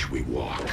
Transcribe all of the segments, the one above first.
which we walk.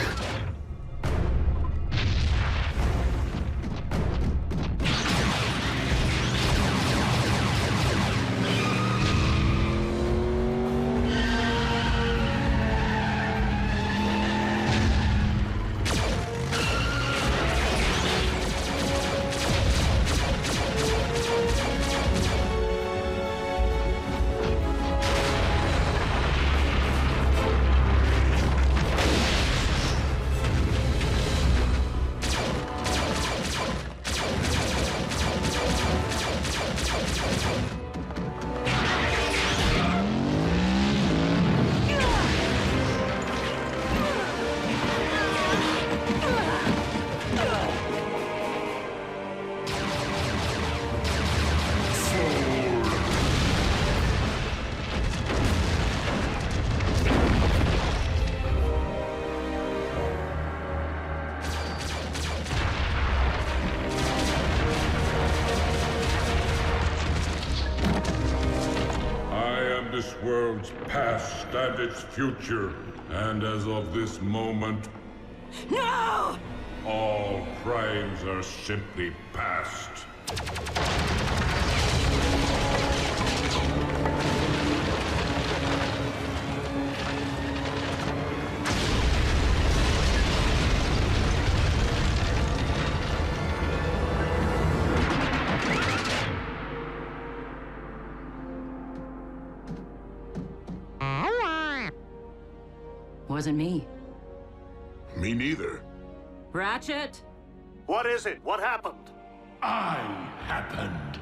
This world's past and its future, and as of this moment, No! all crimes are simply past. Wasn't me. Me neither. Ratchet? What is it? What happened? I happened.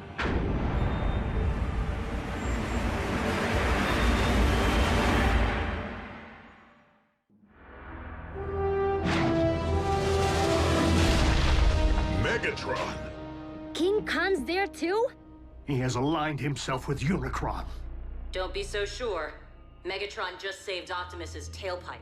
Megatron! King Khan's there too? He has aligned himself with Unicron. Don't be so sure. Megatron just saved Optimus's tailpipe.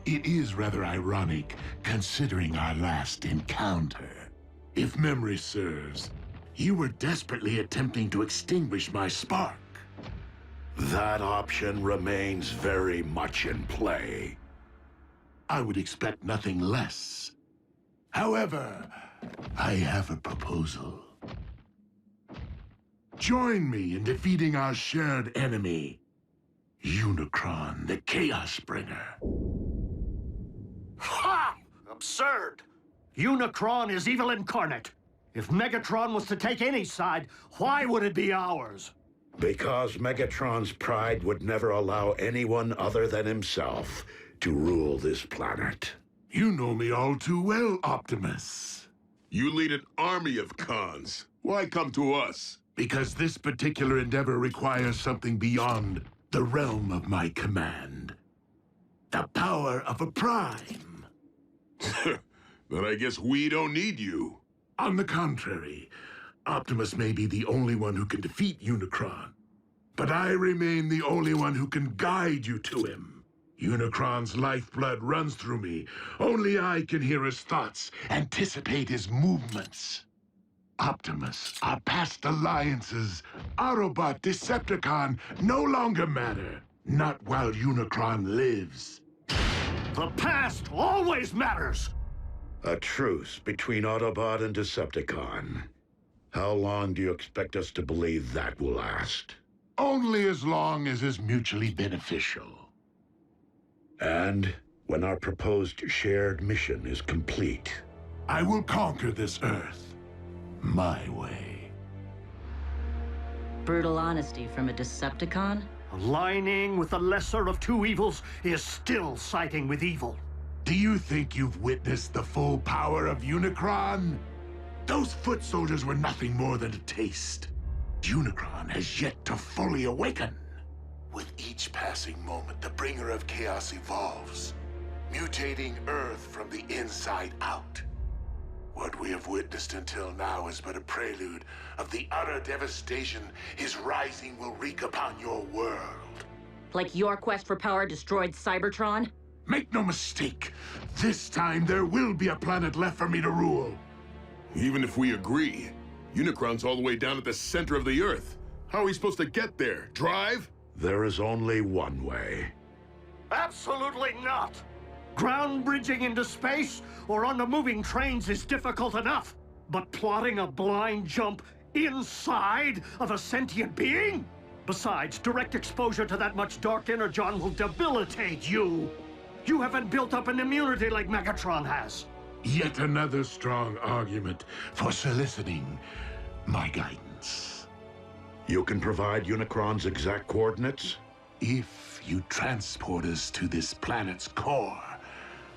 It is rather ironic, considering our last encounter. If memory serves, you were desperately attempting to extinguish my spark. That option remains very much in play. I would expect nothing less. However, I have a proposal. Join me in defeating our shared enemy, Unicron, the Chaos Bringer. Ha! Absurd! Unicron is evil incarnate. If Megatron was to take any side, why would it be ours? Because Megatron's pride would never allow anyone other than himself to rule this planet. You know me all too well, Optimus. You lead an army of cons. Why come to us? Because this particular endeavor requires something beyond the realm of my command. The power of a prime. Then I guess we don't need you. On the contrary, Optimus may be the only one who can defeat Unicron. But I remain the only one who can guide you to him. Unicron's lifeblood runs through me. Only I can hear his thoughts, anticipate his movements. Optimus, our past alliances, Autobot, Decepticon, no longer matter. Not while Unicron lives. The past always matters! A truce between Autobot and Decepticon. How long do you expect us to believe that will last? Only as long as is mutually beneficial. And when our proposed shared mission is complete, I will conquer this Earth my way. Brutal honesty from a Decepticon? Aligning with the lesser of two evils is still siding with evil. Do you think you've witnessed the full power of Unicron? Those foot soldiers were nothing more than a taste. Unicron has yet to fully awaken. With each passing moment, the bringer of chaos evolves, mutating Earth from the inside out. What we have witnessed until now is but a prelude of the utter devastation his rising will wreak upon your world. Like your quest for power destroyed Cybertron? Make no mistake, this time there will be a planet left for me to rule. Even if we agree, Unicron's all the way down at the center of the Earth. How are we supposed to get there? Drive? There is only one way. Absolutely not! Ground bridging into space or on the moving trains is difficult enough. But plotting a blind jump inside of a sentient being? Besides, direct exposure to that much dark energon will debilitate you. You haven't built up an immunity like Megatron has. Yet another strong argument for soliciting my guidance. You can provide Unicron's exact coordinates? If you transport us to this planet's core,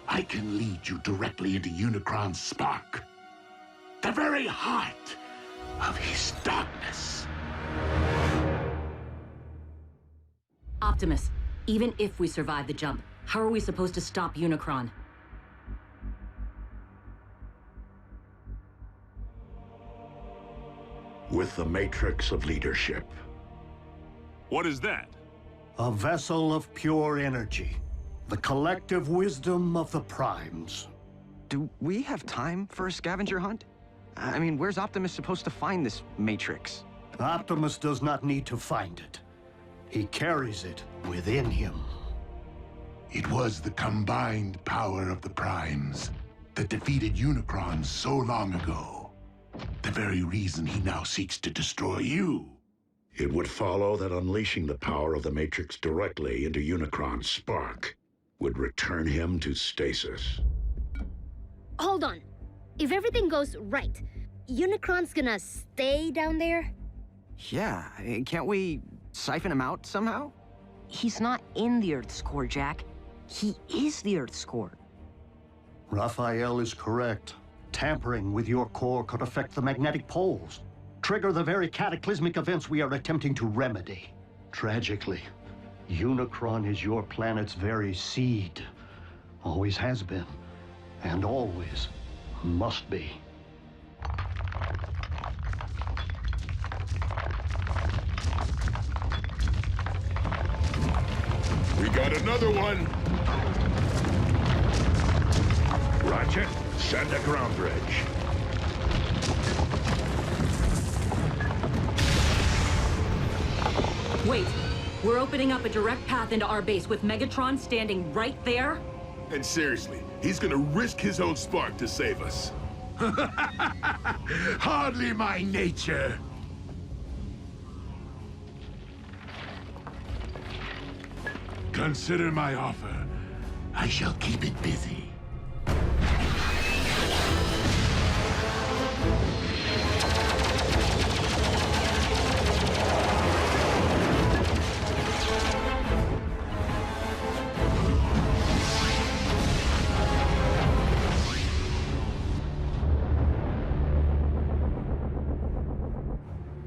I can lead you directly into Unicron's spark. The very heart of his darkness. Optimus, even if we survive the jump, how are we supposed to stop Unicron? With the Matrix of Leadership. What is that? A vessel of pure energy. The collective wisdom of the Primes. Do we have time for a scavenger hunt? I mean, where's Optimus supposed to find this Matrix? Optimus does not need to find it. He carries it within him. It was the combined power of the Primes that defeated Unicron so long ago. The very reason he now seeks to destroy you. It would follow that unleashing the power of the Matrix directly into Unicron's spark would return him to stasis. Hold on. If everything goes right, Unicron's gonna stay down there? Yeah, can't we siphon him out somehow? He's not in the Earth's core, Jack. He is the Earth's core. Raphael is correct. Tampering with your core could affect the magnetic poles, trigger the very cataclysmic events we are attempting to remedy. Tragically, Unicron is your planet's very seed. Always has been, and always must be. We got another one! Roger. Send a ground bridge. Wait, we're opening up a direct path into our base with Megatron standing right there? And seriously, he's gonna risk his own spark to save us. Hardly my nature. Consider my offer. I shall keep it busy.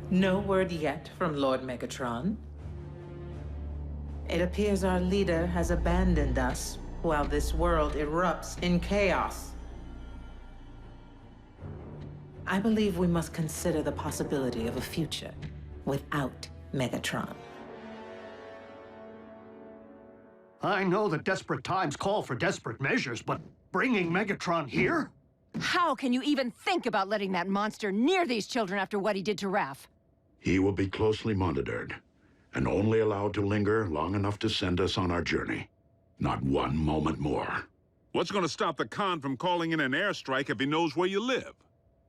No word yet from Lord Megatron. It appears our leader has abandoned us while this world erupts in chaos. I believe we must consider the possibility of a future without Megatron. I know that desperate times call for desperate measures, but bringing Megatron here? How can you even think about letting that monster near these children after what he did to Raph? He will be closely monitored, and only allowed to linger long enough to send us on our journey. Not one moment more. What's gonna stop the Khan from calling in an airstrike if he knows where you live?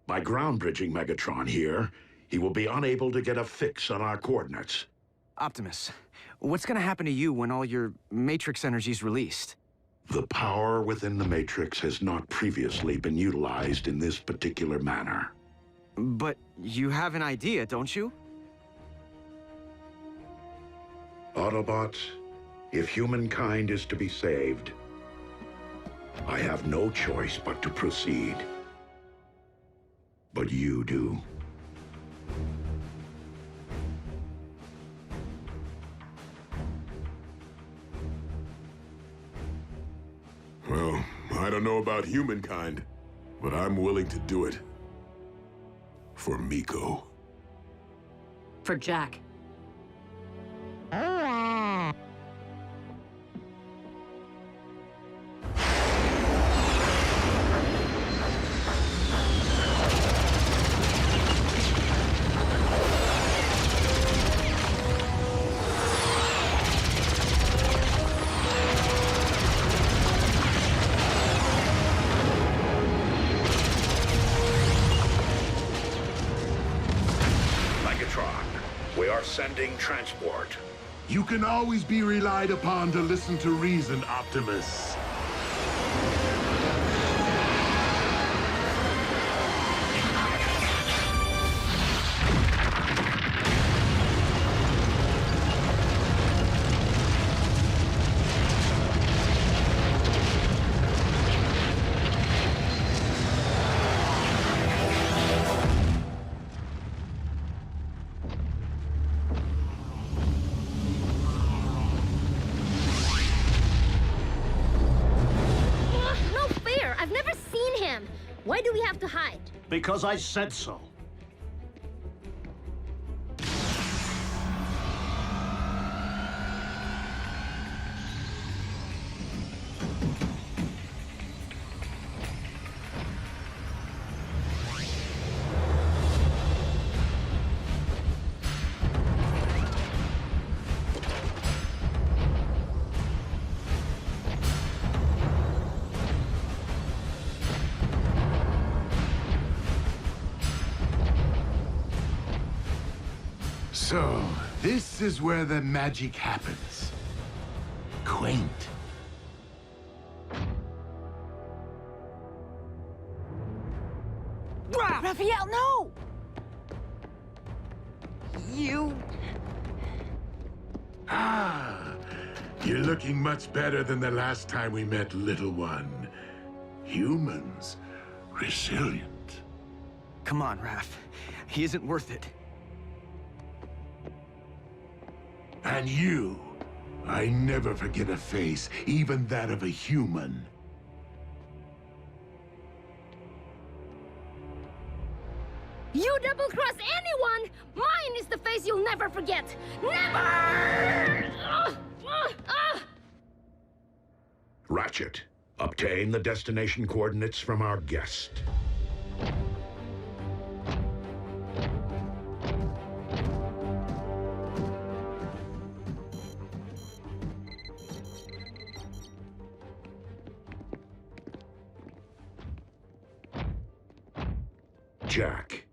By ground bridging Megatron here, he will be unable to get a fix on our coordinates. Optimus, what's gonna happen to you when all your Matrix energy's released? The power within the Matrix has not previously been utilized in this particular manner. But you have an idea, don't you? Autobots, if humankind is to be saved, I have no choice but to proceed. But you do. Well, I don't know about humankind, but I'm willing to do it. For Miko. For Jack. We are sending transport. You can always be relied upon to listen to reason, Optimus. Why do we have to hide? Because I said so. So, this is where the magic happens. Quaint. Raphael, no! You... Ah, you're looking much better than the last time we met, little one. Humans, resilient. Come on, Raph. He isn't worth it. And you, I never forget a face, even that of a human. You double-cross anyone! Mine is the face you'll never forget! Never! Ratchet, obtain the destination coordinates from our guest. Jack.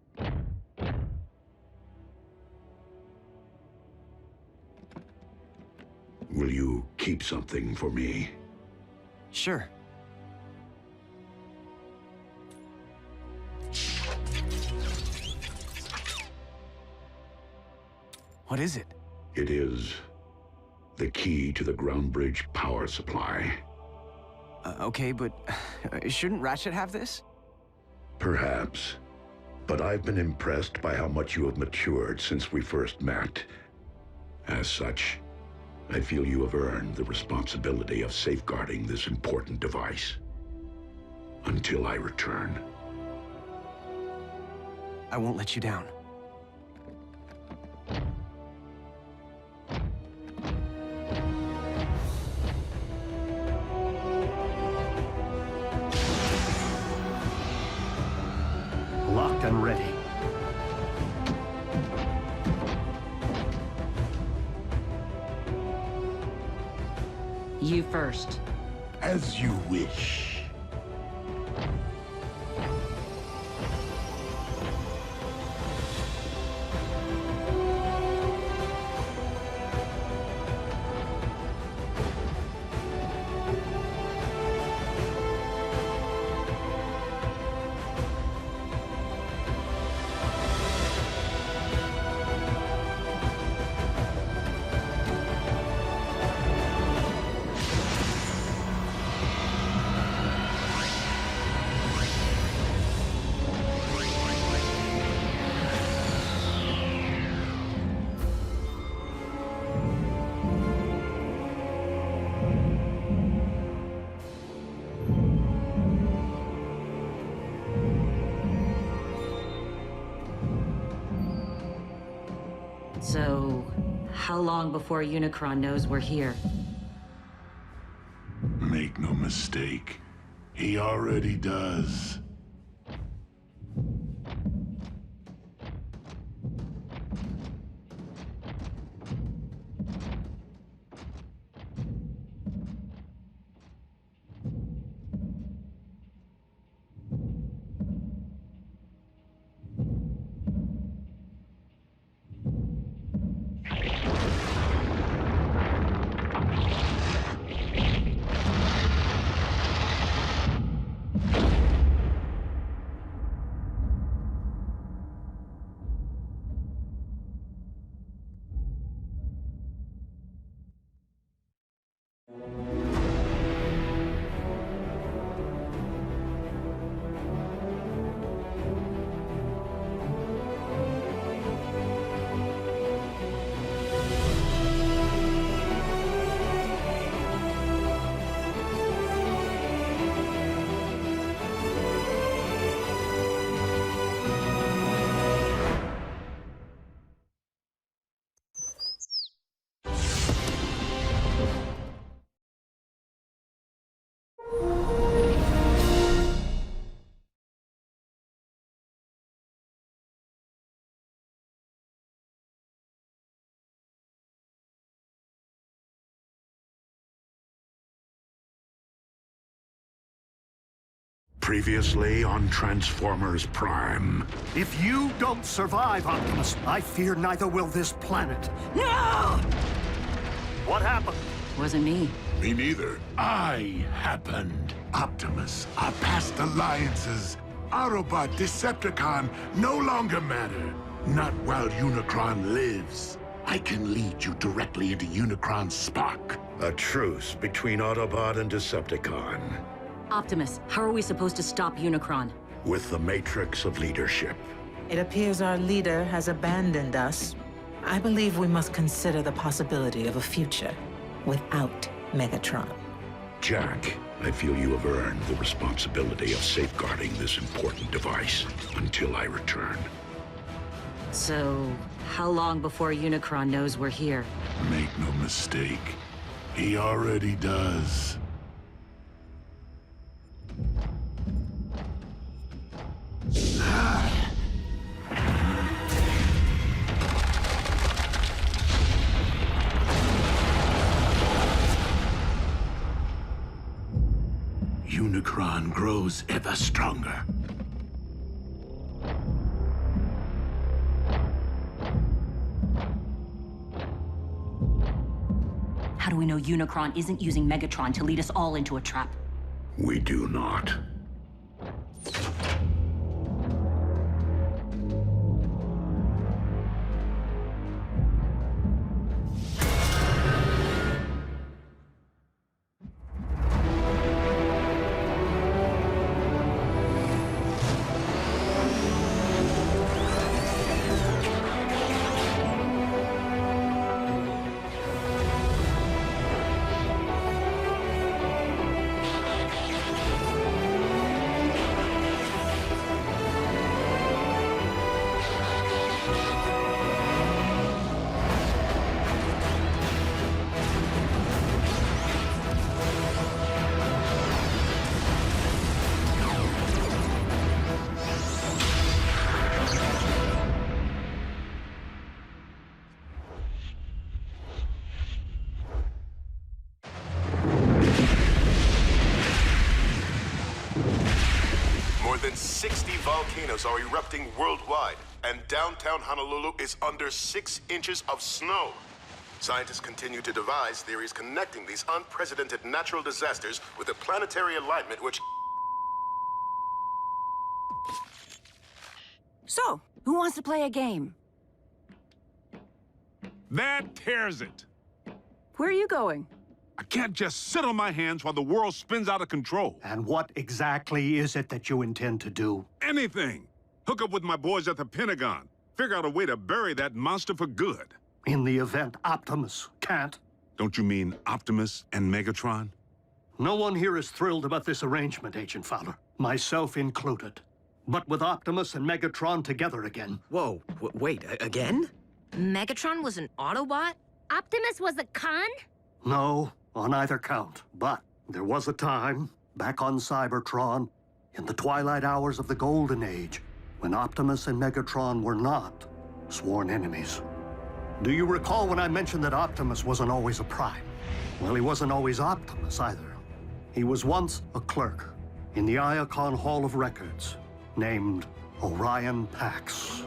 Will you keep something for me? Sure. What is it? It is the key to the ground bridge power supply. Okay, but shouldn't Ratchet have this? Perhaps. But I've been impressed by how much you have matured since we first met. As such, I feel you have earned the responsibility of safeguarding this important device. Until I return. I won't let you down. Locked and ready. You first. As you wish. So, how long before Unicron knows we're here? Make no mistake, he already does. Previously on Transformers Prime. If you don't survive, Optimus, I fear neither will this planet. No! What happened? Wasn't me. Me neither. I happened. Optimus, our past alliances, Autobot, Decepticon, no longer matter. Not while Unicron lives. I can lead you directly into Unicron's spark. A truce between Autobot and Decepticon. Optimus, how are we supposed to stop Unicron? With the Matrix of Leadership. It appears our leader has abandoned us. I believe we must consider the possibility of a future without Megatron. Jack, I feel you have earned the responsibility of safeguarding this important device until I return. So, how long before Unicron knows we're here? Make no mistake, he already does. Unicron grows ever stronger. How do we know Unicron isn't using Megatron to lead us all into a trap? We do not. More than 60 volcanoes are erupting worldwide, and downtown Honolulu is under 6 inches of snow. Scientists continue to devise theories connecting these unprecedented natural disasters with a planetary alignment which... So, who wants to play a game? That tears it. Where are you going? I can't just sit on my hands while the world spins out of control. And what exactly is it that you intend to do? Anything. Hook up with my boys at the Pentagon. Figure out a way to bury that monster for good. In the event Optimus can't? Don't you mean Optimus and Megatron? No one here is thrilled about this arrangement, Agent Fowler. Myself included. But with Optimus and Megatron together again... Whoa, wait, again? Megatron was an Autobot? Optimus was a con? No, on either count. But there was a time, back on Cybertron, in the twilight hours of the Golden Age, when Optimus and Megatron were not sworn enemies. Do you recall when I mentioned that Optimus wasn't always a Prime? Well, he wasn't always Optimus either. He was once a clerk in the Iacon Hall of Records, named Orion Pax.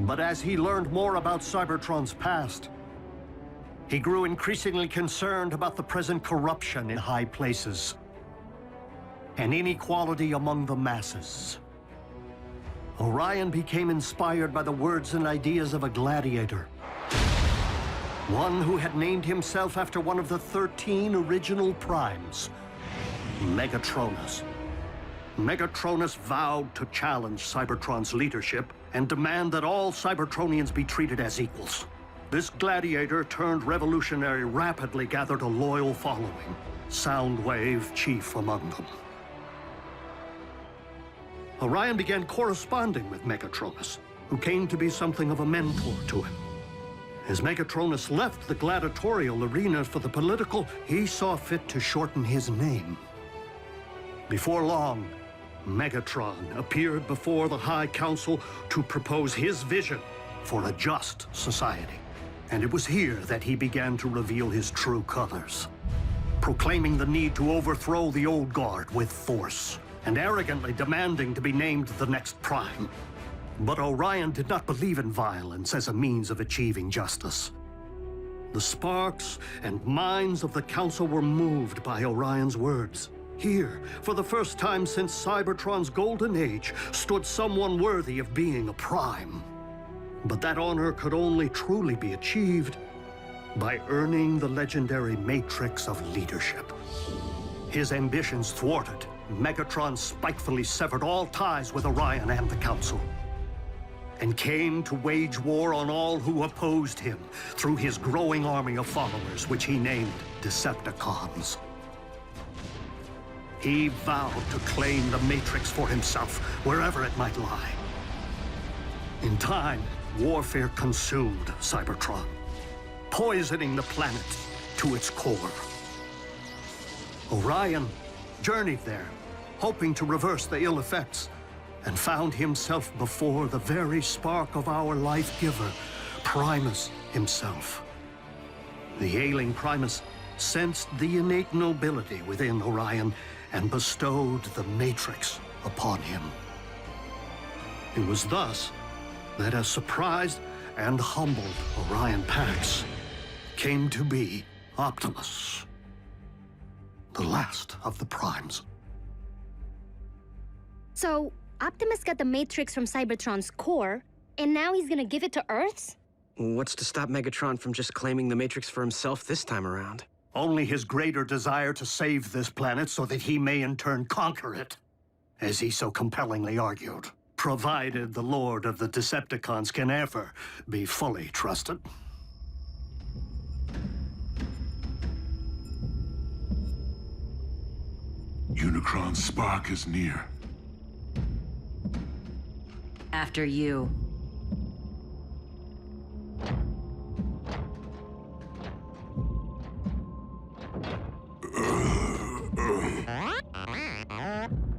But as he learned more about Cybertron's past, he grew increasingly concerned about the present corruption in high places and inequality among the masses. Orion became inspired by the words and ideas of a gladiator, one who had named himself after one of the 13 original Primes, Megatronus. Megatronus vowed to challenge Cybertron's leadership and demand that all Cybertronians be treated as equals. This gladiator turned revolutionary rapidly gathered a loyal following, Soundwave chief among them. Orion began corresponding with Megatronus, who came to be something of a mentor to him. As Megatronus left the gladiatorial arena for the political, he saw fit to shorten his name. Before long, Megatron appeared before the High Council to propose his vision for a just society. And it was here that he began to reveal his true colors, proclaiming the need to overthrow the old guard with force, and arrogantly demanding to be named the next Prime. But Orion did not believe in violence as a means of achieving justice. The sparks and minds of the Council were moved by Orion's words. Here, for the first time since Cybertron's golden age, stood someone worthy of being a Prime. But that honor could only truly be achieved by earning the legendary matrix of leadership. His ambitions thwarted, Megatron spitefully severed all ties with Orion and the Council, and came to wage war on all who opposed him through his growing army of followers, which he named Decepticons. He vowed to claim the Matrix for himself, wherever it might lie. In time, warfare consumed Cybertron, poisoning the planet to its core. Orion journeyed there, hoping to reverse the ill effects, and found himself before the very spark of our life-giver, Primus himself. The ailing Primus sensed the innate nobility within Orion and bestowed the Matrix upon him. It was thus that a surprised and humbled Orion Pax came to be Optimus, the last of the Primes. So, Optimus got the Matrix from Cybertron's core, and now he's gonna give it to Earth's? What's to stop Megatron from just claiming the Matrix for himself this time around? Only his greater desire to save this planet so that he may in turn conquer it, as he so compellingly argued, provided the Lord of the Decepticons can ever be fully trusted. Unicron's spark is near. After you.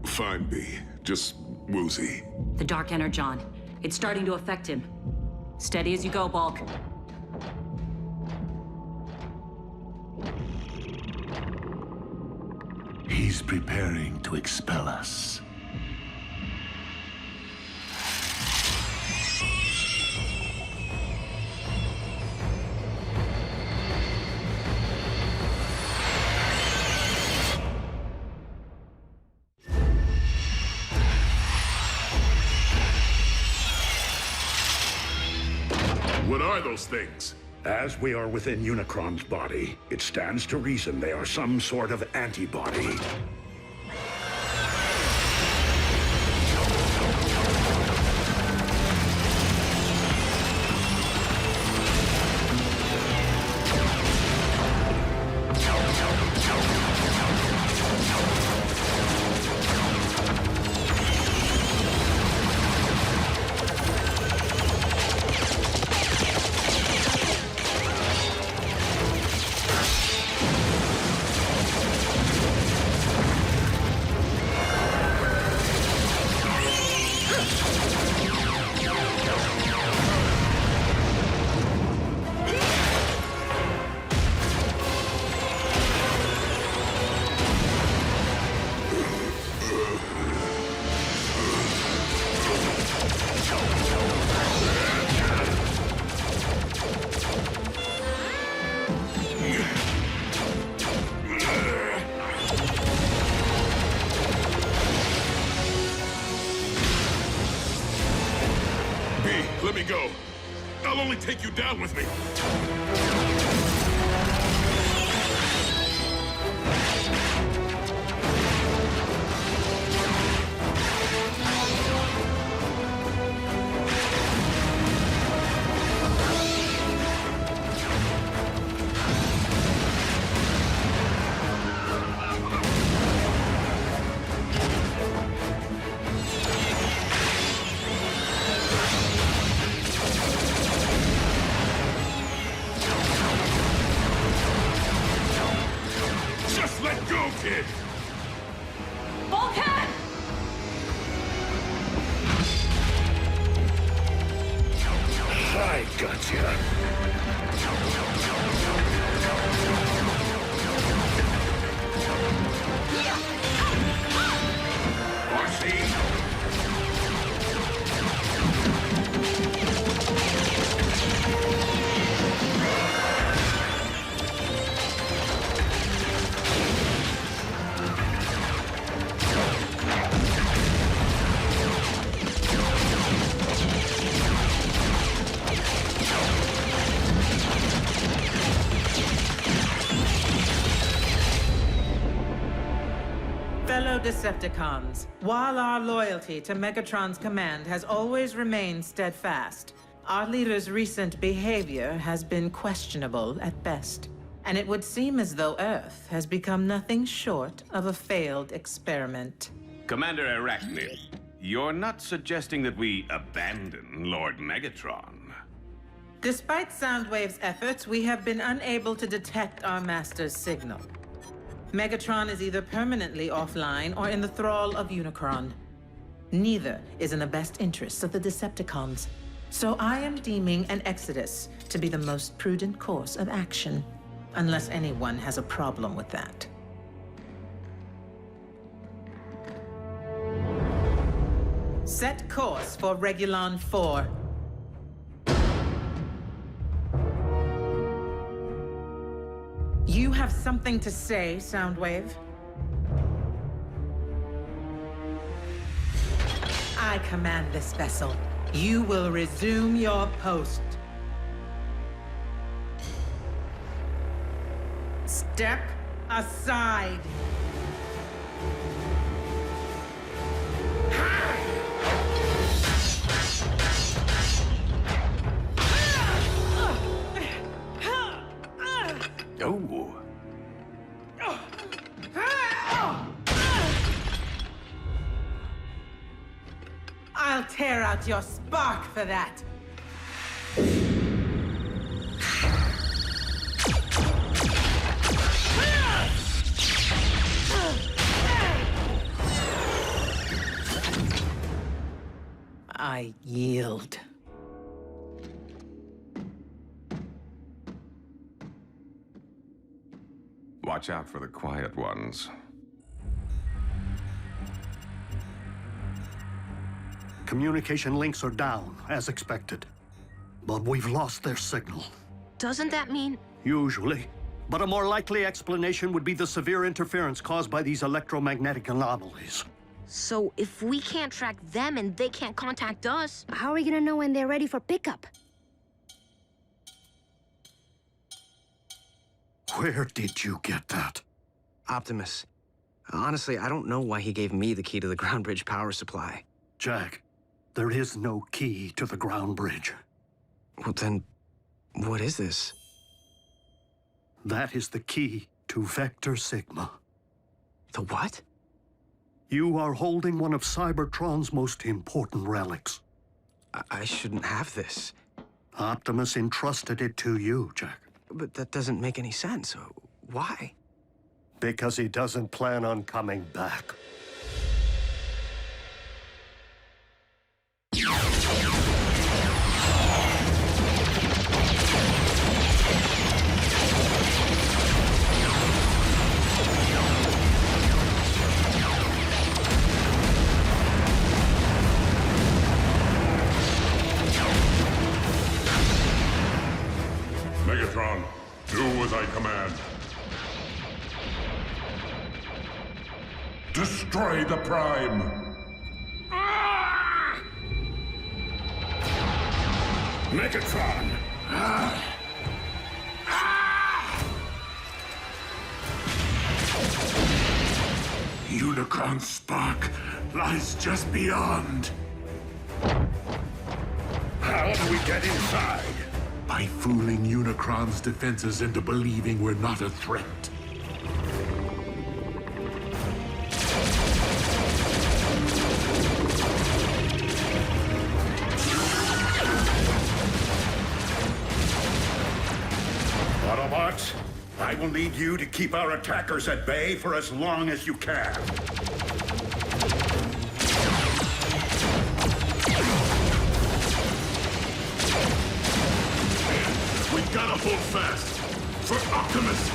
Fine, B. Just woozy. The Dark Energon. It's starting to affect him. Steady as you go, Bulk. He's preparing to expel us. What are those things? As we are within Unicron's body, it stands to reason they are some sort of antibody. go. I'll only take you down with me. Just let go, kid! Bulkhead! I gotcha. Fellow Decepticons, while our loyalty to Megatron's command has always remained steadfast, our leader's recent behavior has been questionable at best. And it would seem as though Earth has become nothing short of a failed experiment. Commander Arachnid, you're not suggesting that we abandon Lord Megatron? Despite Soundwave's efforts, we have been unable to detect our master's signal. Megatron is either permanently offline or in the thrall of Unicron. Neither is in the best interests of the Decepticons. So I am deeming an exodus to be the most prudent course of action, unless anyone has a problem with that. Set course for Regulon 4. You have something to say, Soundwave? I command this vessel. You will resume your post. Step aside. Oh. I'll tear out your spark for that. I yield. Watch out for the quiet ones. Communication links are down, as expected. But we've lost their signal. Doesn't that mean... Usually. But a more likely explanation would be the severe interference caused by these electromagnetic anomalies. So if we can't track them and they can't contact us... How are we gonna know when they're ready for pickup? Where did you get that? Optimus. Honestly, I don't know why he gave me the key to the ground bridge power supply. Jack, there is no key to the ground bridge. Well, then, what is this? That is the key to Vector Sigma. The what? You are holding one of Cybertron's most important relics. I shouldn't have this. Optimus entrusted it to you, Jack. But that doesn't make any sense. Why? Because he doesn't plan on coming back. Megatron, do as I command. Destroy the Prime! Megatron! Unicron's spark lies just beyond. How do we get inside? By fooling Unicron's defenses into believing we're not a threat. Autobots, I will need you to keep our attackers at bay for as long as you can. We gotta hold fast! For Optimus!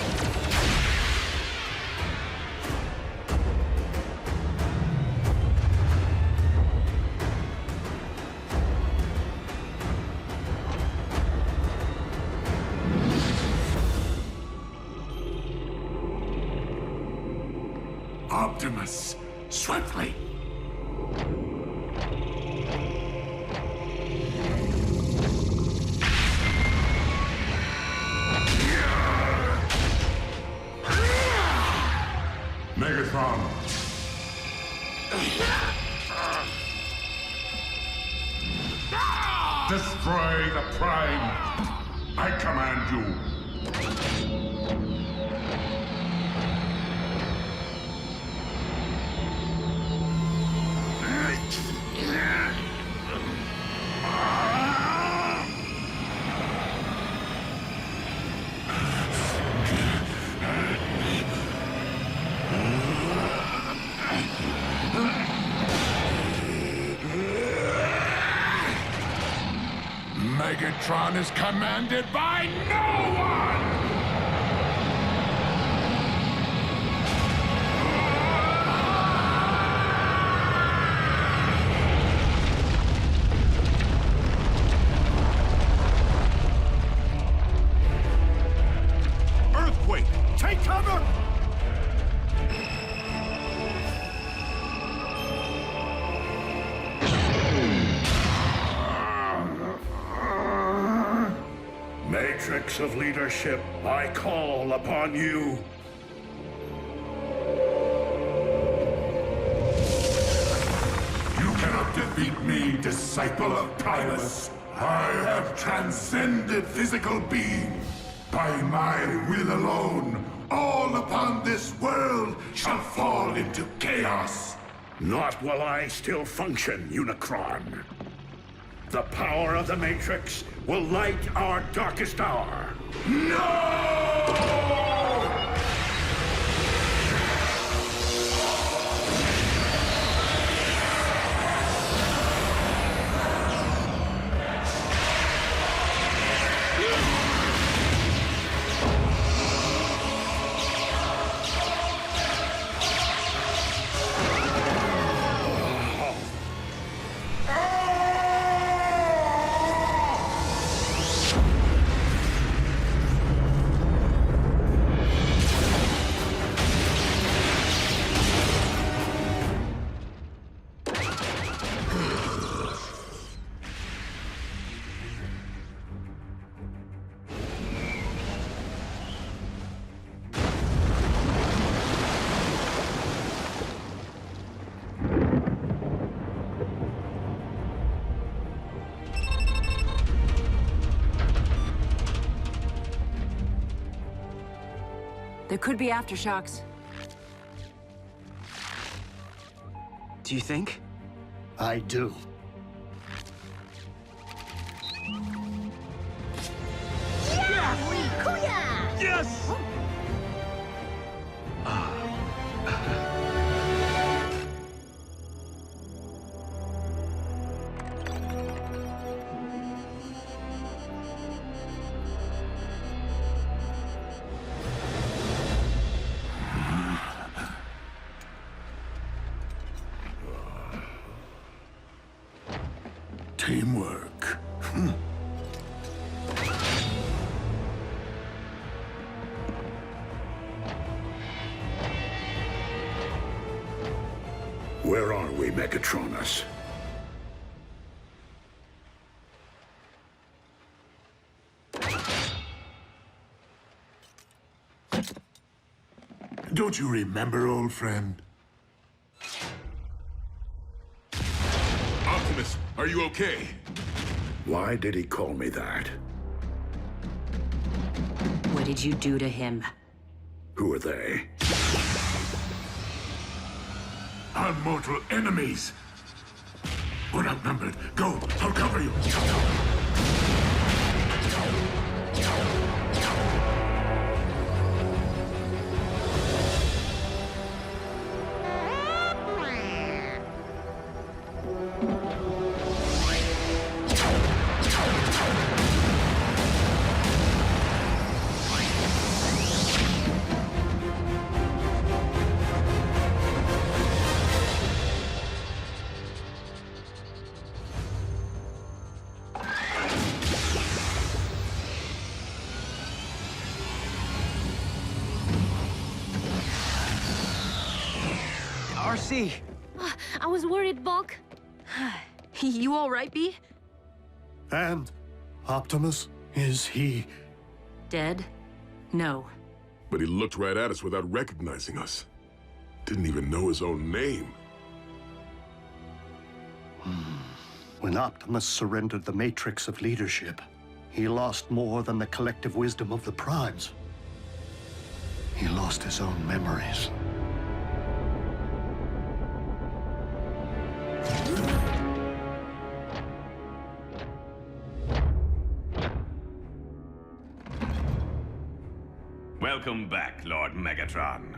Optimus, swiftly! Megatron! Destroy the Prime! I command you! Megatron is commanded by no one! Earthquake, take cover! Matrix of leadership, I call upon you. You cannot defeat me, disciple of Primus. I have transcended physical being. By my will alone, all upon this world shall fall into chaos. Not while I still function, Unicron. The power of the Matrix will light our darkest hour. No! There could be aftershocks. Do you think? I do. Yes! Teamwork. Where are we, Megatronus? Don't you remember, old friend? Optimus, are you okay? Why did he call me that? What did you do to him? Who are they? Our mortal enemies! We're outnumbered. Go! I'll cover you! RC! I was worried, Bulk. You all right, B? And Optimus, is he... Dead? No. But he looked right at us without recognizing us. Didn't even know his own name. When Optimus surrendered the matrix of leadership, he lost more than the collective wisdom of the Primes. He lost his own memories. Welcome back, Lord Megatron.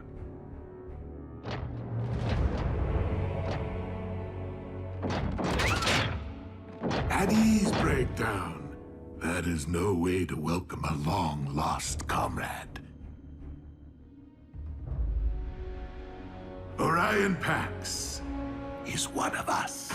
At ease, Breakdown. That is no way to welcome a long-lost comrade. Orion Pax is one of us.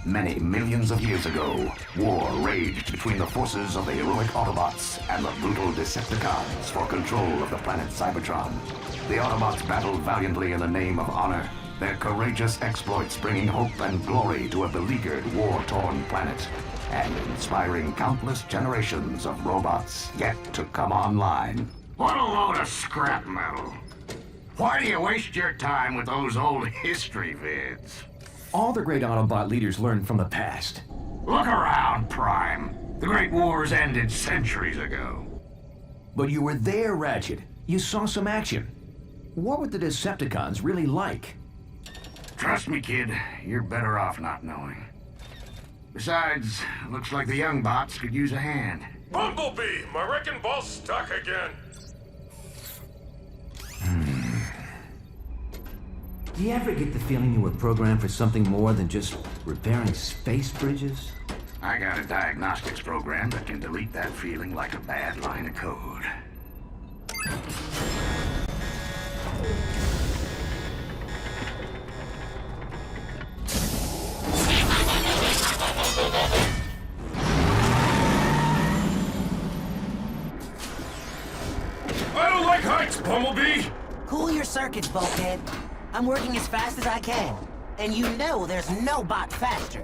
Many millions of years ago, war raged between the forces of the heroic Autobots and the brutal Decepticons for control of the planet Cybertron. The Autobots battled valiantly in the name of honor, their courageous exploits bringing hope and glory to a beleaguered, war-torn planet, and inspiring countless generations of robots yet to come online. What a load of scrap metal. Why do you waste your time with those old history vids? All the great Autobot leaders learned from the past. Look around, Prime. The Great Wars ended centuries ago. But you were there, Ratchet. You saw some action. What were the Decepticons really like? Trust me, kid. You're better off not knowing. Besides, looks like the young bots could use a hand. Bumblebee! My wrecking ball's stuck again. Do you ever get the feeling you were programmed for something more than just repairing space bridges? I got a diagnostics program that can delete that feeling like a bad line of code. I don't like heights, Bumblebee! Cool your circuits, bulkhead. I'm working as fast as I can. And you know there's no bot faster.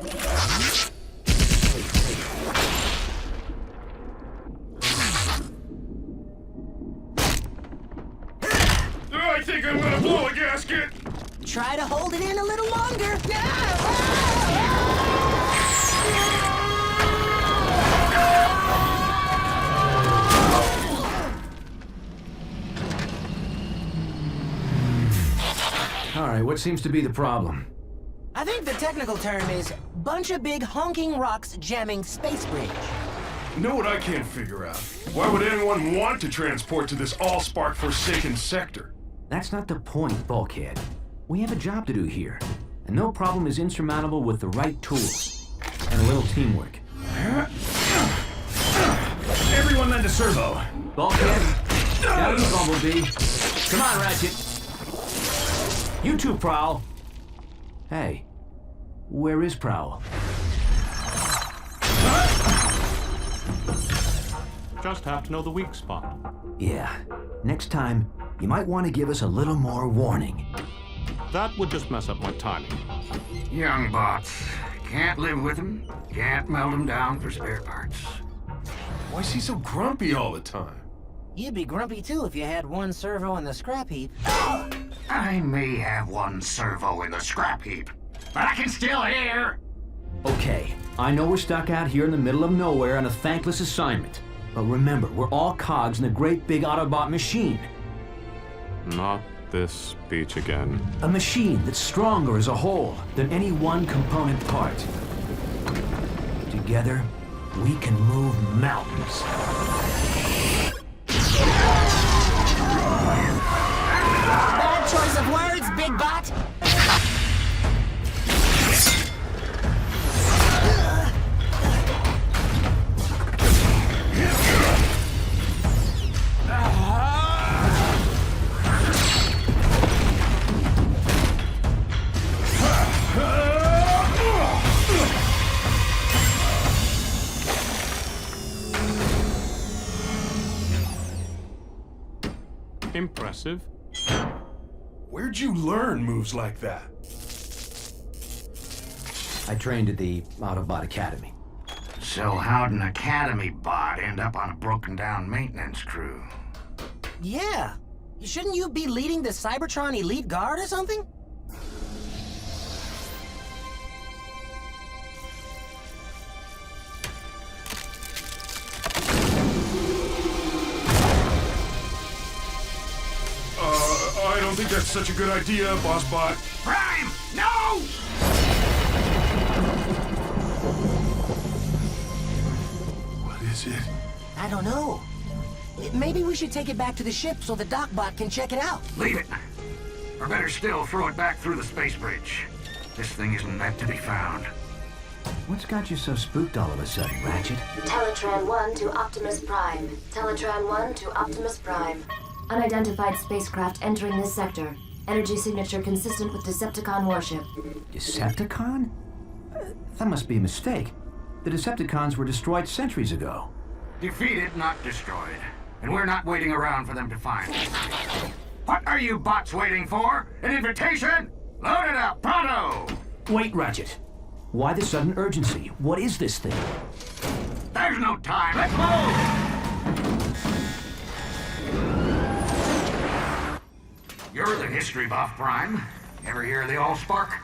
I think I'm gonna blow a gasket! Try to hold it in a little longer. All right, what seems to be the problem? I think the technical term is bunch of big honking rocks jamming space bridge. You know what I can't figure out? Why would anyone want to transport to this all-spark forsaken sector? That's not the point, Bulkhead. We have a job to do here, and no problem is insurmountable with the right tools and a little teamwork. Everyone lend a servo. Bulkhead, down to Bumblebee. Come on, Ratchet. You two, Prowl. Hey, where is Prowl? Just have to know the weak spot. Yeah, next time, you might want to give us a little more warning. That would just mess up my timing. Young bots. Can't live with them. Can't melt them down for spare parts. Why is he so grumpy all the time? You'd be grumpy too if you had one servo in the scrap heap. I may have one servo in the scrap heap, but I can still hear. Okay, I know we're stuck out here in the middle of nowhere on a thankless assignment. But remember, we're all cogs in a great big Autobot machine. Not this speech again. A machine that's stronger as a whole than any one component part. Together, we can move mountains. Bad choice of words, big bot. Impressive. Where'd you learn moves like that? I trained at the Autobot Academy. So how'd an Academy bot end up on a broken-down maintenance crew? Yeah. Shouldn't you be leading the Cybertron Elite Guard or something? I don't think that's such a good idea, Boss Bot. Prime! No! What is it? I don't know. Maybe we should take it back to the ship so the Docbot can check it out. Leave it. Or better still, throw it back through the space bridge. This thing isn't meant to be found. What's got you so spooked all of a sudden, Ratchet? Teletran 1 to Optimus Prime. Teletran 1 to Optimus Prime. Unidentified spacecraft entering this sector. Energy signature consistent with Decepticon warship. Decepticon? That must be a mistake. The Decepticons were destroyed centuries ago. Defeated, not destroyed. And we're not waiting around for them to find us. What are you bots waiting for? An invitation? Load it up, pronto! Wait, Ratchet. Why the sudden urgency? What is this thing? There's no time. Let's move! You're the history buff, Prime. Ever hear of the Allspark?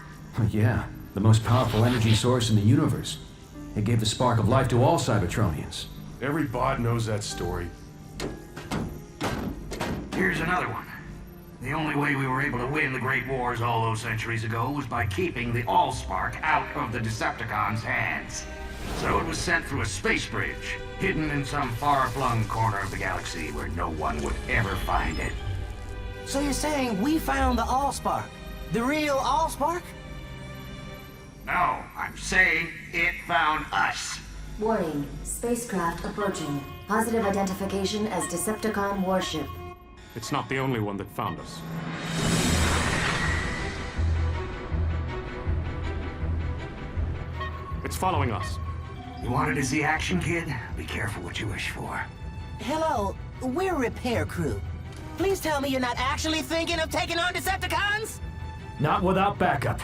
Yeah, the most powerful energy source in the universe. It gave the spark of life to all Cybertronians. Every bot knows that story. Here's another one. The only way we were able to win the Great Wars all those centuries ago was by keeping the Allspark out of the Decepticons' hands. So it was sent through a space bridge, hidden in some far-flung corner of the galaxy where no one would ever find it. So you're saying we found the Allspark? The real Allspark? No, I'm saying it found us. Warning. Spacecraft approaching. Positive identification as Decepticon warship. It's not the only one that found us. It's following us. You wanted to see action, kid? Be careful what you wish for. Hello, we're repair crew. Please tell me you're not actually thinking of taking on Decepticons? Not without backup.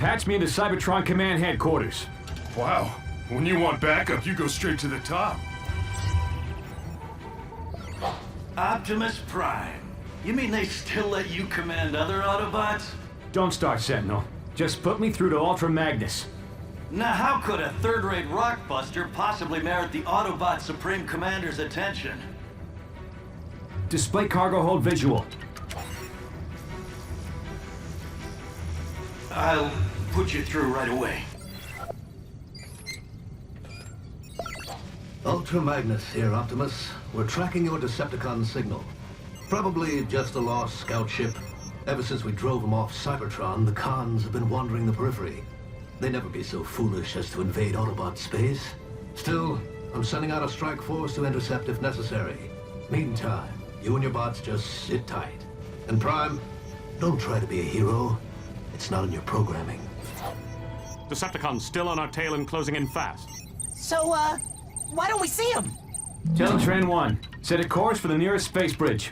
Patch me into Cybertron Command Headquarters. Wow. When you want backup, you go straight to the top. Optimus Prime. You mean they still let you command other Autobots? Don't start, Sentinel. Just put me through to Ultra Magnus. Now how could a third-rate rockbuster possibly merit the Autobot Supreme Commander's attention? Display cargo hold visual. I'll put you through right away. Ultra Magnus here, Optimus. We're tracking your Decepticon signal. Probably just a lost scout ship. Ever since we drove them off Cybertron, the cons have been wandering the periphery. They'd never be so foolish as to invade Autobot space. Still, I'm sending out a strike force to intercept if necessary. Meantime, you and your bots just sit tight. And Prime, don't try to be a hero. It's not in your programming. Decepticons still on our tail and closing in fast. So, why don't we see him? Teletran 1, set a course for the nearest space bridge.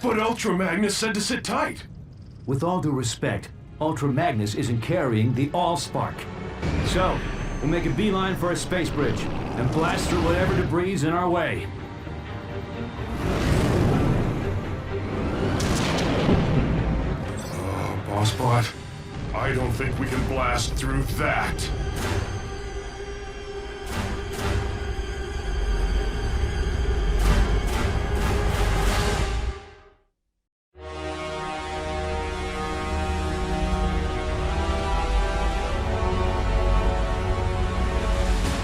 But Ultra Magnus said to sit tight. With all due respect, Ultra Magnus isn't carrying the Allspark. So, we'll make a beeline for a space bridge and blast through whatever debris is in our way. Oh, Bossbot, I don't think we can blast through that.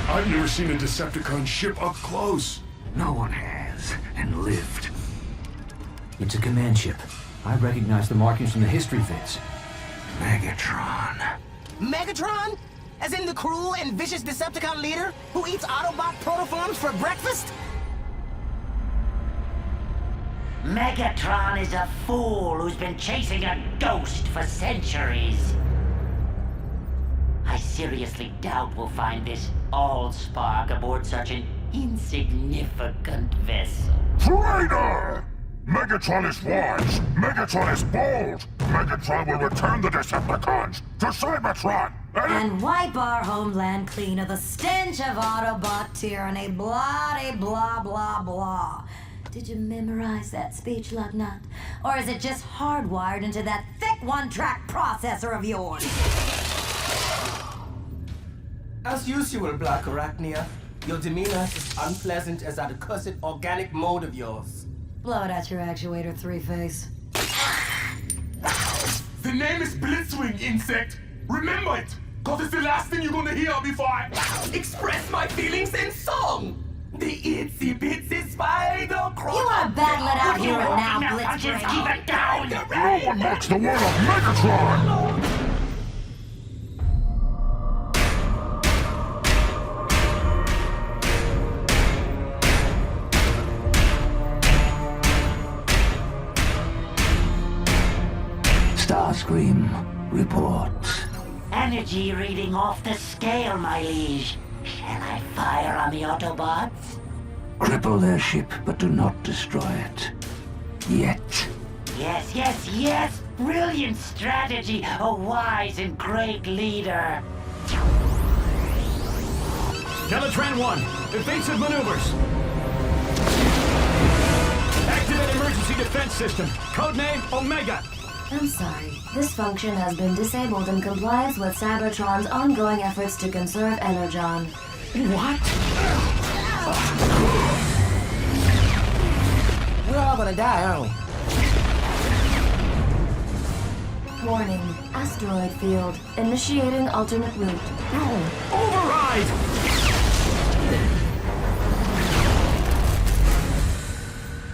I've never seen a Decepticon ship up close. No one has, and lived. It's a command ship. I recognize the markings from the history vids. Megatron. Megatron? As in the cruel and vicious Decepticon leader who eats Autobot protoforms for breakfast? Megatron is a fool who's been chasing a ghost for centuries. I seriously doubt we'll find this Allspark aboard such an insignificant vessel. Traitor! Megatron is wise. Megatron is bold. Megatron will return the Decepticons to Cybertron. And wipe our homeland clean of the stench of Autobot tyranny. Blah, blah, blah, blah. Did you memorize that speech, Lugnut? Or is it just hardwired into that thick one-track processor of yours? As usual, Black Arachnia, your demeanor is as unpleasant as that accursed organic mode of yours. Blow it at your actuator, Three-Face. The name is Blitzwing, insect. Remember it, cause it's the last thing you're gonna hear before I express my feelings in song. The itsy bitsy spider crawler. You wanna battle it out here and now, Blitzwing? Keep it down! No one mocks the word of Megatron! Starscream reports. Energy reading off the scale, my liege. Shall I fire on the Autobots? Cripple their ship, but do not destroy it. Yet. Yes, yes, yes! Brilliant strategy! A wise and great leader! Teletran 1, evasive maneuvers. Activate emergency defense system. Codename Omega. I'm sorry. This function has been disabled in compliance with Cybertron's ongoing efforts to conserve Energon. What? We're all gonna die, aren't we? Warning. Asteroid field. Initiating alternate route. Override!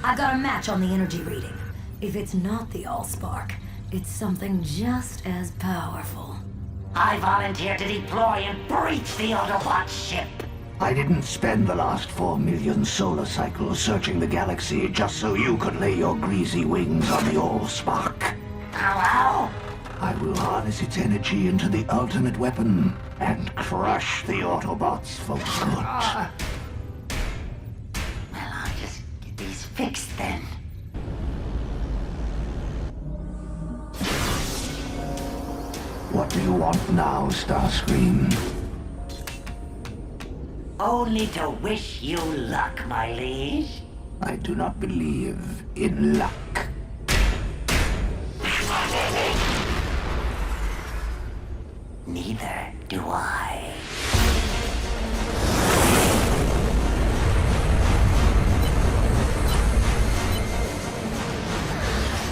I got a match on the energy reading. If it's not the Allspark, it's something just as powerful. I volunteer to deploy and breach the Autobot ship. I didn't spend the last 4 million solar cycles searching the galaxy just so you could lay your greasy wings on the Allspark. Ow, I will harness its energy into the ultimate weapon and crush the Autobots for good. Well, I'll just get these fixed then. What do you want now, Starscream? Only to wish you luck, my liege. I do not believe in luck. Neither do I.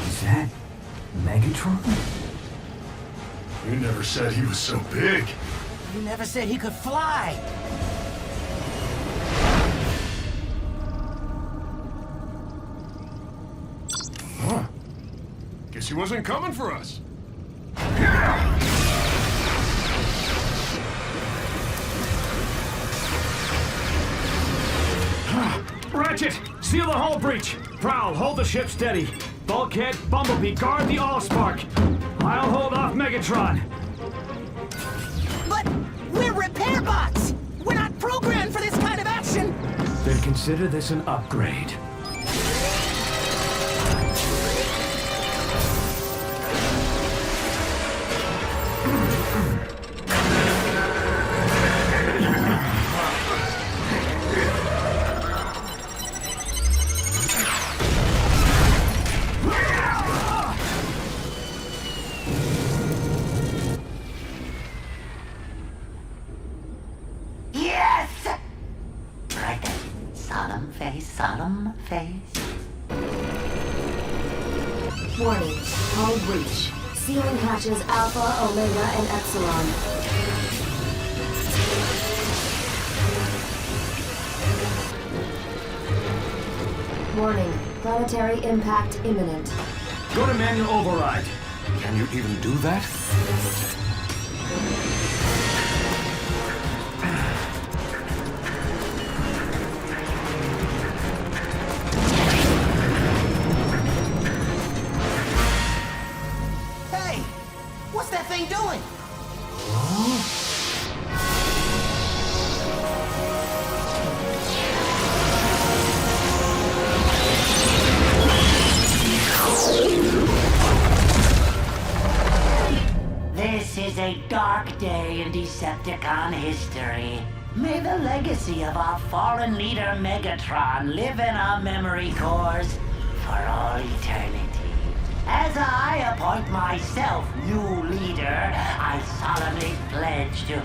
Is that Megatron? You never said he was so big. You never said he could fly. Huh. Guess he wasn't coming for us. Ratchet, seal the hull breach. Prowl, hold the ship steady. Bulkhead, Bumblebee, guard the Allspark. I'll hold off Megatron. But we're repair bots! We're not programmed for this kind of action! Then consider this an upgrade. Solemn face. Warning, hull breach. Sealing hatches Alpha, Omega, and Epsilon. Warning, planetary impact imminent. Go to manual override. Can you even do that? What's that thing doing? This is a dark day in Decepticon history. May the legacy of our fallen leader Megatron live in our memory cores for all eternity. As I appoint myself new leader, I solemnly pledge to...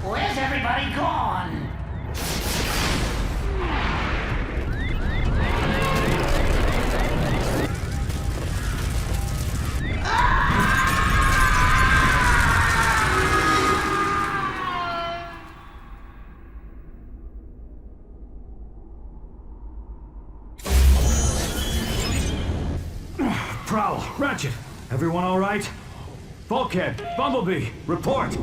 Where's everybody gone? Prowl, Ratchet, everyone all right? Bulkhead, Bumblebee, report. The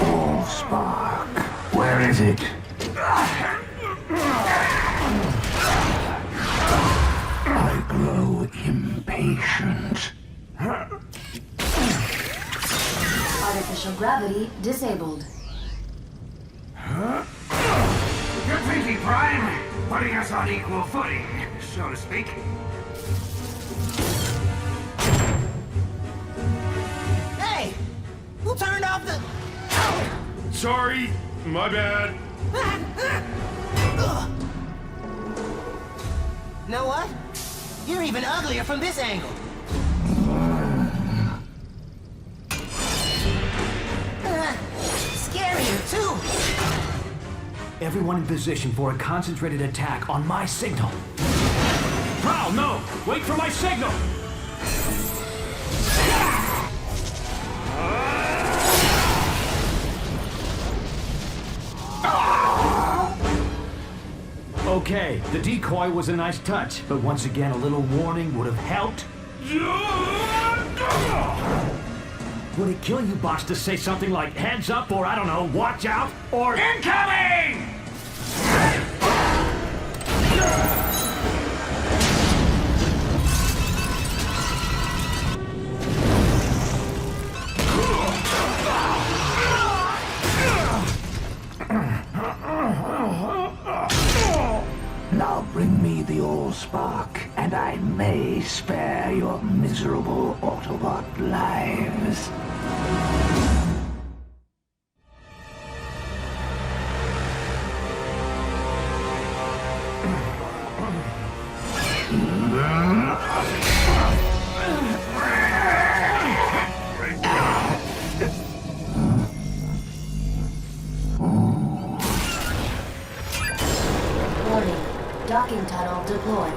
Allspark. Where is it? I grow impatient. Artificial gravity disabled. Good thinking, Prime. Putting us on equal footing, so to speak. Hey! Who turned off the... Sorry, my bad. Know what? You're even uglier from this angle. Scarier, too. Everyone in position for a concentrated attack on my signal. Prowl, no! Wait for my signal! Okay, the decoy was a nice touch, but once again a little warning would have helped. Would it kill you, boss, to say something like heads up or, I don't know, watch out or incoming? Now bring me the Allspark, and I may spare your miserable Autobot lives. Warning. Docking tunnel deployed.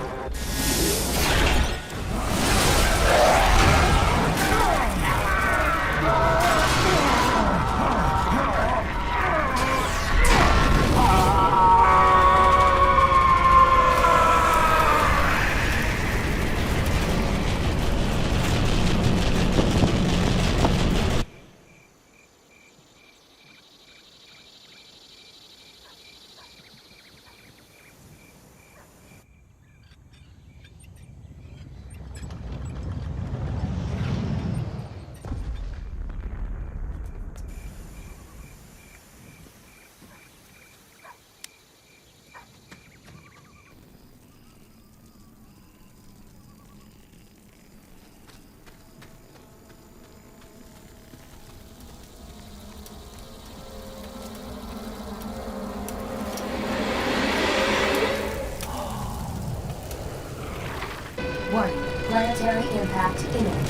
Warning. Planetary impact imminent.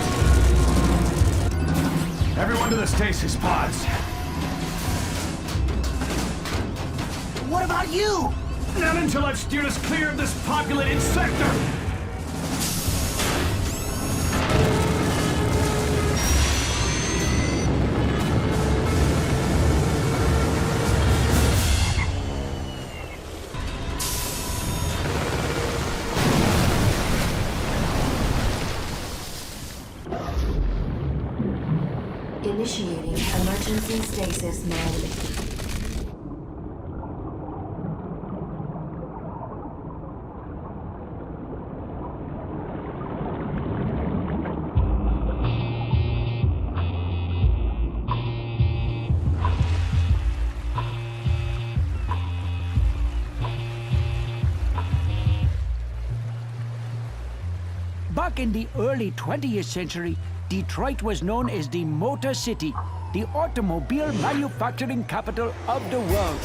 Everyone to the stasis pods. What about you? Not until I've steered us clear of this populated sector! Initiating emergency stasis mode. Back in the early 20th century, Detroit was known as the Motor City, the automobile manufacturing capital of the world.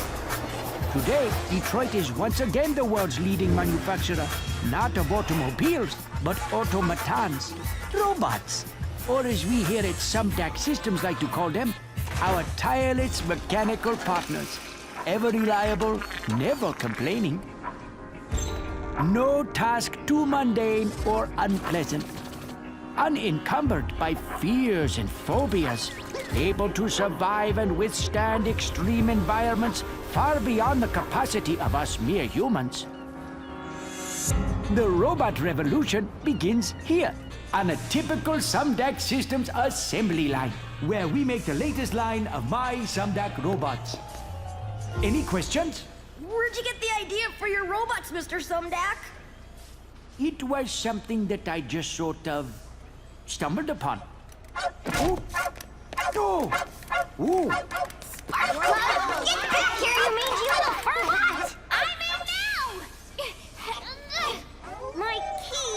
Today, Detroit is once again the world's leading manufacturer, not of automobiles, but automatons, robots, or as we here at Sumdac Systems like to call them, our tireless mechanical partners, ever reliable, never complaining. No task too mundane or unpleasant. Unencumbered by fears and phobias, able to survive and withstand extreme environments far beyond the capacity of us mere humans. The robot revolution begins here, on a typical Sumdac Systems assembly line, where we make the latest line of my Sumdac robots. Any questions? Where'd you get the idea for your robots, Mr. Sumdac? It was something that I just sort of stumbled upon. Oh! Oh! Ooh! Sparkle! Get back here, you mangy little furbot! I'm in now! My key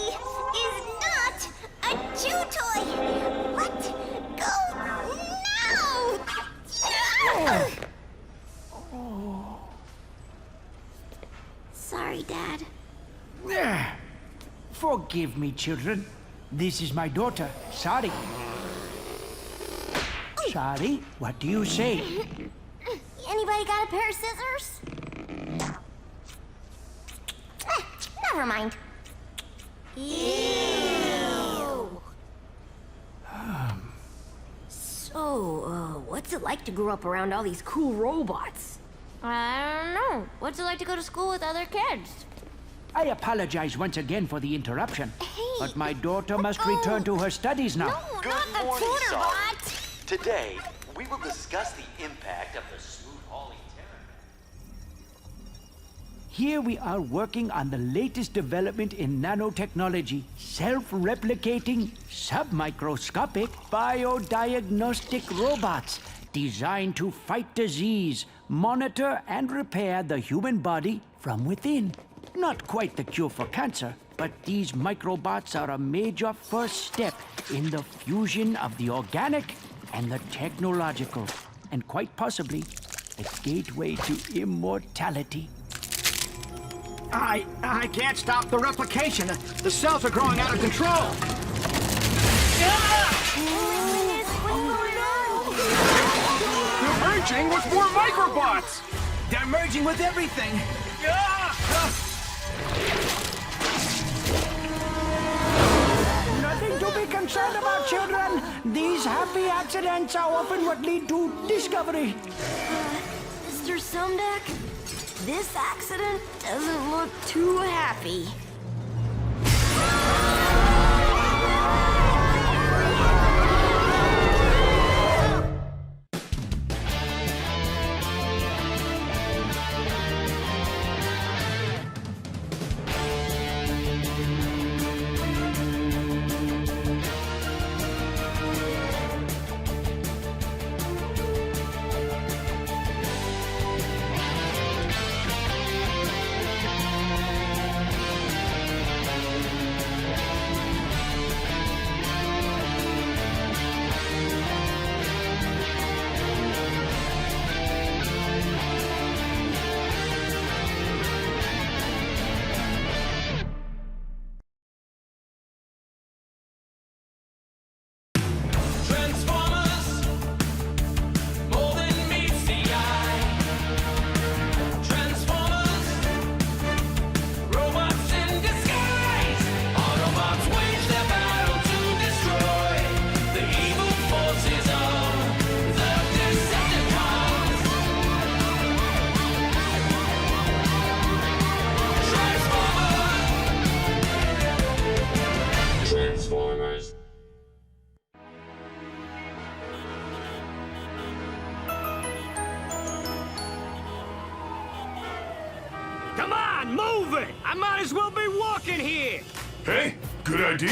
is not a chew toy! Let go now! Oh. Sorry, Dad. Forgive me, children. This is my daughter, Sari. Sari, what do you say? Anybody got a pair of scissors? Never mind. Ew. So, what's it like to grow up around all these cool robots? I don't know. What's it like to go to school with other kids? I apologize once again for the interruption, but my daughter must return to her studies now. No, Good not the morning, tutor Sari. bot! Today, we will discuss the impact of the smooth hauling terror. Here we are working on the latest development in nanotechnology, self-replicating, submicroscopic, biodiagnostic robots designed to fight disease, monitor and repair the human body from within. Not quite the cure for cancer, But these microbots are a major first step in the fusion of the organic and the technological, and quite possibly a gateway to immortality. I can't stop the replication. The cells are growing out of control. They're merging with more microbots! They're merging with everything. Nothing to be concerned about, children. These happy accidents are often what lead to discovery. Mr. Sumdeck, this accident doesn't look too happy. Come on, move it! I might as well be walking here! Hey, good idea.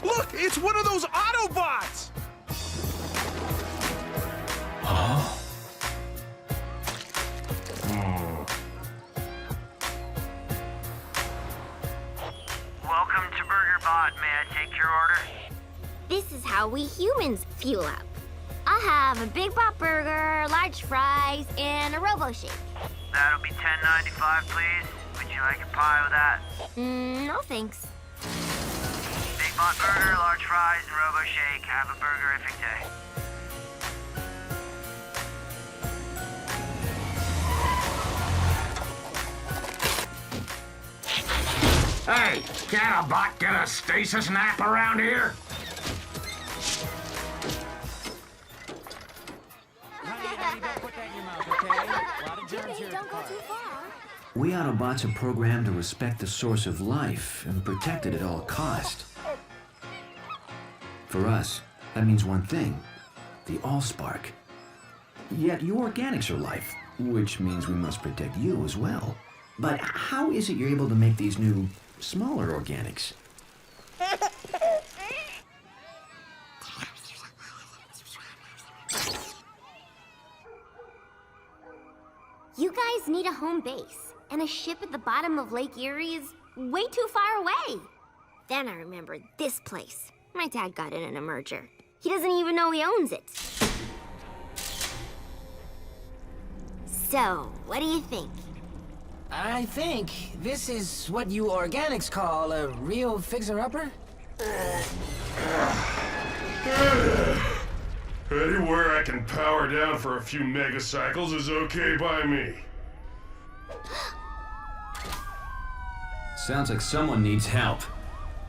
Look, it's one of those Autobots! Huh? Welcome to BurgerBot. May I take your order? This is how we humans fuel up. I'll have a Big Bot Burger, large fries, and a Robo Shake. That'll be $10.95, please. Would you like a pie with that? No thanks. Big Bot Burger, large fries, and Robo Shake. Have a burgerific day. Hey, can a bot get a stasis nap around here? We Autobots are programmed to respect the source of life and protect it at all cost. For us, that means one thing, the Allspark. Yet you organics are life, which means we must protect you as well. But how is it you're able to make these new, smaller organics? You guys need a home base, and a ship at the bottom of Lake Erie is way too far away. Then I remembered this place. My dad got it in a merger. He doesn't even know he owns it. So, what do you think? I think this is what you organics call a real fixer-upper? Anywhere I can power down for a few megacycles is okay by me. Sounds like someone needs help.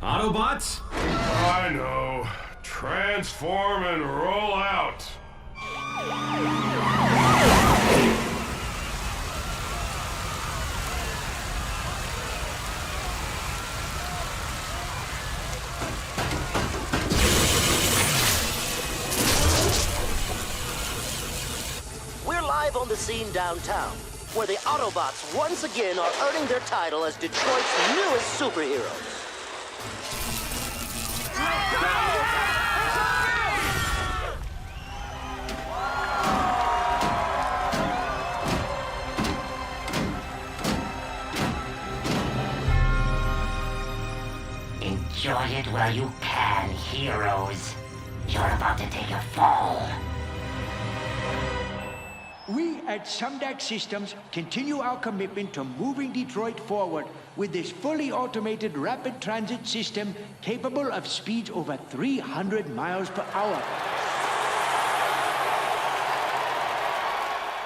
Autobots? I know. Transform and roll out. We're live on the scene downtown, where the Autobots once again are earning their title as Detroit's newest superheroes. it while you can, heroes. You're about to take a fall. We at Sumdac Systems continue our commitment to moving Detroit forward with this fully automated rapid transit system capable of speeds over 300 miles per hour.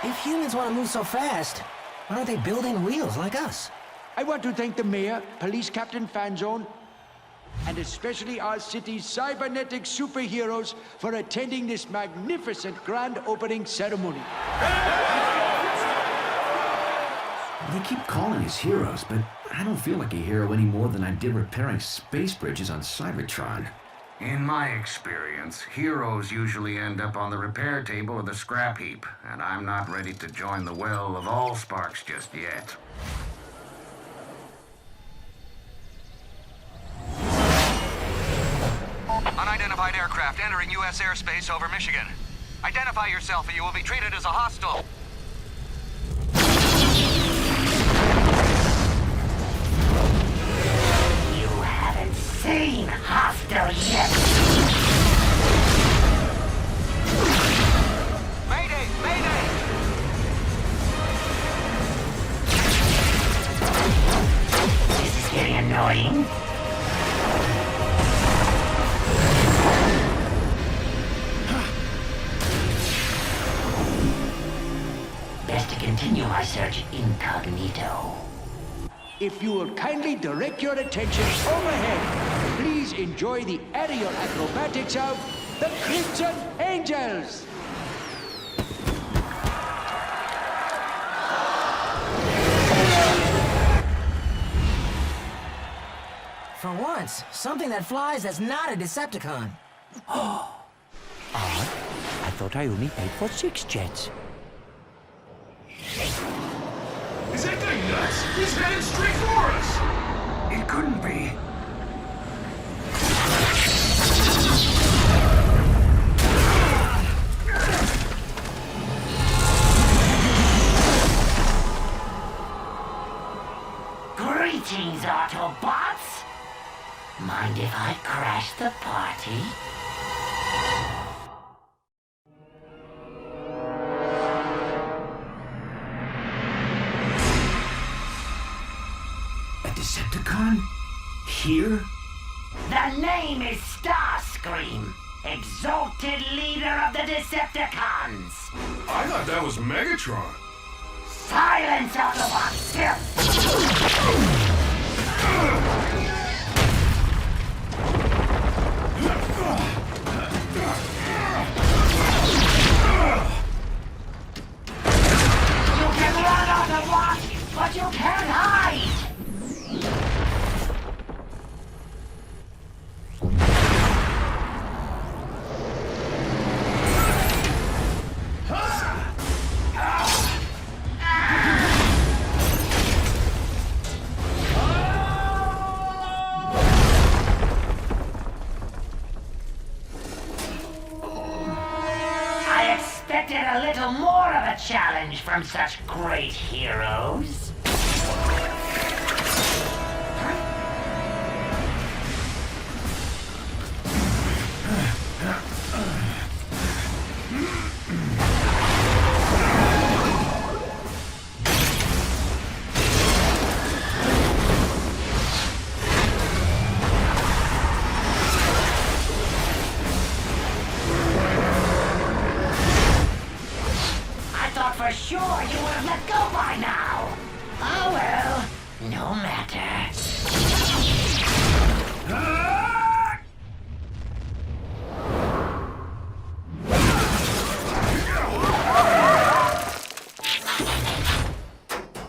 If humans want to move so fast, why aren't they building wheels like us? I want to thank the mayor, Police Captain Fanzone, and especially our city's cybernetic superheroes for attending this magnificent grand opening ceremony. They keep calling us heroes, but I don't feel like a hero any more than I did repairing space bridges on Cybertron. In my experience, heroes usually end up on the repair table or the scrap heap, and I'm not ready to join the well of Allsparks just yet. Unidentified aircraft entering U.S. airspace over Michigan. Identify yourself or you will be treated as a hostile. You haven't seen hostile yet. Mayday! Mayday! This is getting annoying. Best to continue my search incognito. If you will kindly direct your attention overhead, please enjoy the aerial acrobatics of the Crimson Angels. For once, something that flies that's not a Decepticon. Odd. I thought I only paid for 6 jets. Is that guy nuts? He's headed straight for us! It couldn't be. Greetings, Autobots! Mind if I crash the party? Decepticon? Here? The name is Starscream, exalted leader of the Decepticons. I thought that was Megatron. Silence, Autobots! You can run, Autobots, but you can't hide! A little more of a challenge from such great heroes. For sure you would have let go by now. Oh well, no matter.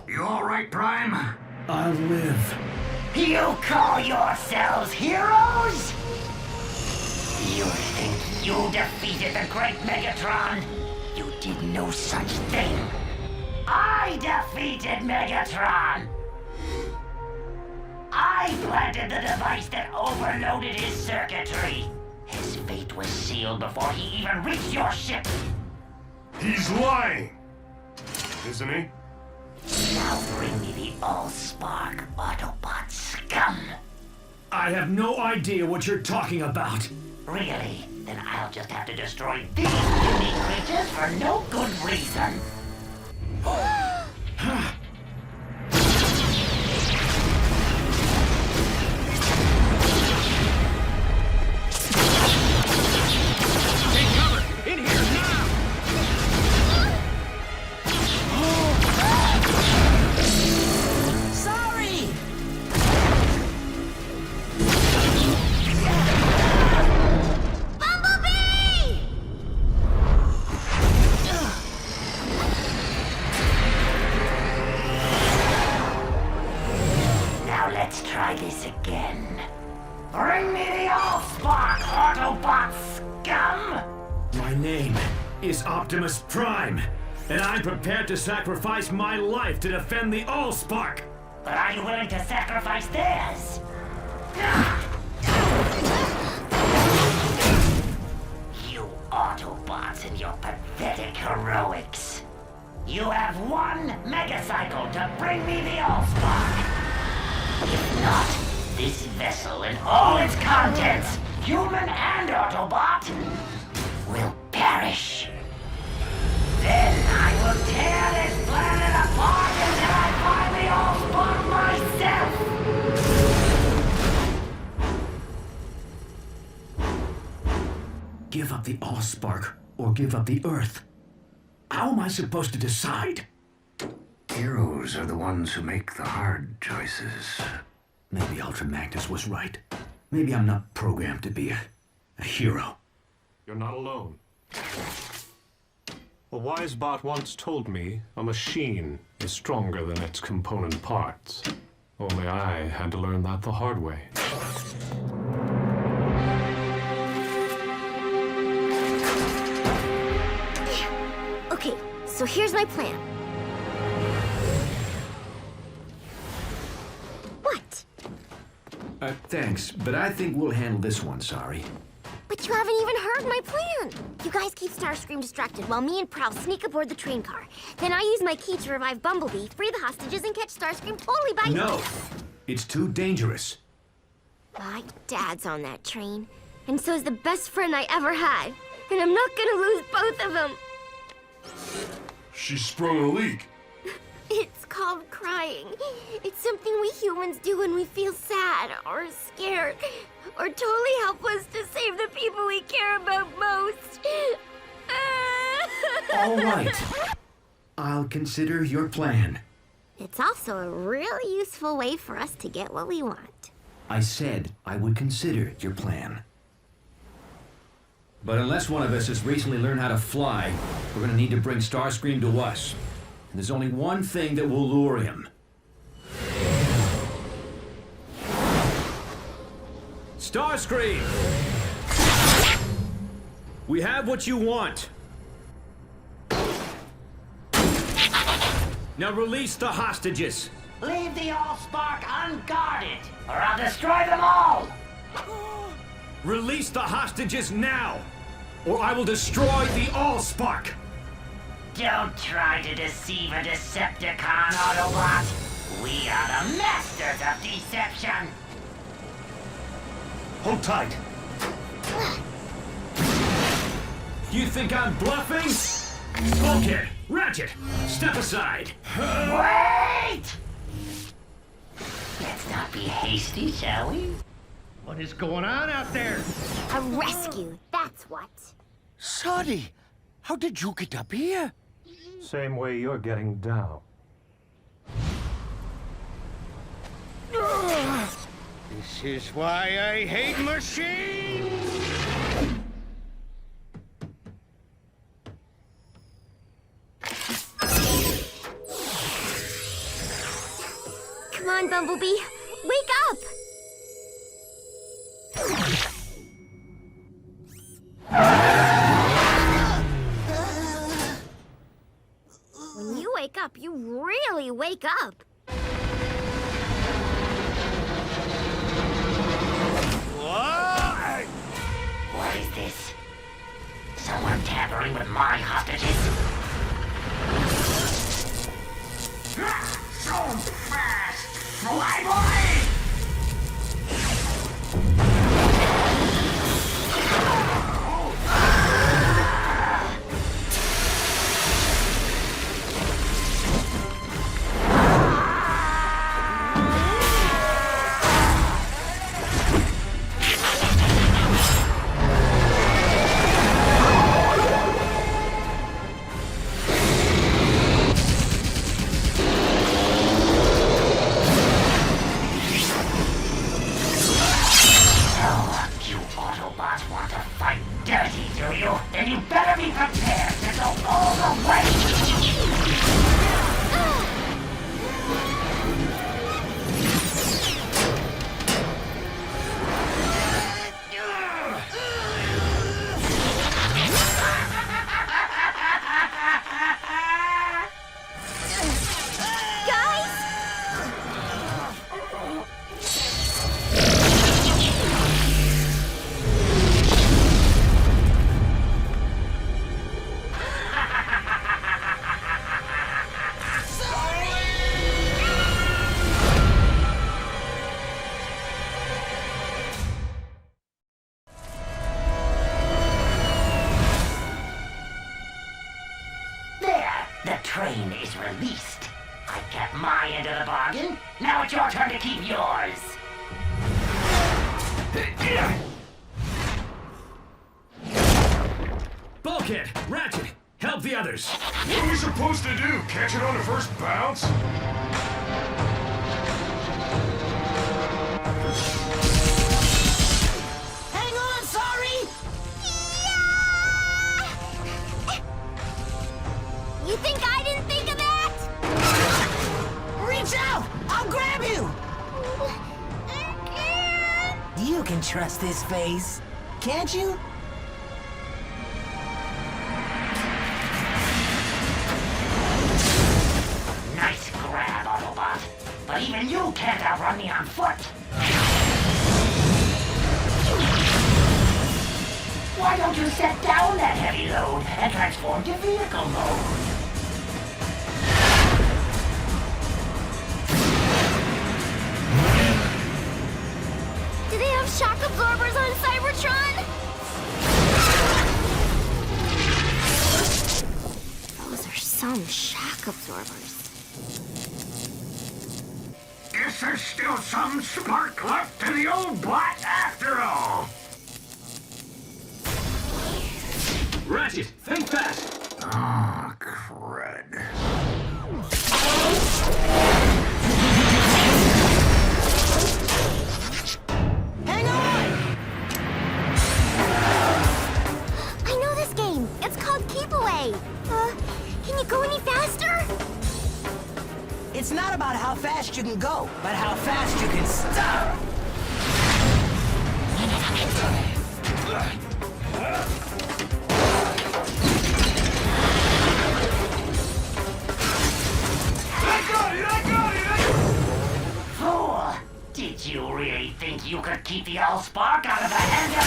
You all right, Prime? I'll live. You call yourselves heroes? You think you defeated the great Megatron? You did no such thing. I defeated Megatron. I planted the device that overloaded his circuitry. His fate was sealed before he even reached your ship. He's lying, isn't he? Now bring me the Allspark, Autobot scum. I have no idea what you're talking about. Really? Then I'll just have to destroy these unique creatures for no good reason. Take cover! In here now! Sorry! Bumblebee! Now let's try this again. Bring me the Allspark, Autobot scum! My name is Optimus Prime, and I'm prepared to sacrifice my life to defend the Allspark. But are you willing to sacrifice theirs? You Autobots and your pathetic heroics. You have one megacycle to bring me the Allspark. If not, this vessel and all its contents, human and Autobot, will perish. Then I will tear this planet apart until I find the Allspark myself! Give up the Allspark or give up the Earth? How am I supposed to decide? Heroes are the ones who make the hard choices. Maybe Ultra Magnus was right. Maybe I'm not programmed to be a hero. You're not alone. A wise bot once told me a machine is stronger than its component parts. Only I had to learn that the hard way. Okay, so here's my plan. What? Thanks, but I think we'll handle this one, sorry. But you haven't even heard my plan. You guys keep Starscream distracted while me and Prowl sneak aboard the train car. Then I use my key to revive Bumblebee, free the hostages, and catch Starscream totally by... No! It's too dangerous. My dad's on that train, and so's the best friend I ever had. And I'm not gonna lose both of them. She sprung a leak. It's called crying. It's something we humans do when we feel sad or scared or totally helpless to save the people we care about most. All right. I'll consider your plan. It's also a really useful way for us to get what we want. I said I would consider your plan. But unless one of us has recently learned how to fly, we're gonna need to bring Starscream to us. And there's only one thing that will lure him. Starscream! We have what you want. Now release the hostages. Leave the Allspark unguarded, or I'll destroy them all! Release the hostages now, or I will destroy the Allspark! Don't try to deceive a Decepticon, Autobot! We are the masters of deception! Hold tight. You think I'm bluffing? Okay, Ratchet, step aside. Wait! Let's not be hasty, shall we? What is going on out there? A rescue, that's what. Soddy, how did you get up here? Same way you're getting down. This is why I hate machines! Come on, Bumblebee, wake up! When you wake up, you really wake up. What is this? Someone tampering with my hostages? So fast! Fly, boy! do you? Then you better be prepared to go all the way! Train is released. I kept my end of the bargain. Now it's your turn to keep yours. Bulkhead, Ratchet, help the others. What are we supposed to do? Catch it on the first bounce? Hang on, sorry! You think I didn't think of that? Reach out! I'll grab you! You can trust this face, can't you? Nice grab, Autobot. But even you can't outrun me on foot. Why don't you set down that heavy load and transform to vehicle mode? Do they have shock absorbers on Cybertron? Those are some shock absorbers. Guess there's still some spark left to the old bot after all. Ratchet, think fast. Oh, crud. Hang on! I know this game. It's called Keep Away. Can you go any faster? It's not about how fast you can go, but how fast you can stop! I got it! Fool! Did you really think you could keep the Allspark out of the hand of...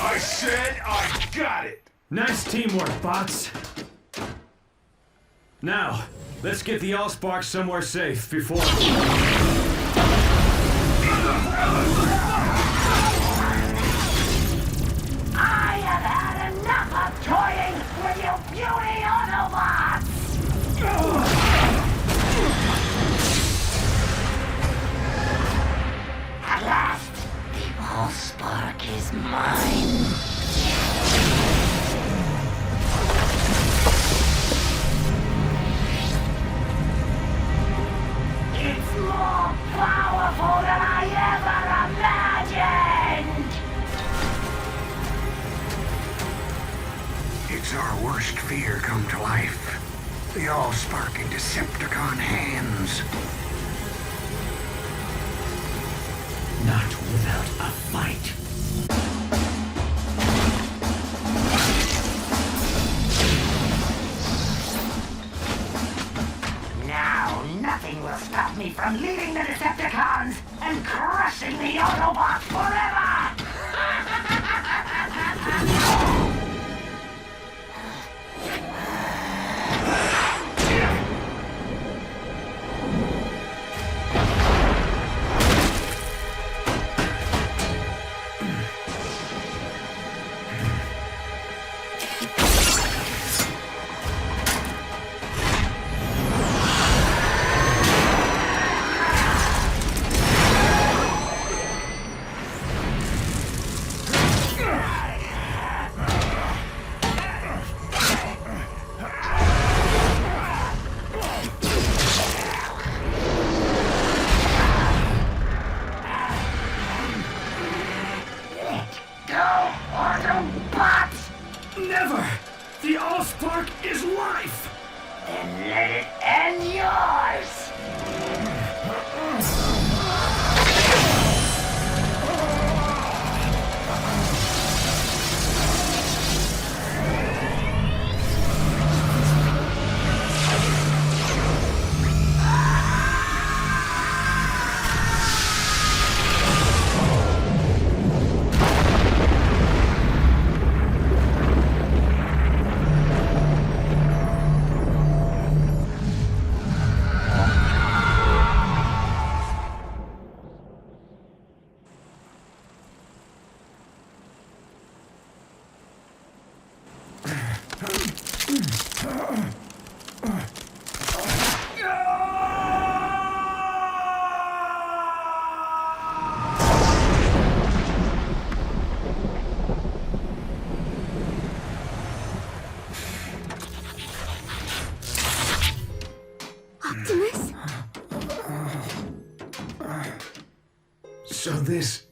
I said I got it! Nice teamwork, bots. Now, let's get the Allspark somewhere safe before... I have had enough of toying with you puny Autobots! At last, the Allspark is mine. It's more powerful than I ever imagined! It's our worst fear come to life. The Allspark in Decepticon hands. Not without a fight. Now, nothing will stop me from leading the Decepticons and crushing the Autobots forever! kill Autobots! Never! The Allspark is life! Then let it end yours! Optimus? So this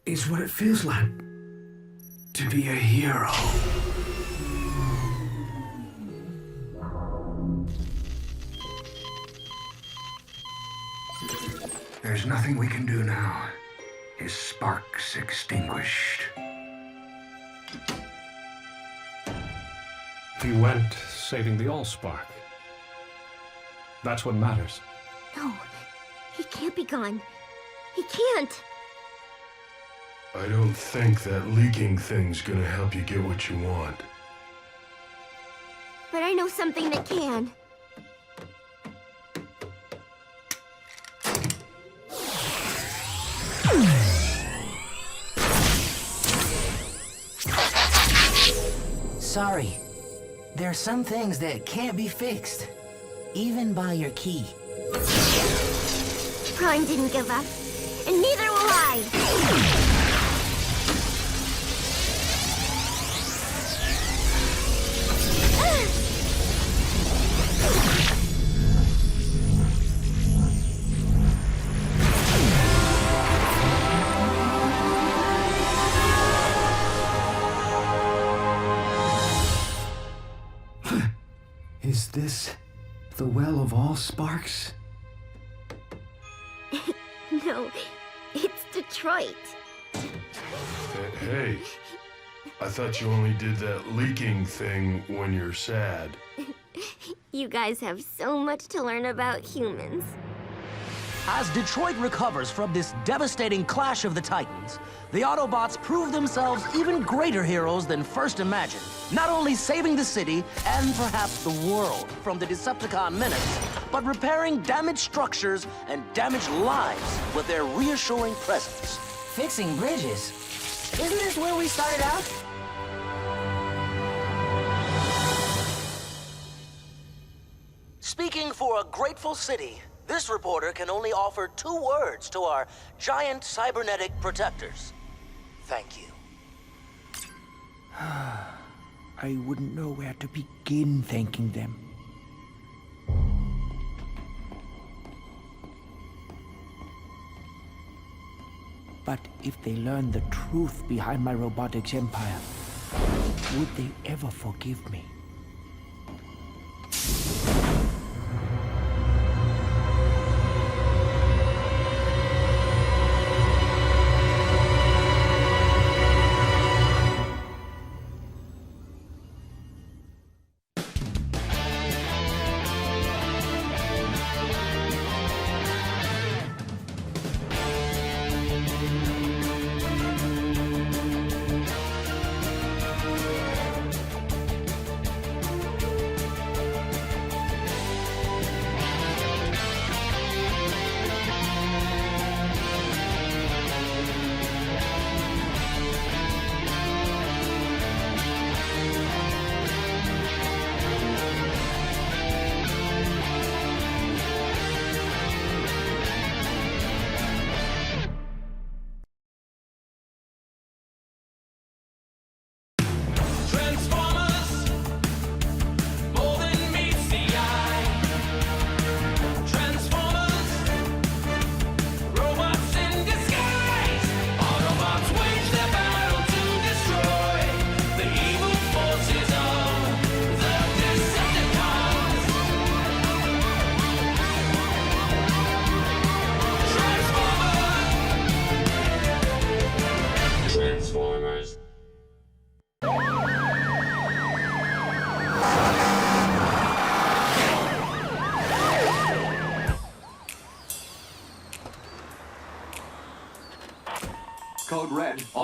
is what it feels like to be a hero. There's nothing we can do now. His spark's extinguished. He went saving the Allspark. That's what matters. No, he can't be gone. He can't. I don't think that leaking thing's gonna help you get what you want. But I know something that can. Sorry. There are some things that can't be fixed, even by your key. Prime didn't give up, and neither will I. Is this the well of all sparks? No, it's Detroit. Hey, I thought you only did that leaking thing when you're sad. You guys have so much to learn about humans. As Detroit recovers from this devastating clash of the Titans, the Autobots prove themselves even greater heroes than first imagined. Not only saving the city, and perhaps the world, from the Decepticon menace, but repairing damaged structures and damaged lives with their reassuring presence. Fixing bridges? Isn't this where we started out? Speaking for a grateful city, this reporter can only offer 2 words to our giant cybernetic protectors. Thank you. I wouldn't know where to begin thanking them. But if they learn the truth behind my robotics empire, would they ever forgive me?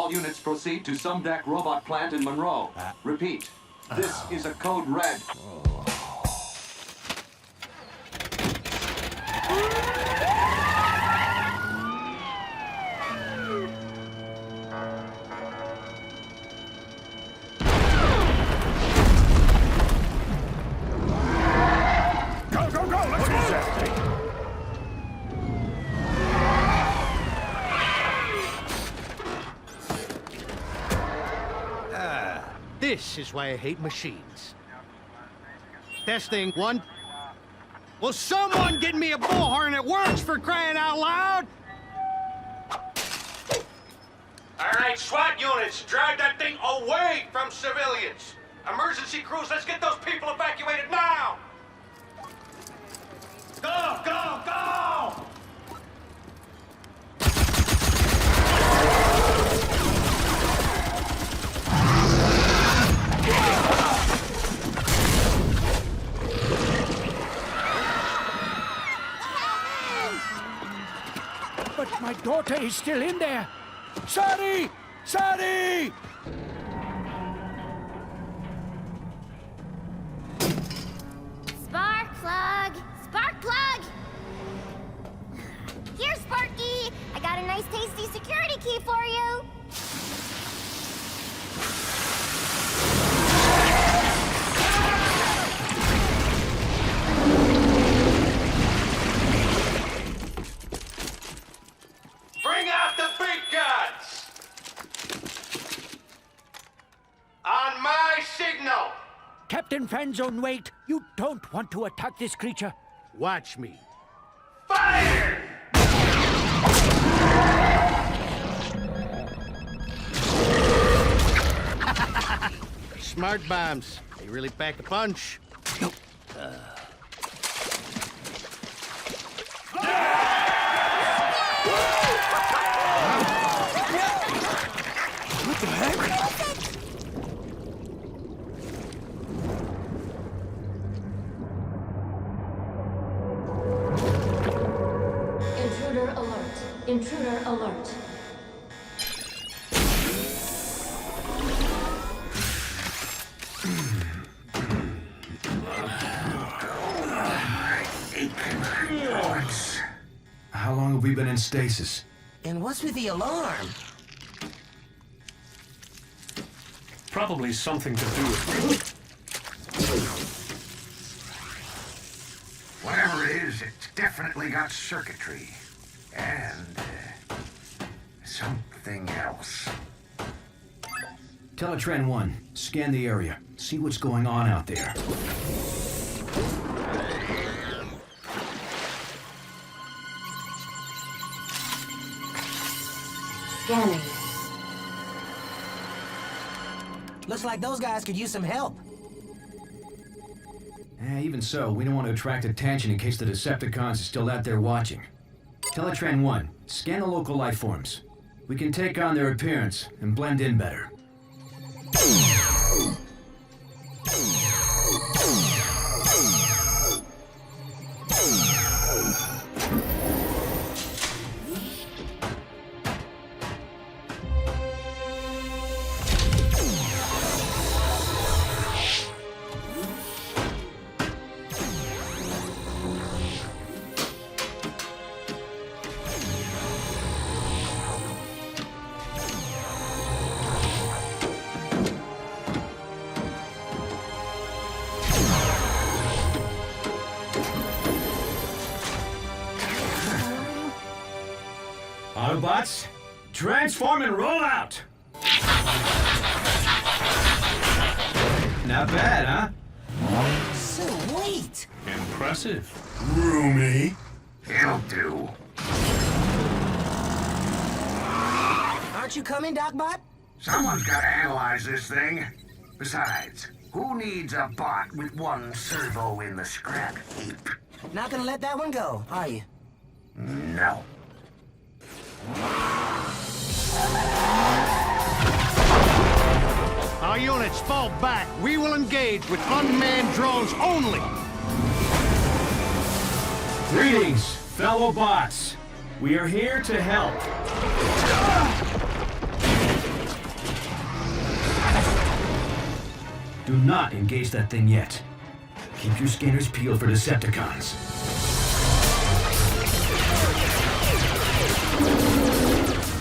All units proceed to Sumdeck Robot Plant in Monroe. Repeat, this is a code red. This is why I hate machines. Testing, 1. Will someone get me a bullhorn that works, for crying out loud? All right, SWAT units, drive that thing away from civilians. Emergency crews, let's get those people evacuated now! Go, go, go! But my daughter is still in there. Sorry! Sorry! Spark plug! Spark plug! Here, Sparky! I got a nice tasty security key for you! Bring out the big guns! On my signal! Captain Fanzone, wait. You don't want to attack this creature. Watch me. Fire! Smart bombs. They really pack a punch. No. What the heck? Intruder alert. Intruder alert. How long have we been in stasis? And what's with the alarm? Probably something to do with... Whatever it is, it's definitely got circuitry. And something else. Teletran 1, scan the area. See what's going on out there. Scanning. Looks like those guys could use some help. Even so, we don't want to attract attention in case the Decepticons are still out there watching. Teletran 1, scan the local life forms. We can take on their appearance and blend in better. Autobots, transform and roll out! Not bad, huh? Sweet! Impressive. Roomy. It'll do. Aren't you coming, Docbot? Someone's got to analyze this thing. Besides, who needs a bot with one servo in the scrap heap? Not gonna let that one go, are you? No. Our units fall back. We will engage with unmanned drones only. Greetings, fellow bots. We are here to help. Do not engage that thing yet. Keep your scanners peeled for Decepticons.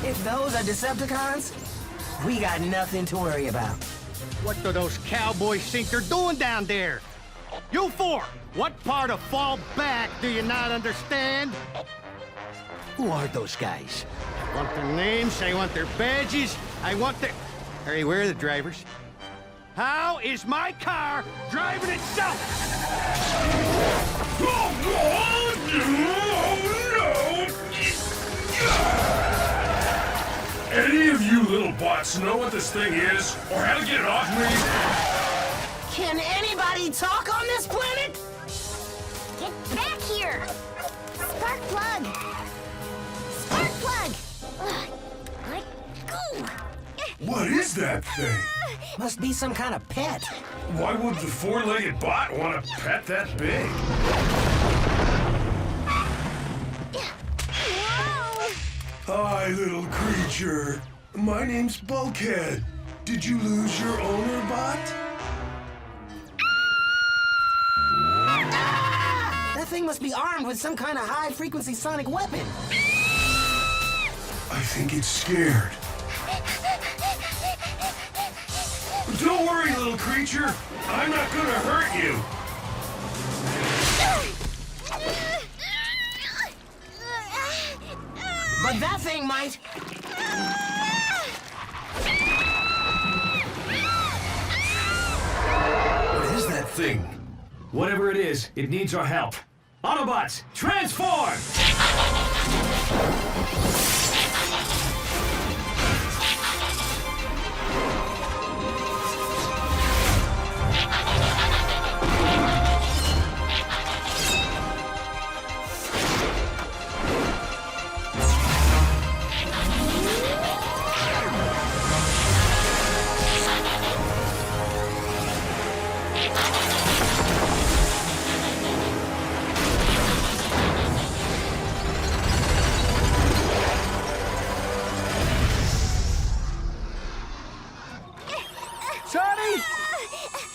If those are Decepticons, we got nothing to worry about. What do those cowboys think they're doing down there? You four, what part of fall back do you not understand? Who are those guys? I want their names, I want their badges, I want their... Hey, where are the drivers? How is my car driving itself? Any of you little bots know what this thing is, or how to get it off me? Can anybody talk on this planet? Get back here! Spark plug! Spark plug! Ugh, let go! What is that thing? Must be some kind of pet. Why would the four-legged bot want a pet that big? Hi, little creature. My name's Bulkhead. Did you lose your owner, bot? That thing must be armed with some kind of high-frequency sonic weapon. I think it's scared. Don't worry, little creature. I'm not gonna hurt you. But that thing might. What is that thing? Whatever it is, it needs our help. Autobots, transform!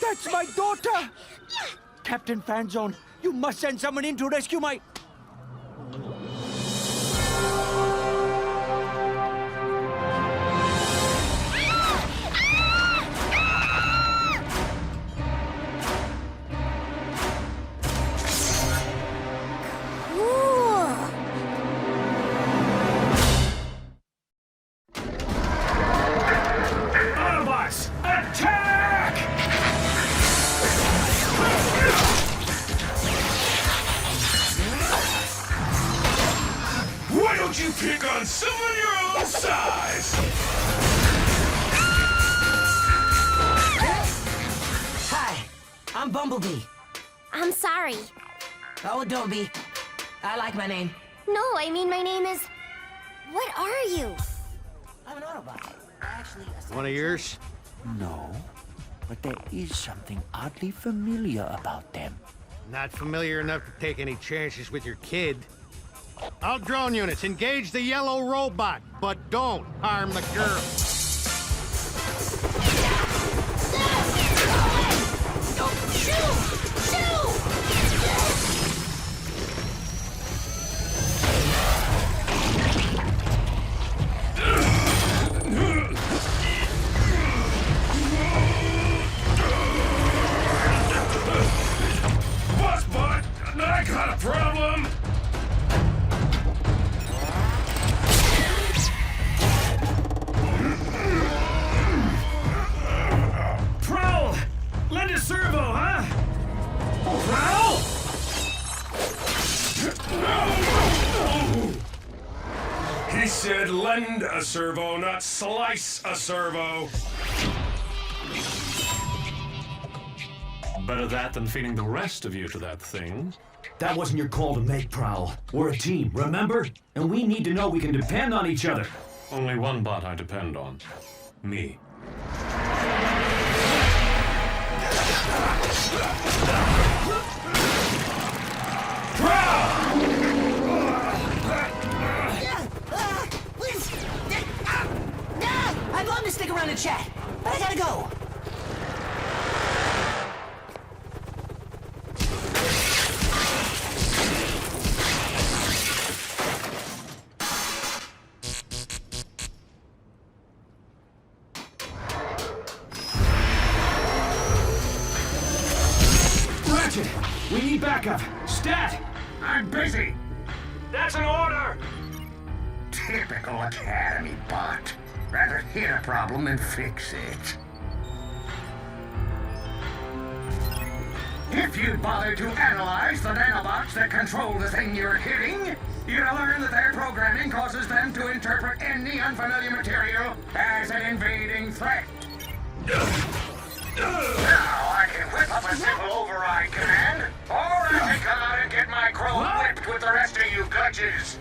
That's my daughter! Captain Fanzone, you must send someone in to rescue my... Autobots, attack! Why don't you pick on someone your own size? Hi, I'm Bumblebee. I'm sorry. Oh, don't be. I like my name. No, I mean my name is... What are you? I'm an Autobot. Actually, One of yours? No, but there is something oddly familiar about them. Not familiar enough to take any chances with your kid. All drone units, engage the yellow robot, but don't harm the girl. Boss bot, I got a problem. Prowl! Lend a servo, huh? Prowl! He said lend a servo, not slice a servo. Better that than feeding the rest of you to that thing. That wasn't your call to make, Prowl. We're a team, remember? And we need to know we can depend on each other. Only one bot I depend on. Me. I'd love to stick around and chat, but I gotta go. We need backup. Stat! I'm busy. That's an order! Typical Academy bot. Rather hit a problem than fix it. If you'd bother to analyze the nanobots that control the thing you're hitting, you'd learn that their programming causes them to interpret any unfamiliar material as an invading threat. Now I can whip up a simple override command, or I can come out and get my chrome whipped with the rest of you glitches.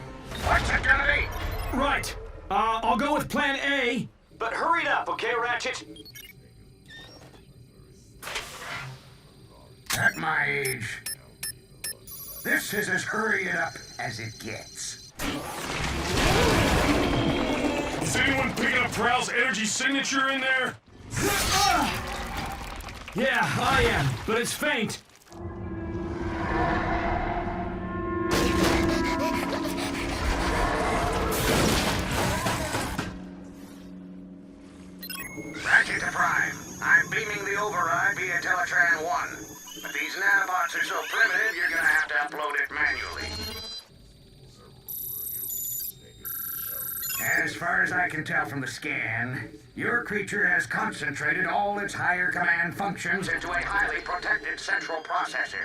What's it gonna be? Right. I'll go with plan A. But hurry it up, okay, Ratchet? At my age, this is as hurry it up as it gets. Is anyone picking up Prowl's energy signature in there? Yeah, I am, but it's faint. Ratchet to Prime. I'm beaming the override via Teletran 1. But these nanobots are so primitive, you're gonna have to upload it manually. As far as I can tell from the scan, your creature has concentrated all its higher command functions into a highly protected central processor.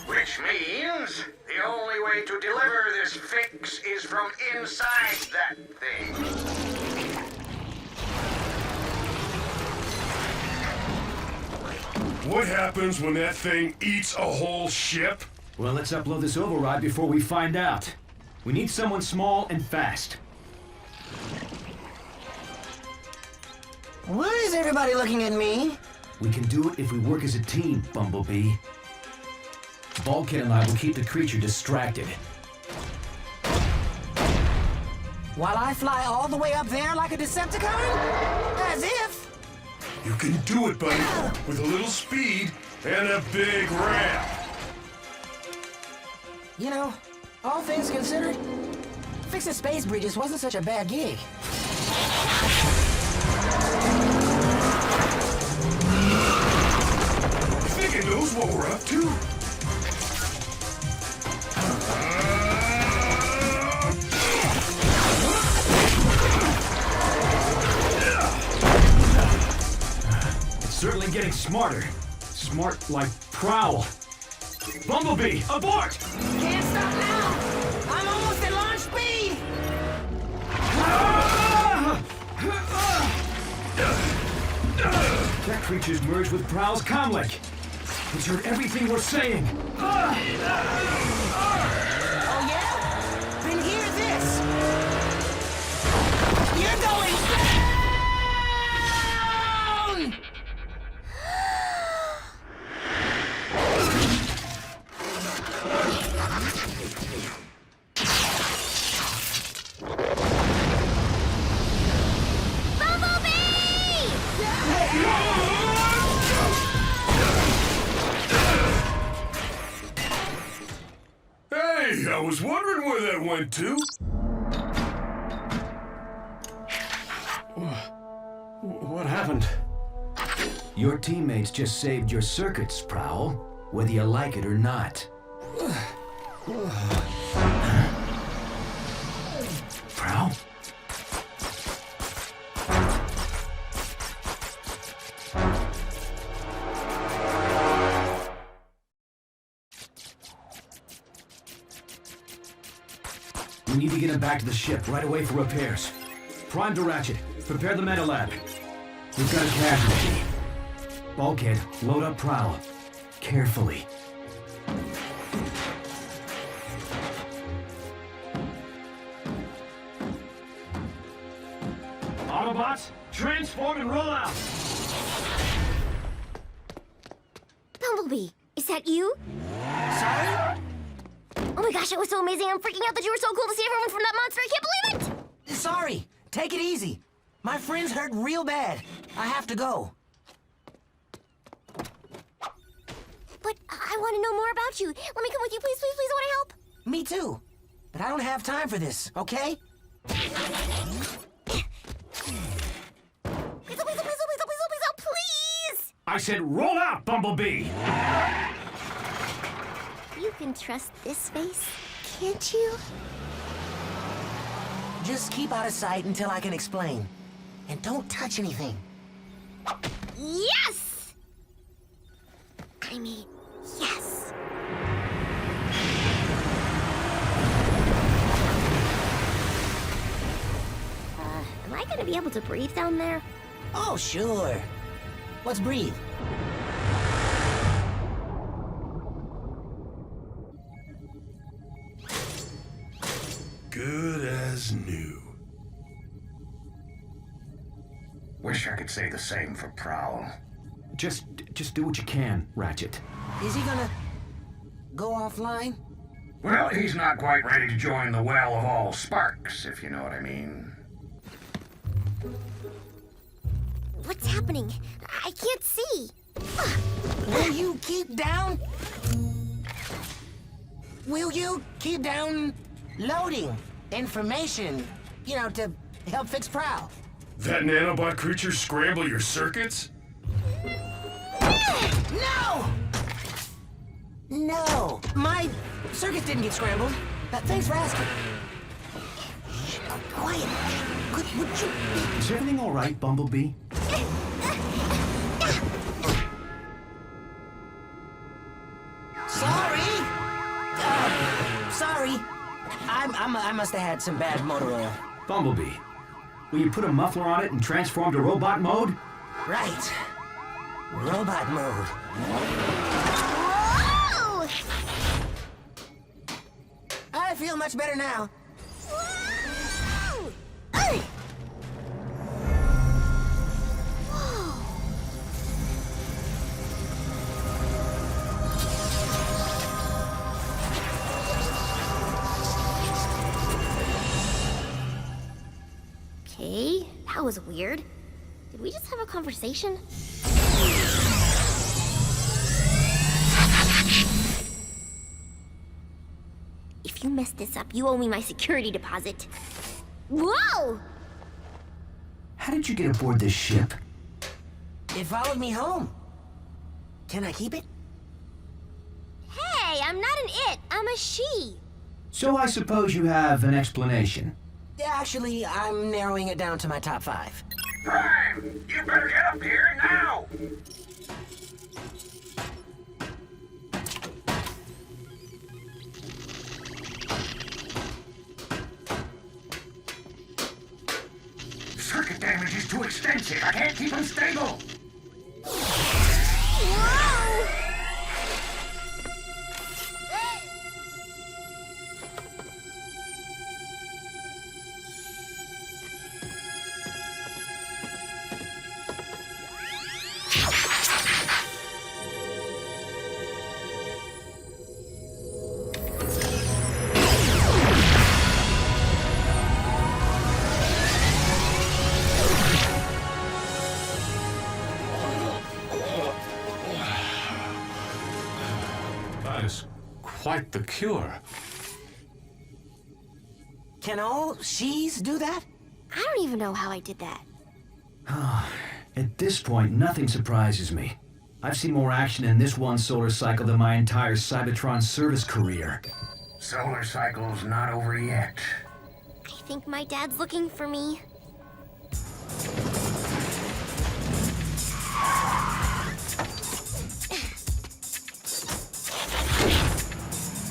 Which means the only way to deliver this fix is from inside that thing. What happens when that thing eats a whole ship? Well, let's upload this override before we find out. We need someone small and fast. Why is everybody looking at me? We can do it if we work as a team, Bumblebee. Bulkhead and I will keep the creature distracted. While I fly all the way up there like a Decepticon? As if! You can do it, buddy, with a little speed and a big ramp. You know, all things considered, fixing space bridges wasn't such a bad gig. You think it knows what we're up to? Certainly getting smarter. Smart like Prowl. Bumblebee, abort! Can't stop now! I'm almost at launch speed! That creature's merged with Prowl's comlink. He's heard everything we're saying. Oh yeah? Then hear this! You're going down! Hey, I was wondering where that went to. What happened? Your teammates just saved your circuits, Prowl, whether you like it or not. Prowl? We need to get him back to the ship right away for repairs. Prime to Ratchet. Prepare the meta lab. We've got a casualty. Bulkhead, load up Prowl. Carefully. Autobots, transform and roll out! Bumblebee, is that you? Sorry? Oh my gosh, it was so amazing. I'm freaking out that you were so cool to see everyone from that monster. I can't believe it! Sorry. Take it easy. My friend's hurt real bad. I have to go. But I want to know more about you. Let me come with you, please, please, please. I want to help. Me too. But I don't have time for this, okay? Please! I said roll out, Bumblebee! You can trust this face, can't you? Just keep out of sight until I can explain. And don't touch anything. Yes! I mean, yes. Am I gonna be able to breathe down there? Oh, sure. Let's breathe. Good as new. Wish I could say the same for Prowl. Just do what you can, Ratchet. Is he gonna go offline? Well, he's not quite ready to join the well of all sparks, if you know what I mean. What's happening? I can't see. Will you keep down? Will you keep down loading information, you know, to help fix Prowl? That nanobot creature scramble your circuits? No! No, my circuits didn't get scrambled. Thanks for asking. Shh, quiet. Would you... Is everything all right, Bumblebee? Sorry. I must have had some bad motor oil. Bumblebee, will you put a muffler on it and transform to robot mode? Right. Robot mode. Whoa! I feel much better now. Whoa! Okay, that was weird. Did we just have a conversation? If you mess this up, you owe me my security deposit. Whoa! How did you get aboard this ship? It followed me home. Can I keep it? Hey, I'm not an it, I'm a she. So I suppose you have an explanation. Actually, I'm narrowing it down to my top 5. Prime, you better get up here now! Circuit damage is too extensive. I can't keep him stable. Whoa! Quite the cure. Can all she's do that? I don't even know how I did that. At this point, nothing surprises me. I've seen more action in this one solar cycle than my entire Cybertron service career. Solar cycle's not over yet. I think my dad's looking for me.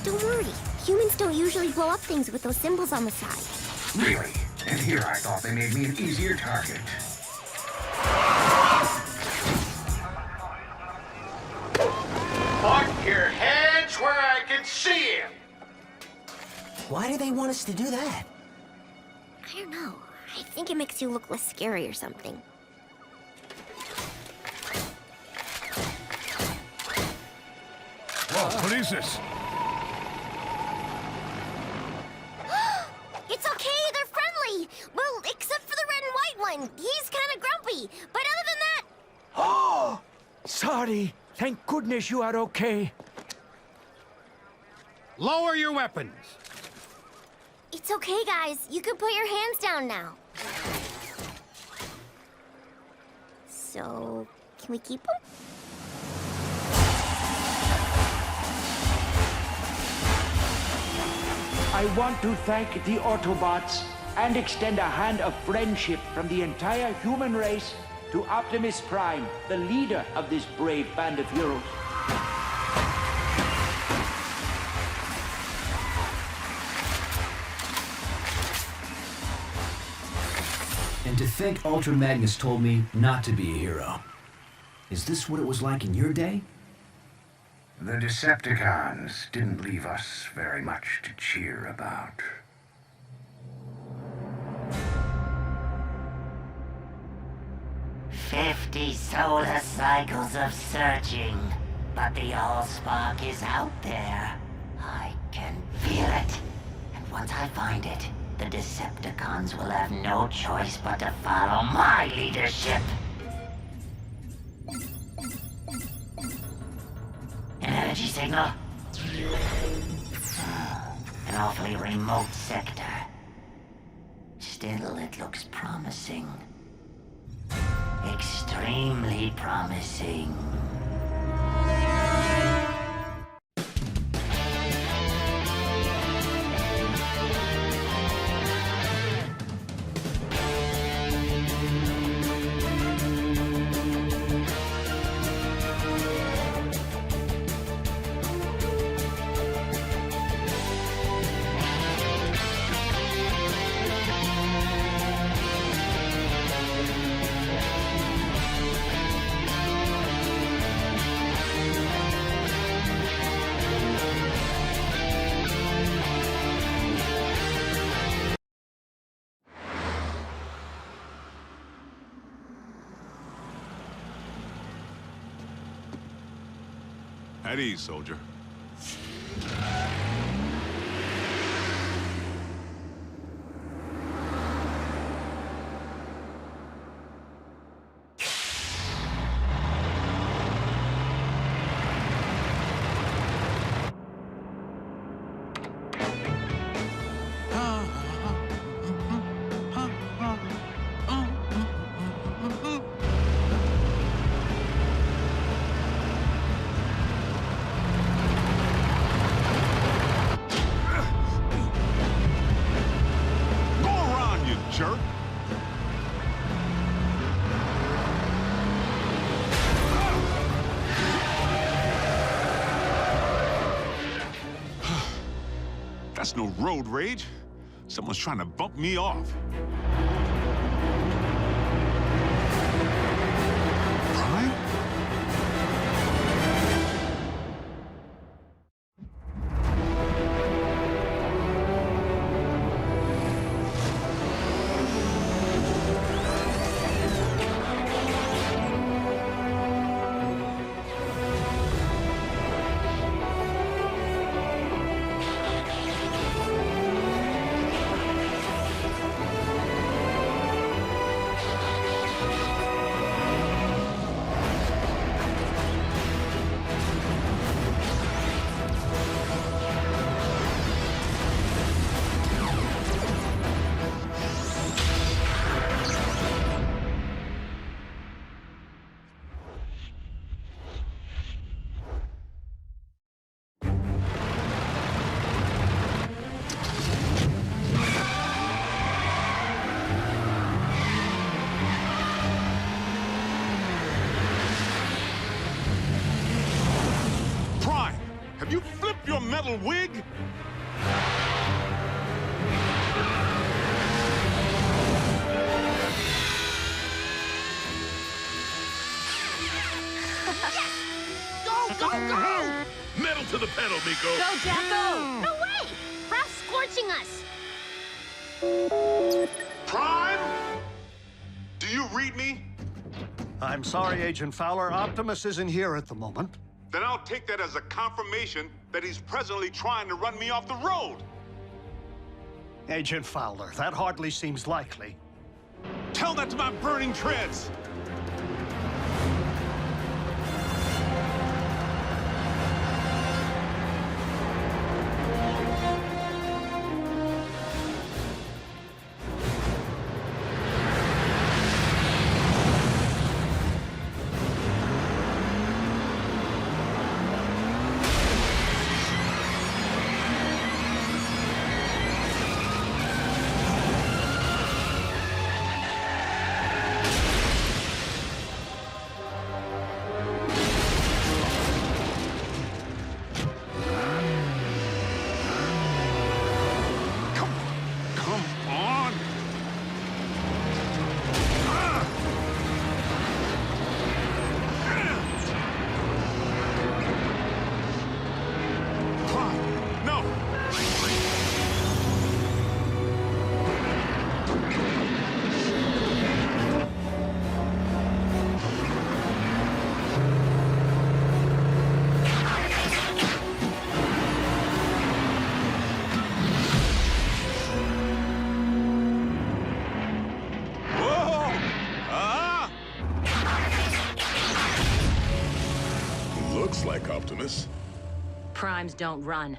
Don't worry. Humans don't usually blow up things with those symbols on the side. Really? And here I thought they made me an easier target. Put your hands where I can see him! Why do they want us to do that? I don't know. I think it makes you look less scary or something. Whoa, what is this? It's okay, they're friendly! Well, except for the red and white one. He's kind of grumpy. But other than that... Oh! Sorry. Thank goodness you are okay. Lower your weapons. It's okay, guys. You can put your hands down now. So, can we keep them? I want to thank the Autobots and extend a hand of friendship from the entire human race to Optimus Prime, the leader of this brave band of heroes. And to think Ultra Magnus told me not to be a hero. Is this what it was like in your day? The Decepticons didn't leave us very much to cheer about. "50 solar cycles of searching, but the Allspark is out there. I can feel it. And once I find it, the Decepticons will have no choice but to follow my leadership." An energy signal? An awfully remote sector. Still, it looks promising. Extremely promising. At ease, soldier. Jerk. That's no road rage. Someone's trying to bump me off. Prime? You flip your metal wig? Go, go, go! Metal to the pedal, Miko. Go, Jacko! No way! Ralph's scorching us! Prime? Do you read me? I'm sorry, Agent Fowler. Optimus isn't here at the moment. Then I'll take that as a confirmation that he's presently trying to run me off the road. Agent Fowler, that hardly seems likely. Tell that to my burning treads! looks like Optimus. Primes don't run.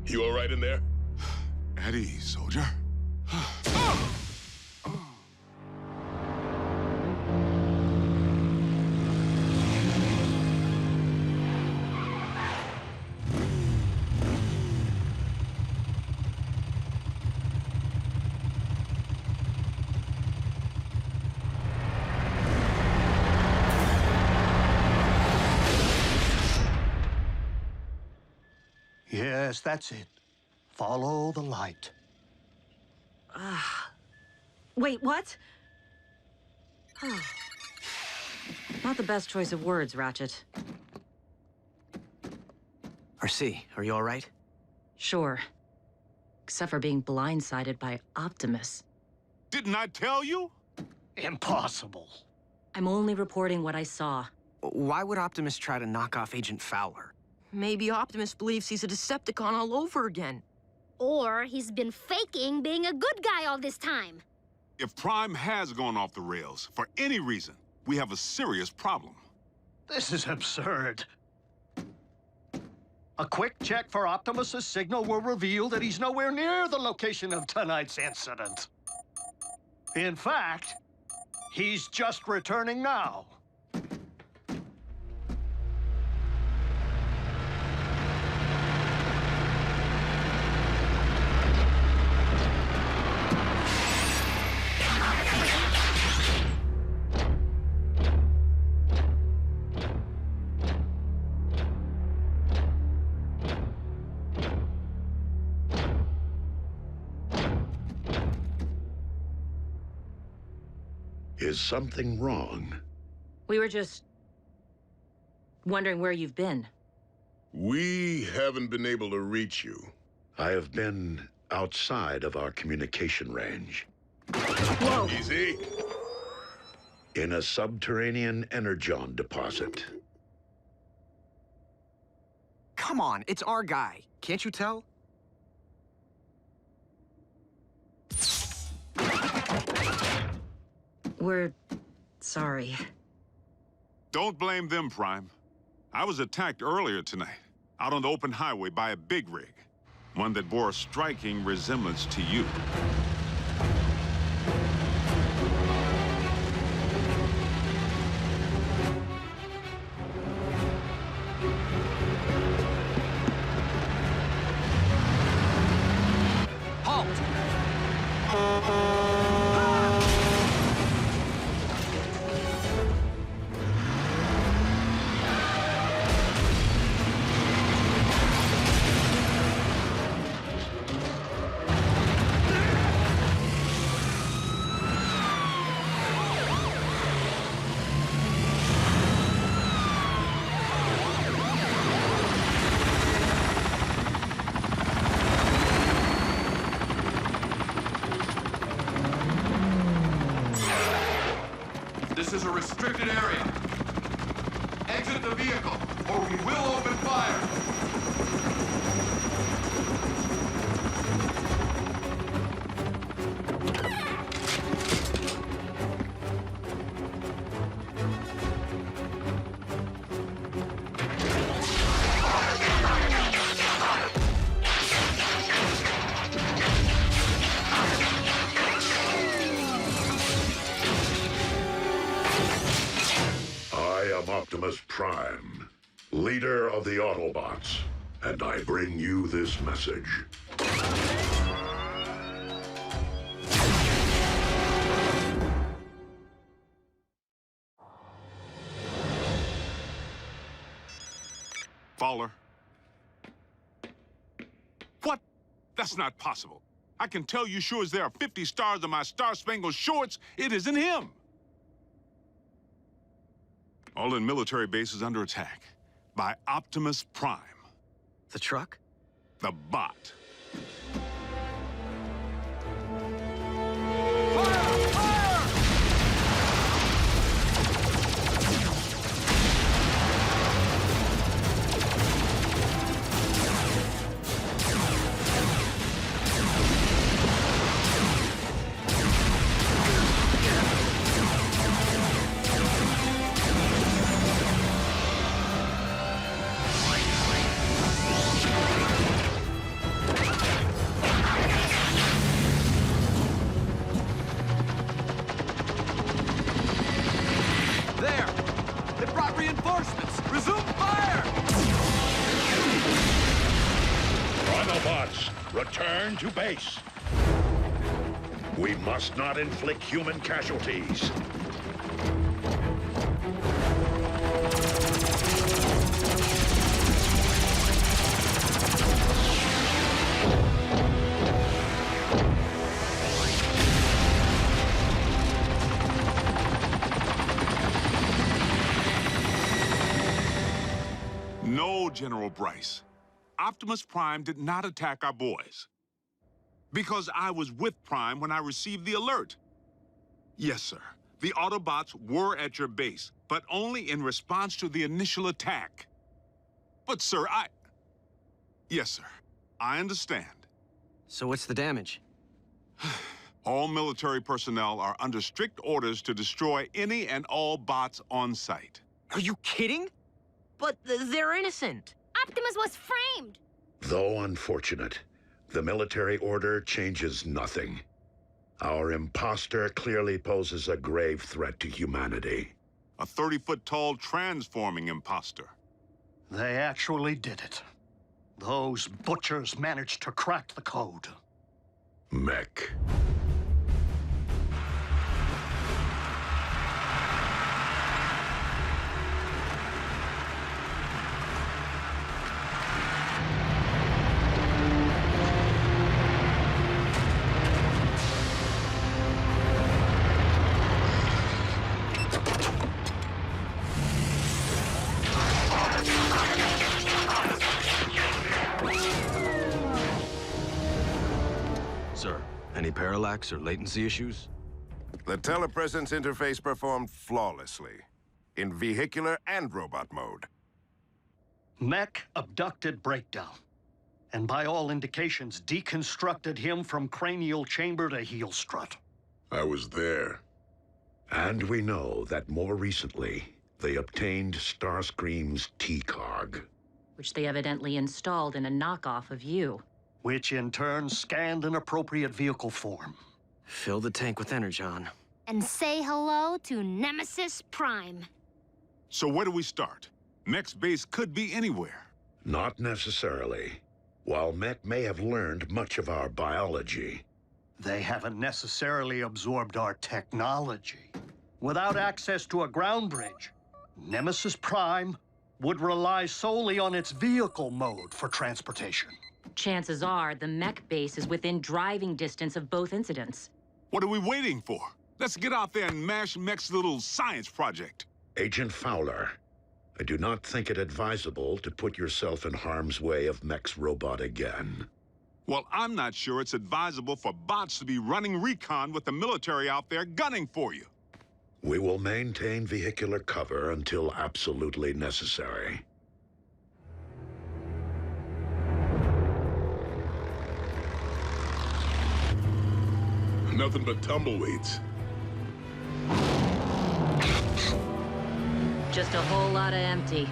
You all right in there? At ease, soldier. Yes, that's it. Follow the light. Wait, what? Oh. Not the best choice of words, Ratchet. RC, are you all right? Sure. Except for being blindsided by Optimus. Didn't I tell you? Impossible. I'm only reporting what I saw. Why would Optimus try to knock off Agent Fowler? Maybe Optimus believes he's a Decepticon all over again. Or he's been faking being a good guy all this time. If Prime has gone off the rails, for any reason, we have a serious problem. This is absurd. A quick check for Optimus's signal will reveal that he's nowhere near the location of tonight's incident. In fact, he's just returning now. Is something wrong? We were just wondering where you've been. We haven't been able to reach you. I have been outside of our communication range. Whoa! Easy. In a subterranean Energon deposit. Come on, it's our guy. Can't you tell? We're sorry. Don't blame them, Prime. I was attacked earlier tonight, out on the open highway by a big rig. One that bore a striking resemblance to you. This is a restricted area. Exit the vehicle, or we will open fire. Optimus Prime, leader of the Autobots, and I bring you this message. Fowler. What? That's not possible. I can tell you sure as there are 50 stars on my Star-Spangled Shorts, it isn't him. All in military bases under attack by Optimus Prime. The truck? The bot. reinforcements! Resume fire! Autobots, return to base. We must not inflict human casualties. No, General Bryce. Optimus Prime did not attack our boys. Because I was with Prime when I received the alert. Yes, sir. The Autobots were at your base, but only in response to the initial attack. But, sir, Yes, sir. I understand. So what's the damage? All military personnel are under strict orders to destroy any and all bots on site. Are you kidding? But they're innocent. Optimus was framed! Though unfortunate, the military order changes nothing. Our imposter clearly poses a grave threat to humanity. A 30-foot-tall transforming imposter. They actually did it. Those butchers managed to crack the code. Mech. Sir, any parallax or latency latency The telepresence interface performed flawlessly, in vehicular and robot mode. Mech abducted Breakdown, and by all indications, deconstructed him from cranial chamber to heel strut. I was there. And we know that more recently, they obtained Starscream's T-Cog. Which they evidently installed in a knockoff of you. Which in turn scanned an appropriate vehicle form. Fill the tank with Energon. And say hello to Nemesis Prime. So where do we start? Mech's base could be anywhere. Not necessarily. While Mech may have learned much of our biology, they haven't necessarily absorbed our technology. Without access to a ground bridge, Nemesis Prime would rely solely on its vehicle mode for transportation. Chances are the mech base is within driving distance of both incidents. What are we waiting for? Let's get out there and mash Mech's little science project. Agent Fowler, I do not think it advisable to put yourself in harm's way of Mech's robot again. Well, I'm not sure it's advisable for bots to be running recon with the military out there gunning for you. We will maintain vehicular cover until absolutely necessary. Nothing but tumbleweeds. Just a whole lot of empty.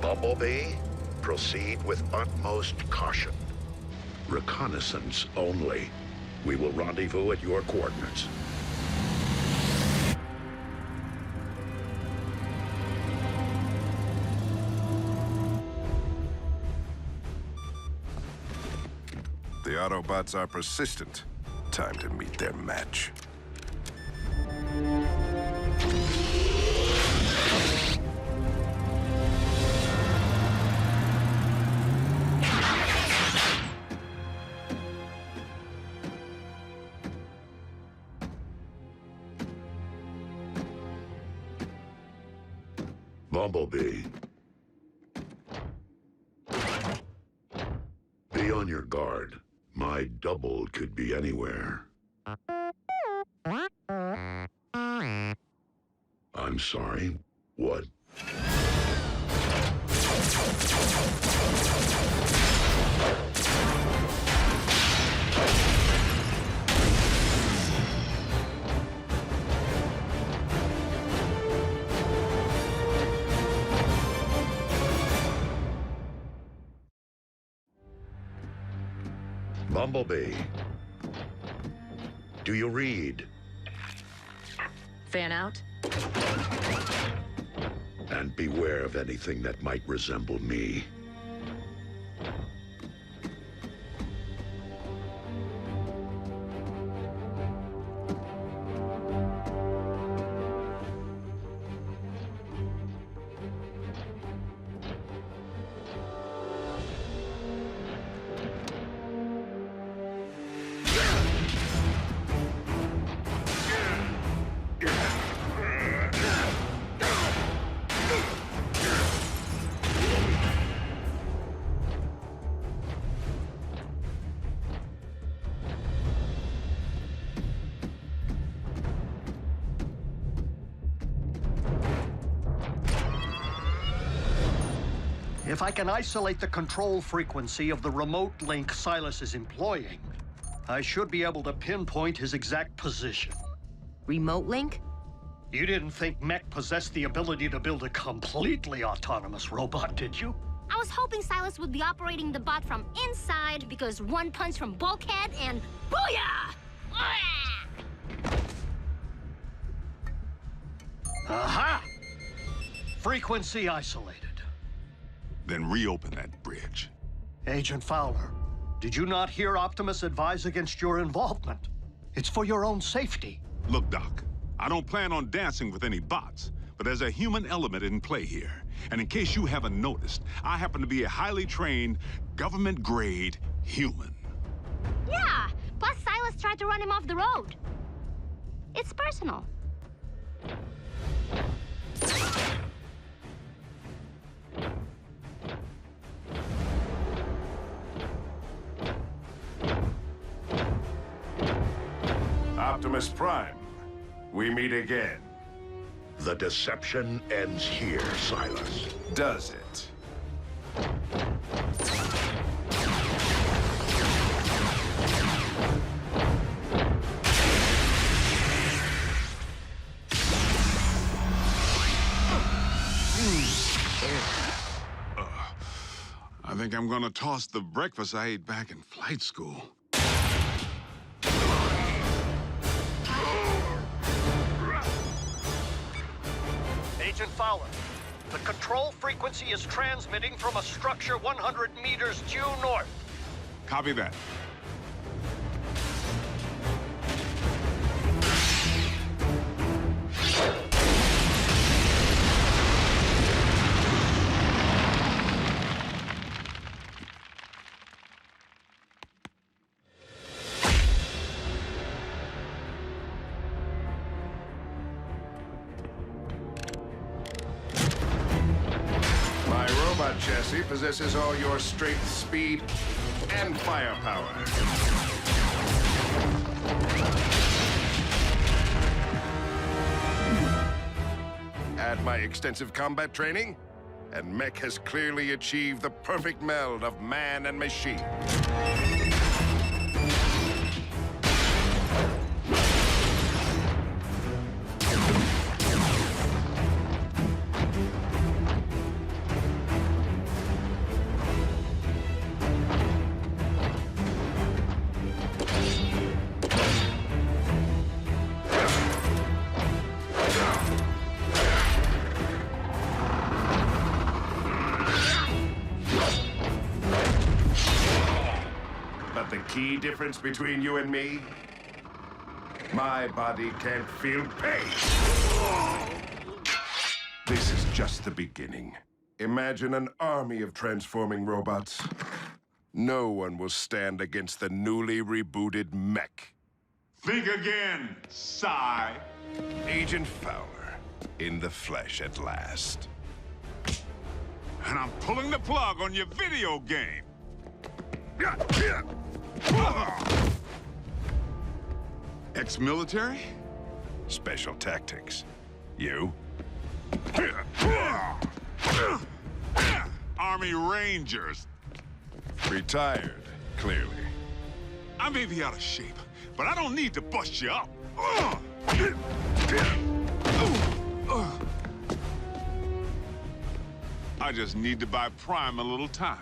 Bumblebee, proceed with utmost caution. Reconnaissance only. We will rendezvous at your coordinates. The Autobots are persistent. Time to meet their match. Bumblebee. Be on your guard. My double could be anywhere. I'm sorry. What? Bumblebee, do you read? Fan out? And beware of anything that might resemble me. If I can isolate the control frequency of the remote link Silas is employing, I should be able to pinpoint his exact position. Remote link? You didn't think Mech possessed the ability to build a completely autonomous robot, did you? I was hoping Silas would be operating the bot from inside because one punch from Bulkhead and booyah! Aha! Frequency isolated. Then reopen that bridge. Agent Fowler, did you not hear Optimus advise against your involvement? It's for your own safety. Look, Doc, I don't plan on dancing with any bots, but there's a human element in play here. And in case you haven't noticed, I happen to be a highly trained, government-grade human. Yeah, plus Silas tried to run him off the road. It's personal. Optimus Prime, we meet again. The deception ends here, Silas. Does it? I think I'm gonna toss the breakfast I ate back in flight school. Agent Fowler, the control frequency is transmitting from a structure 100 meters due north. Copy that. Chassis possesses all your strength, speed, and firepower. Add my extensive combat training, and Mech has clearly achieved the perfect meld of man and machine. Key difference between you and me? My body can't feel pain. This is just the beginning. Imagine an army of transforming robots. No one will stand against the newly rebooted Mech. Think again, sigh. Agent Fowler, in the flesh at last. And I'm pulling the plug on your video game. Ex-military? Special tactics. You? Army Rangers. Retired, clearly. I may be out of shape, but I don't need to bust you up. I just need to buy Prime a little time.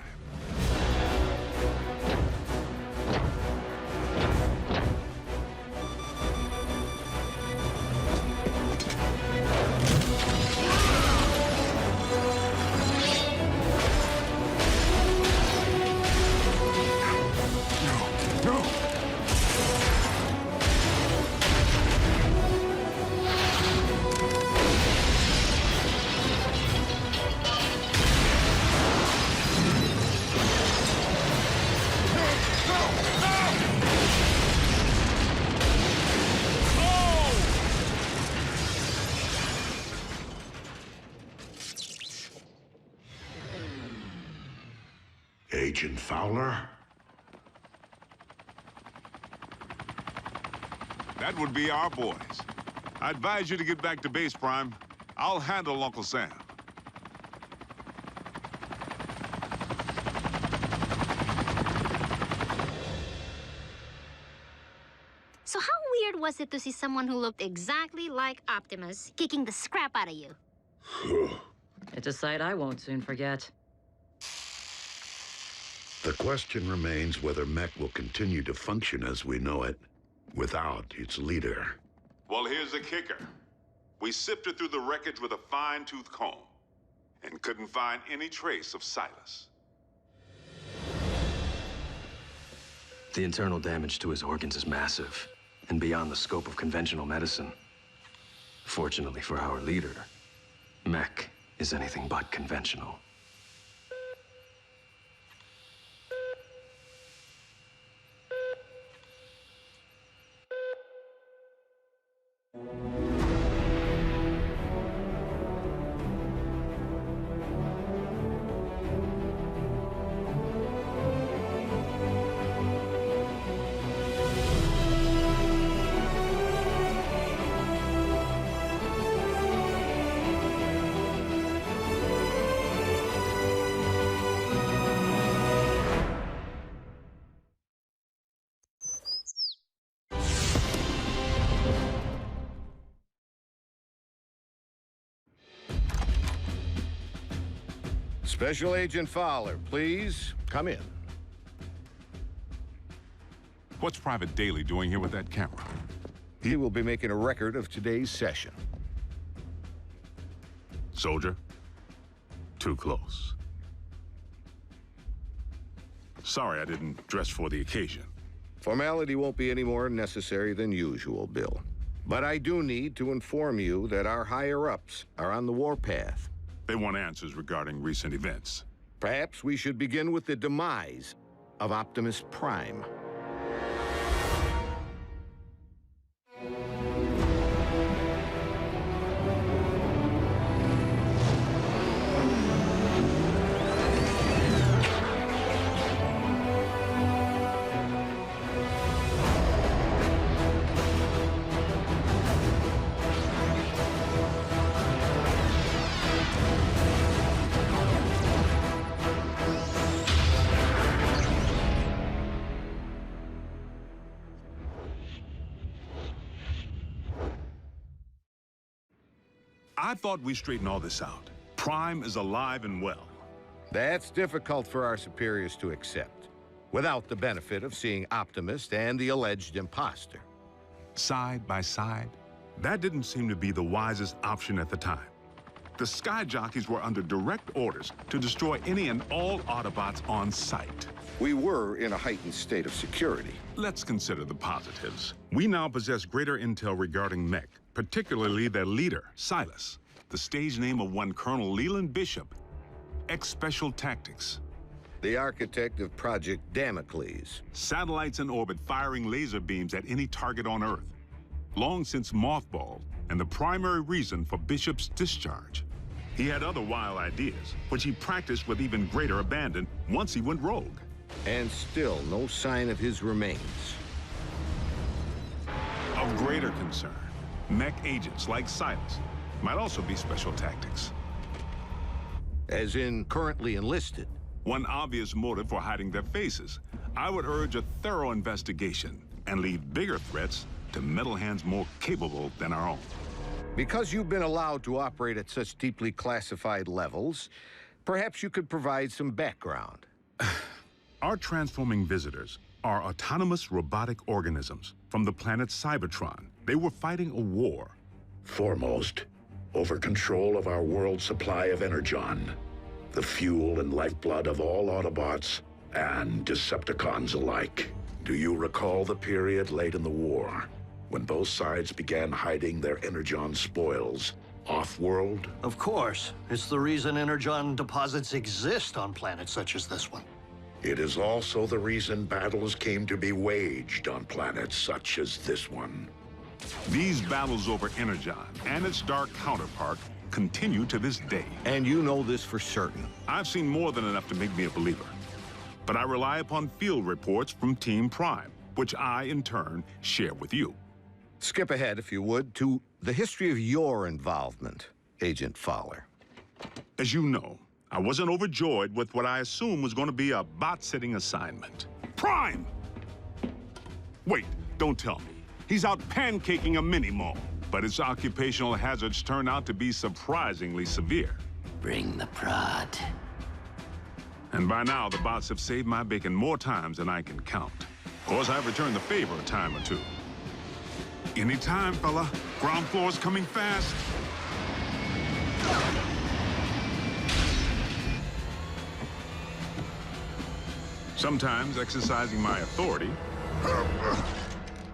Agent Fowler? That would be our boys. I advise you to get back to base, Prime. I'll handle Uncle Sam. So how weird was it to see someone who looked exactly like Optimus kicking the scrap out of you? It's a sight I won't soon forget. The question remains whether mech will continue to function as we know it without its leader. Well, here's the kicker. We sifted through the wreckage with a fine-tooth comb and couldn't find any trace of Silas. The internal damage to his organs is massive and beyond the scope of conventional medicine. Fortunately for our leader, mech is anything but conventional. Special Agent Fowler, please come in. What's Private Daly doing here with that camera? He will be making a record of today's session. Soldier, too close. Sorry I didn't dress for the occasion. Formality won't be any more necessary than usual, Bill. But I do need to inform you that our higher-ups are on the warpath. They want answers regarding recent events. Perhaps we should begin with the demise of Optimus Prime. I thought we straightened all this out. Prime is alive and well. That's difficult for our superiors to accept, without the benefit of seeing Optimus and the alleged imposter. Side by side, that didn't seem to be the wisest option at the time. The Sky Jockeys were under direct orders to destroy any and all Autobots on sight. We were in a heightened state of security. Let's consider the positives. We now possess greater intel regarding mech, particularly their leader, Silas, the stage name of one Colonel Leland Bishop, ex-Special Tactics. The architect of Project Damocles. Satellites in orbit firing laser beams at any target on Earth. Long since mothballed, and the primary reason for Bishop's discharge. He had other wild ideas, which he practiced with even greater abandon once he went rogue. And still no sign of his remains. Of greater concern, mech agents like Silas might also be Special Tactics. As in currently enlisted? One obvious motive for hiding their faces. I would urge a thorough investigation and leave bigger threats to metal hands more capable than our own. Because you've been allowed to operate at such deeply classified levels, perhaps you could provide some background. Our transforming visitors are autonomous robotic organisms from the planet Cybertron. They were fighting a war. Foremost, over control of our world's supply of Energon, the fuel and lifeblood of all Autobots and Decepticons alike. Do you recall the period late in the war, when both sides began hiding their Energon spoils off-world? Of course. It's the reason Energon deposits exist on planets such as this one. It is also the reason battles came to be waged on planets such as this one. These battles over Energon and its dark counterpart continue to this day. And you know this for certain? I've seen more than enough to make me a believer. but I rely upon field reports from Team Prime, which I, in turn, share with you. Skip ahead, if you would, to the history of your involvement, Agent Fowler. As you know, I wasn't overjoyed with what I assumed was going to be a bot-sitting assignment. Prime! Wait, don't tell me. He's out pancaking a mini-mall, but his occupational hazards turn out to be surprisingly severe. Bring the prod. And by now, the bots have saved my bacon more times than I can count. Of course, I've returned the favor a time or two. Anytime, fella. Ground floor's coming fast. Sometimes, exercising my authority,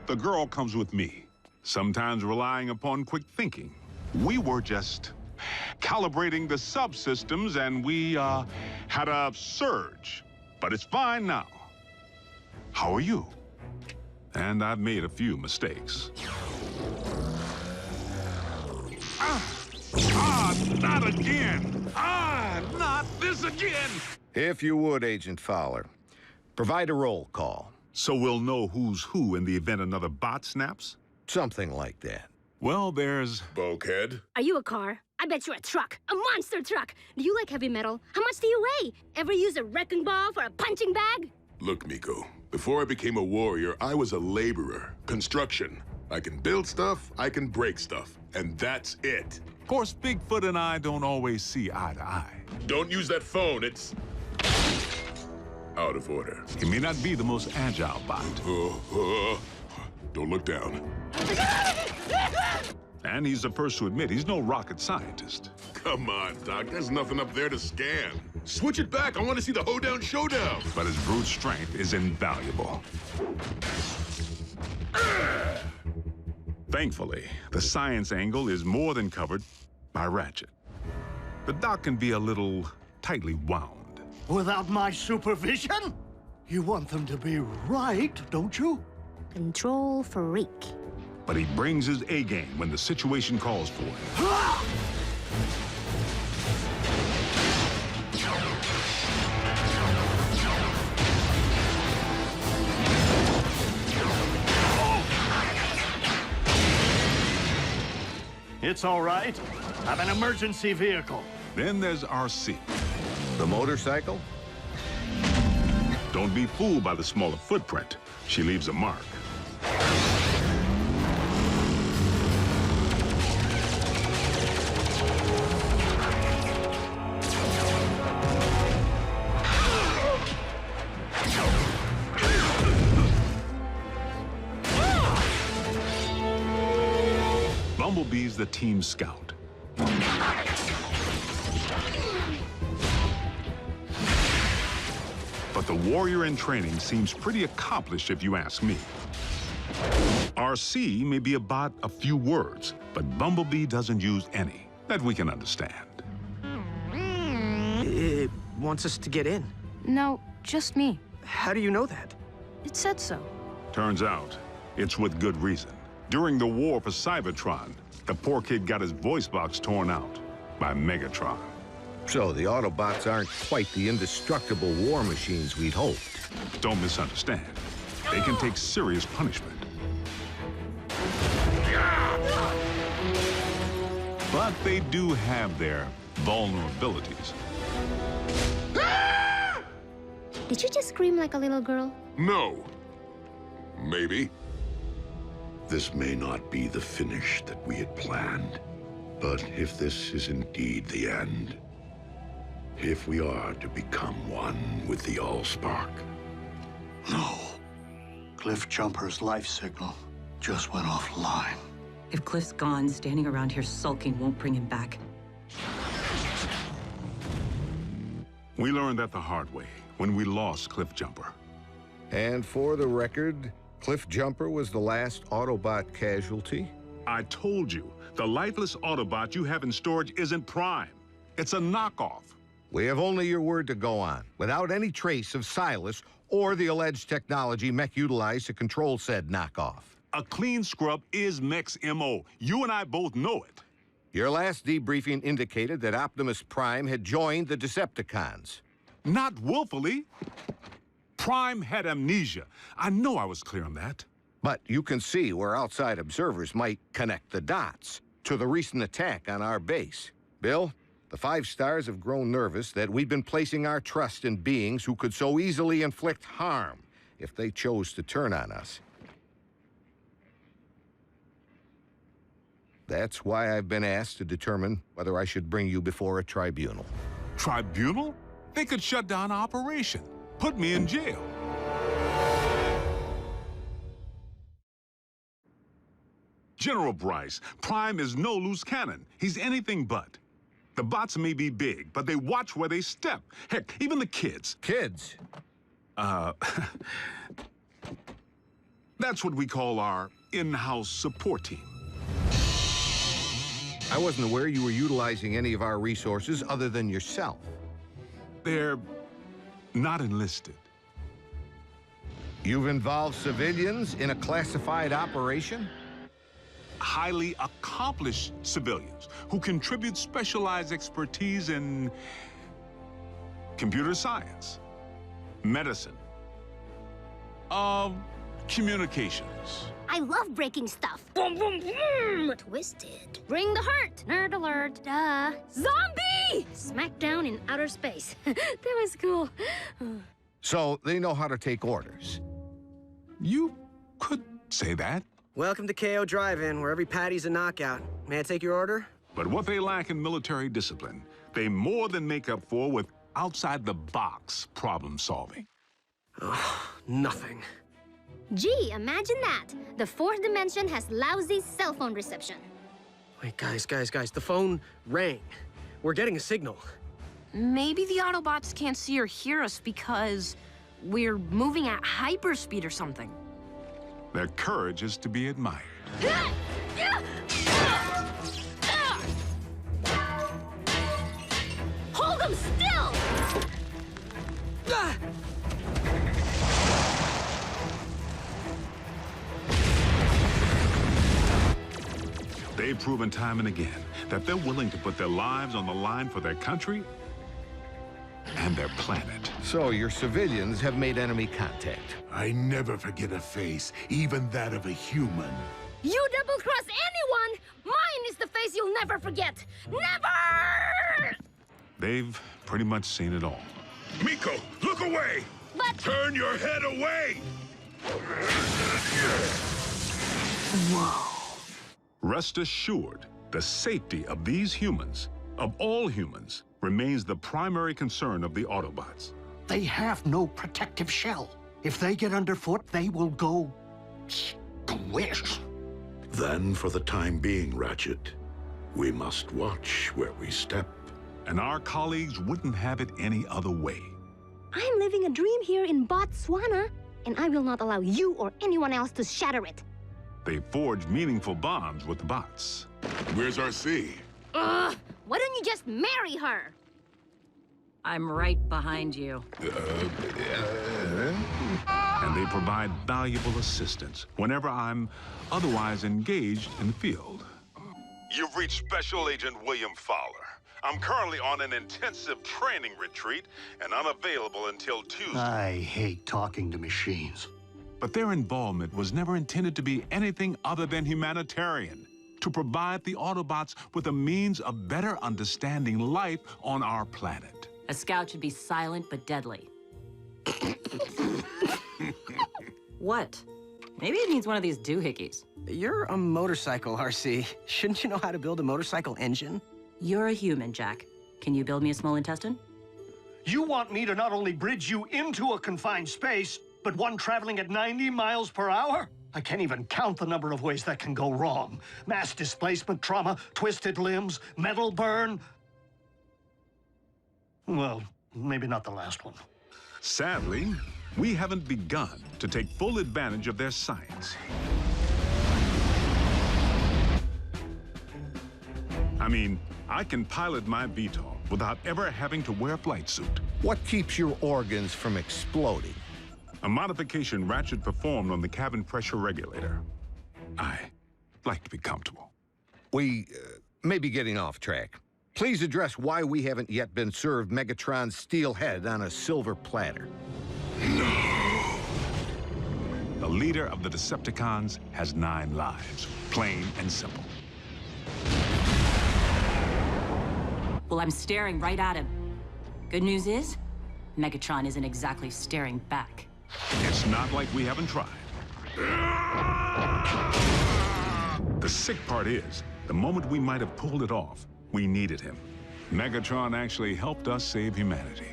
the girl comes with me. Sometimes relying upon quick thinking. We were just calibrating the subsystems and we had a surge. But it's fine now. How are you? And I've made a few mistakes. Not again! Not this again! If you would, Agent Fowler, provide a roll call. So we'll know who's who in the event another bot snaps? Something like that. Well, there's... Bulkhead? Are you a car? I bet you're a truck. A monster truck. Do you like heavy metal? How much do you weigh? Ever use a wrecking ball for a punching bag? Look, Miko, before I became a warrior, I was a laborer. Construction. I can build stuff, I can break stuff, and that's it. Of course, Bigfoot and I don't always see eye to eye. Don't use that phone, it's... out of order. He may not be the most agile bot. Don't look down. And he's the first to admit he's no rocket scientist. Come on, Doc, there's nothing up there to scan. Switch it back, I want to see the hoedown showdown. But his brute strength is invaluable. Thankfully, the science angle is more than covered by Ratchet. The doc can be a little tightly wound. Without my supervision? You want them to be right, don't you? Control freak. But he brings his A-game when the situation calls for it. It's all right. I'm an emergency vehicle. Then there's RC. The motorcycle? Don't be fooled by the smaller footprint. She leaves a mark. Bumblebee's the team scout. But the warrior in training seems pretty accomplished if you ask me. RC may be about a few words, but Bumblebee doesn't use any that we can understand. It wants us to get in. No, just me. How do you know that? It said so. Turns out, it's with good reason. During the war for Cybertron, the poor kid got his voice box torn out by Megatron. So the Autobots aren't quite the indestructible war machines we'd hoped. Don't misunderstand. They can take serious punishment. But they do have their vulnerabilities. Did you just scream like a little girl? No. Maybe. This may not be the finish that we had planned, but if this is indeed the end, if we are to become one with the Allspark. No. Cliff Jumper's life signal just went offline. If Cliff's gone, standing around here sulking won't bring him back. We learned that the hard way when we lost Cliff Jumper. And for the record, Cliff Jumper was the last Autobot casualty? I told you, the lifeless Autobot you have in storage isn't Prime. It's a knockoff. We have only your word to go on, without any trace of Silas or the alleged technology Mech utilized to control said knockoff. A clean scrub is Mech's MO. You and I both know it. Your last debriefing indicated that Optimus Prime had joined the Decepticons. Not willfully. Prime had amnesia. I know I was clear on that. But you can see where outside observers might connect the dots to the recent attack on our base. Bill, the 5 stars have grown nervous that we've been placing our trust in beings who could so easily inflict harm if they chose to turn on us. That's why I've been asked to determine whether I should bring you before a tribunal. Tribunal? They could shut down operation, put me in jail. General Bryce, Prime is no loose cannon. He's anything but. The bots may be big, but they watch where they step. Heck, even the kids. Kids? That's what we call our in-house support team. I wasn't aware you were utilizing any of our resources other than yourself. They're not enlisted. You've involved civilians in a classified operation? Highly accomplished civilians who contribute specialized expertise in computer science, medicine, communications. I love breaking stuff. Boom, boom, boom! Twisted. Bring the hurt. Nerd alert. Duh. Zombie! Smackdown in outer space. That was cool. So they know how to take orders. You could say that. Welcome to KO Drive-In, where every patty's a knockout. May I take your order? But what they lack in military discipline, they more than make up for with outside-the-box problem solving. Oh, nothing. Gee, imagine that. The 4th dimension has lousy cell phone reception. Wait, guys, the phone rang. We're getting a signal. Maybe the Autobots can't see or hear us because we're moving at hyperspeed or something. Their courage is to be admired. Hold them still! They've proven time and again that they're willing to put their lives on the line for their country and their planet. So your civilians have made enemy contact. I never forget a face, even that of a human. You double-cross anyone, mine is the face you'll never forget. Never! They've pretty much seen it all. Miko, look away! But... Turn your head away! Whoa. Rest assured, the safety of these humans, of all humans, remains the primary concern of the Autobots. They have no protective shell. If they get underfoot, they will go squish. Then, for the time being, Ratchet, we must watch where we step. And our colleagues wouldn't have it any other way. I'm living a dream here in Botswana, and I will not allow you or anyone else to shatter it. They forged meaningful bonds with the bots. Where's RC? Why don't you just marry her? I'm right behind you. And they provide valuable assistance whenever I'm otherwise engaged in the field. You've reached Special Agent William Fowler. I'm currently on an intensive training retreat and unavailable until Tuesday. I hate talking to machines. But their involvement was never intended to be anything other than humanitarian, to provide the Autobots with a means of better understanding life on our planet. A scout should be silent but deadly. What? Maybe it needs one of these doohickeys. You're a motorcycle, RC. Shouldn't you know how to build a motorcycle engine? You're a human, Jack. Can you build me a small intestine? You want me to not only bridge you into a confined space, but one traveling at 90 miles per hour? I can't even count the number of ways that can go wrong. Mass displacement trauma, twisted limbs, metal burn. Well, maybe not the last one. Sadly, we haven't begun to take full advantage of their science. I mean, I can pilot my VTOL without ever having to wear a flight suit. What keeps your organs from exploding? A modification Ratchet performed on the cabin pressure regulator. I like to be comfortable. We may be getting off track. Please address why we haven't yet been served Megatron's steel head on a silver platter. No. leader of the Decepticons has 9 lives. Plain and simple. Well, I'm staring right at him. Good news is, Megatron isn't exactly staring back. It's not like we haven't tried. The sick part is, the moment we might have pulled it off, we needed him. Megatron actually helped us save humanity.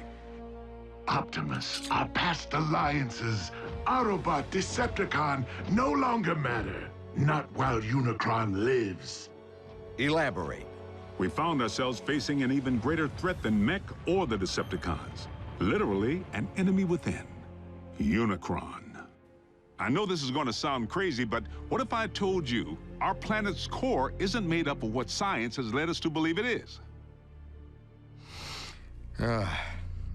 Optimus, our past alliances, Autobot, Decepticon, no longer matter. Not while Unicron lives. Elaborate. We found ourselves facing an even greater threat than Mech or the Decepticons. Literally, an enemy within. Unicron. I know this is going to sound crazy, but what if I told you our planet's core isn't made up of what science has led us to believe it is?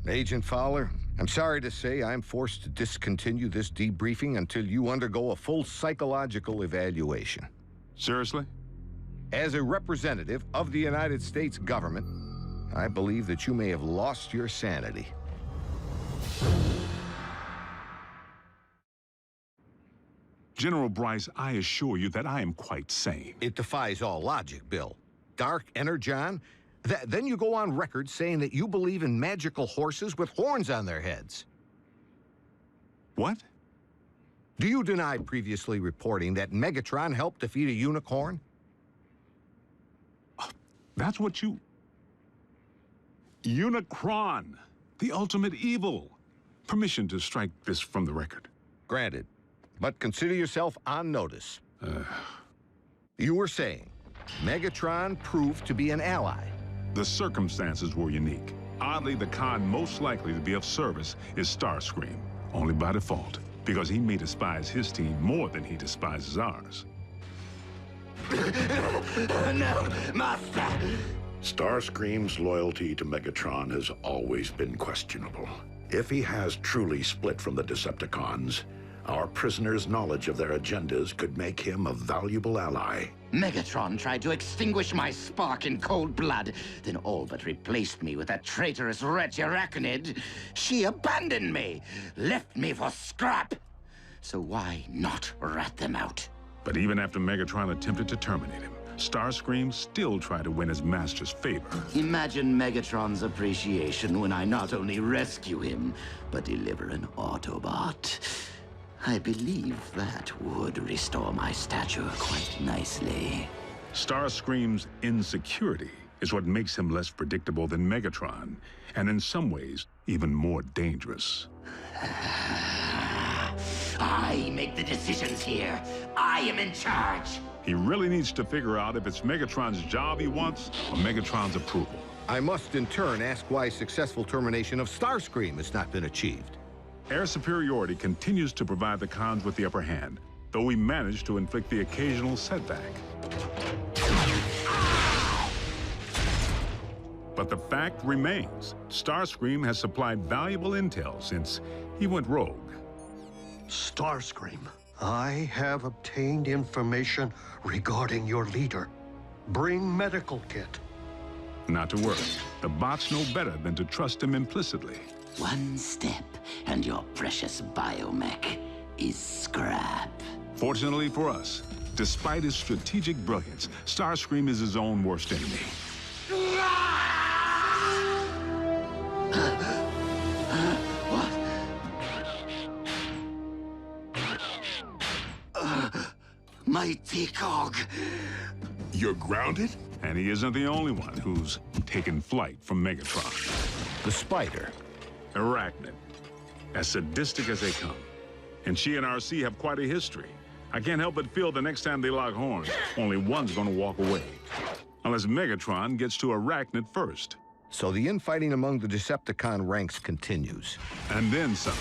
Agent Fowler, I'm sorry to say I'm forced to discontinue this debriefing until you undergo a full psychological evaluation. Seriously? As a representative of the United States government, I believe that you may have lost your sanity. General Bryce, I assure you that I am quite sane. It defies all logic, Bill. Dark Energon? Then you go on record saying that you believe in magical horses with horns on their heads. What? Do you deny previously reporting that Megatron helped defeat a unicorn? That's what you... Unicron, the ultimate evil. Permission to strike this from the record. Granted, but consider yourself on notice. You were saying Megatron proved to be an ally. The circumstances were unique. Oddly, the con most likely to be of service is Starscream, only by default, because he may despise his team more than he despises ours. No, Master! Starscream's loyalty to Megatron has always been questionable. If he has truly split from the Decepticons, our prisoner's knowledge of their agendas could make him a valuable ally. Megatron tried to extinguish my spark in cold blood, then all but replaced me with that traitorous wretch Arachnid. She abandoned me, left me for scrap. So why not rat them out? But even after Megatron attempted to terminate him, Starscream still tried to win his master's favor. Imagine Megatron's appreciation when I not only rescue him, but deliver an Autobot. I believe that would restore my stature quite nicely. Starscream's insecurity is what makes him less predictable than Megatron, and in some ways, even more dangerous. I make the decisions here. I am in charge. He really needs to figure out if it's Megatron's job he wants or Megatron's approval. I must in turn ask why successful termination of Starscream has not been achieved. Air superiority continues to provide the cons with the upper hand, though we manage to inflict the occasional setback. But the fact remains, Starscream has supplied valuable intel since he went rogue. Starscream, I have obtained information regarding your leader. Bring medical kit. Not to worry. The bots know better than to trust him implicitly. One step, and your precious biomech is scrap. Fortunately for us, despite his strategic brilliance, Starscream is his own worst enemy. Mighty Cog. You're grounded? And he isn't the only one who's taken flight from Megatron. The Spider. Arachnid. As sadistic as they come. And she and RC have quite a history. I can't help but feel the next time they lock horns, only one's gonna walk away. Unless Megatron gets to Arachnid first. So the infighting among the Decepticon ranks continues. And then some.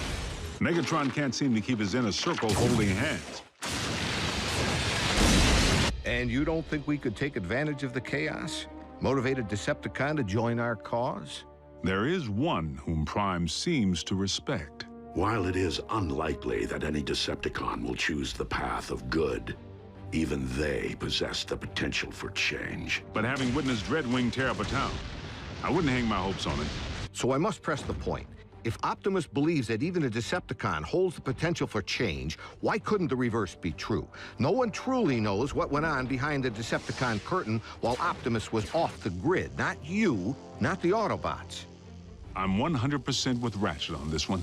Megatron can't seem to keep his inner circle holding hands. And you don't think we could take advantage of the chaos? Motivate a Decepticon to join our cause? There is one whom Prime seems to respect. While it is unlikely that any Decepticon will choose the path of good, even they possess the potential for change. But having witnessed Dreadwing tear up a town, I wouldn't hang my hopes on it. So I must press the point. If Optimus believes that even a Decepticon holds the potential for change, why couldn't the reverse be true? No one truly knows what went on behind the Decepticon curtain while Optimus was off the grid. Not you, not the Autobots. I'm 100% with Ratchet on this one.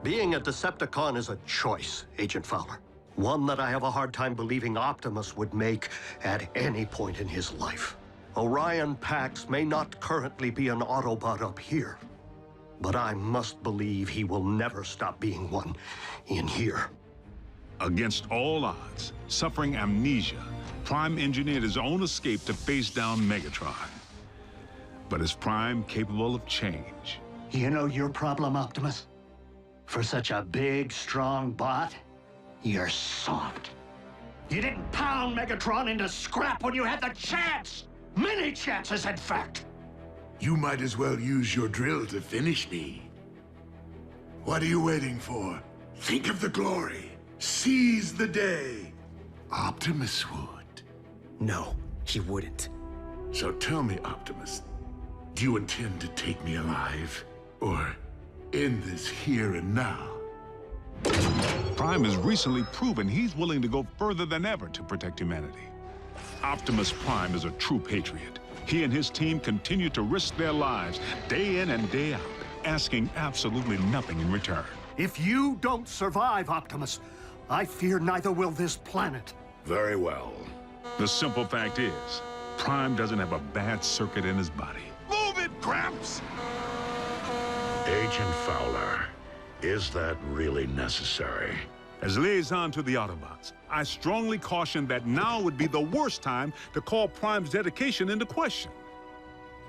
Being a Decepticon is a choice, Agent Fowler. One that I have a hard time believing Optimus would make at any point in his life. Orion Pax may not currently be an Autobot up here, but I must believe he will never stop being one in here. Against all odds, suffering amnesia, Prime engineered his own escape to face down Megatron. But is Prime capable of change? You know your problem, Optimus? For such a big, strong bot, you're soft. You didn't pound Megatron into scrap when you had the chance! Many chances, in fact! You might as well use your drill to finish me. What are you waiting for? Think of the glory. Seize the day. Optimus would. No, he wouldn't. So tell me, Optimus, do you intend to take me alive? Or end this here and now? Prime has recently proven he's willing to go further than ever to protect humanity. Optimus Prime is a true patriot. He and his team continue to risk their lives day in and day out, asking absolutely nothing in return. If you don't survive, Optimus, I fear neither will this planet. Very well. The simple fact is, Prime doesn't have a bad circuit in his body. Move it, Gramps! Agent Fowler, is that really necessary? As liaison to the Autobots, I strongly caution that now would be the worst time to call Prime's dedication into question.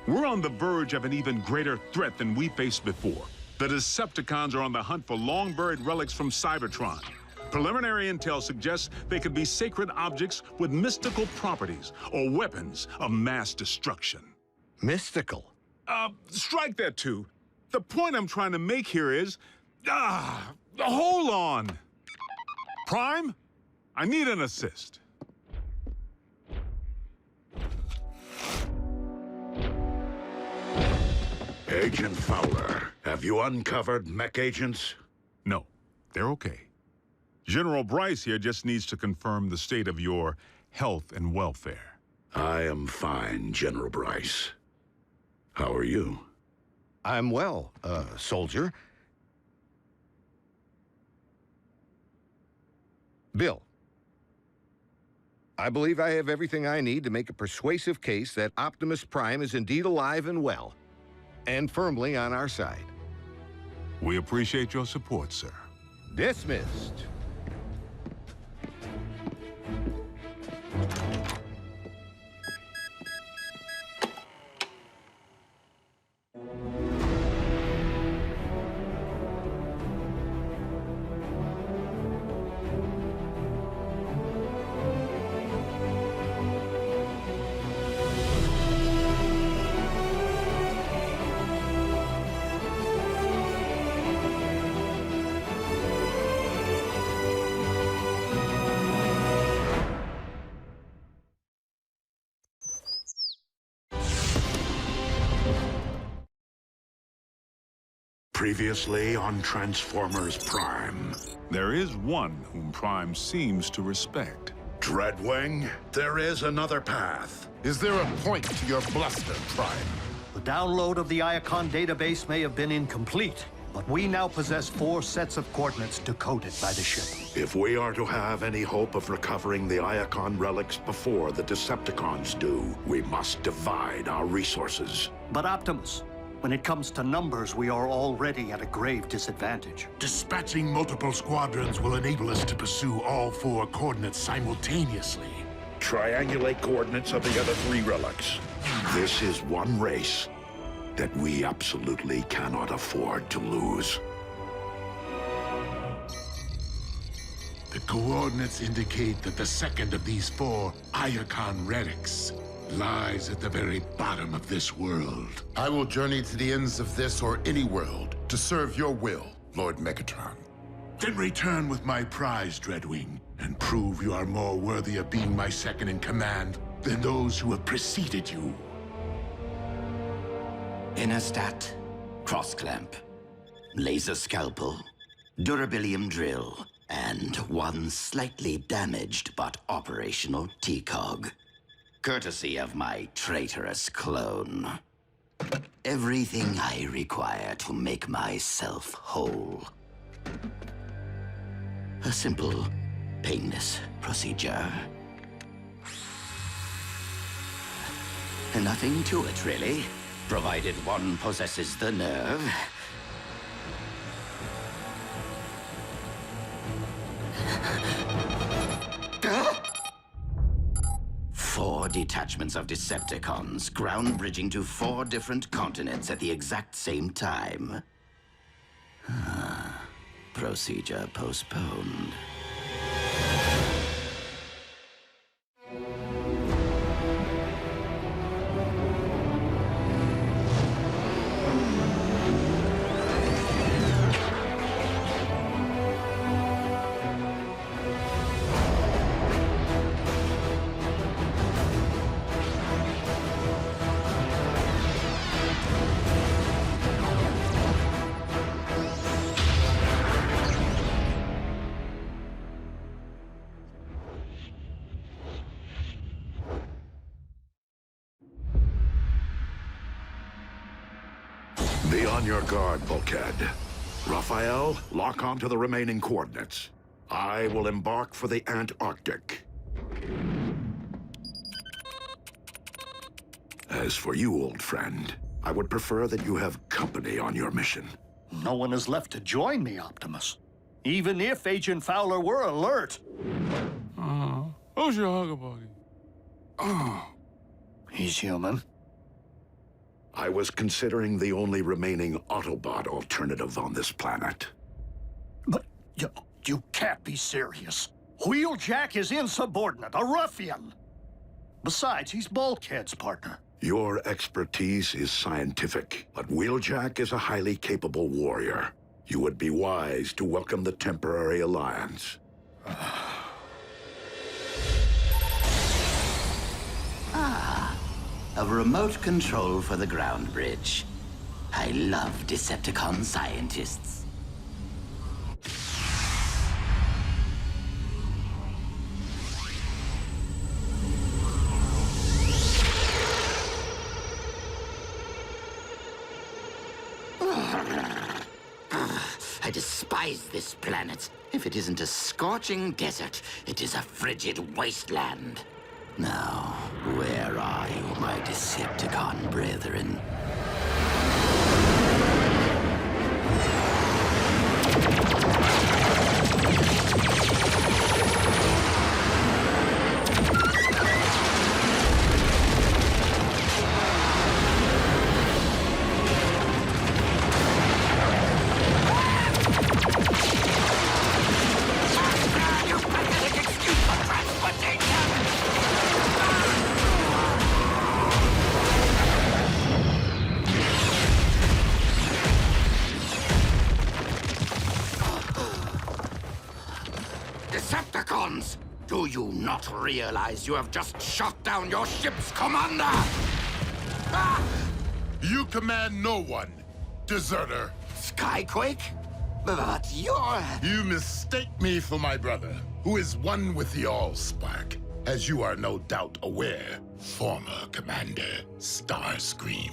We're on the verge of an even greater threat than we faced before. The Decepticons are on the hunt for long-buried relics from Cybertron. Preliminary intel suggests they could be sacred objects with mystical properties or weapons of mass destruction. Mystical? Strike that too. The point I'm trying to make here is, hold on. Prime, I need an assist. Agent Fowler, have you uncovered mech agents? No, they're okay. General Bryce here just needs to confirm the state of your health and welfare. I am fine, General Bryce. How are you? I'm well, soldier. Bill, I believe I have everything I need to make a persuasive case that Optimus Prime is indeed alive and well, and firmly on our side. We appreciate your support, sir. Dismissed. Previously on Transformers Prime. There is one whom Prime seems to respect. Dreadwing, there is another path. Is there a point to your bluster, Prime? The download of the Iacon database may have been incomplete, but we now possess 4 sets of coordinates decoded by the ship. If we are to have any hope of recovering the Iacon relics before the Decepticons do, we must divide our resources. But Optimus, when it comes to numbers, we are already at a grave disadvantage. Dispatching multiple squadrons will enable us to pursue all 4 coordinates simultaneously. Triangulate coordinates of the other 3 relics. This is one race that we absolutely cannot afford to lose. The coordinates indicate that the second of these 4 Iacon relics lies at the very bottom of this world. I will journey to the ends of this or any world to serve your will, Lord Megatron. Then return with my prize, Dreadwing, and prove you are more worthy of being my second in command than those who have preceded you. Inner stat, cross clamp. laser scalpel, durabilium drill, and one slightly damaged but operational T-cog. Courtesy of my traitorous clone. Everything I require to make myself whole. A simple, painless procedure. Nothing to it, really, provided one possesses the nerve. 4 detachments of Decepticons, ground bridging to 4 different continents at the exact same time. Procedure postponed. Be on your guard, Bulkhead. Raphael, lock on to the remaining coordinates. I will embark for the Antarctic. As for you, old friend, I would prefer that you have company on your mission. No one is left to join me, Optimus. Even if Agent Fowler were alert. Who's your hugger buddy? Oh. He's human. I was considering the only remaining Autobot alternative on this planet. But you can't be serious. Wheeljack is insubordinate, a ruffian. Besides, he's Bulkhead's partner. Your expertise is scientific, but Wheeljack is a highly capable warrior. You would be wise to welcome the temporary alliance. A remote control for the ground bridge. I love Decepticon scientists. I despise this planet. If it isn't a scorching desert, it is a frigid wasteland. Now, where are you, my Decepticon brethren? Decepticons! Do you not realize you have just shot down your ship's commander? You command no one, deserter. Skyquake? But you're... You mistake me for my brother, who is one with the Allspark, as you are no doubt aware, former Commander Starscream.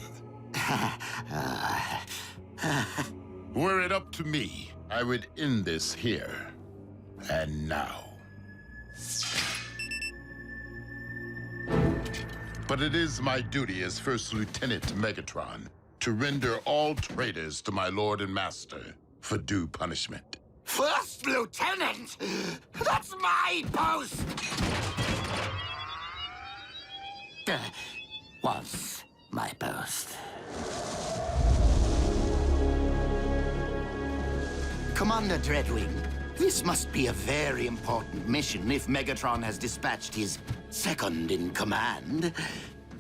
Were it up to me, I would end this here. And now. But it is my duty as First Lieutenant Megatron to render all traitors to my Lord and Master for due punishment. First Lieutenant? That's my post! Was my post. Commander Dreadwing, this must be a very important mission if Megatron has dispatched his second-in-command.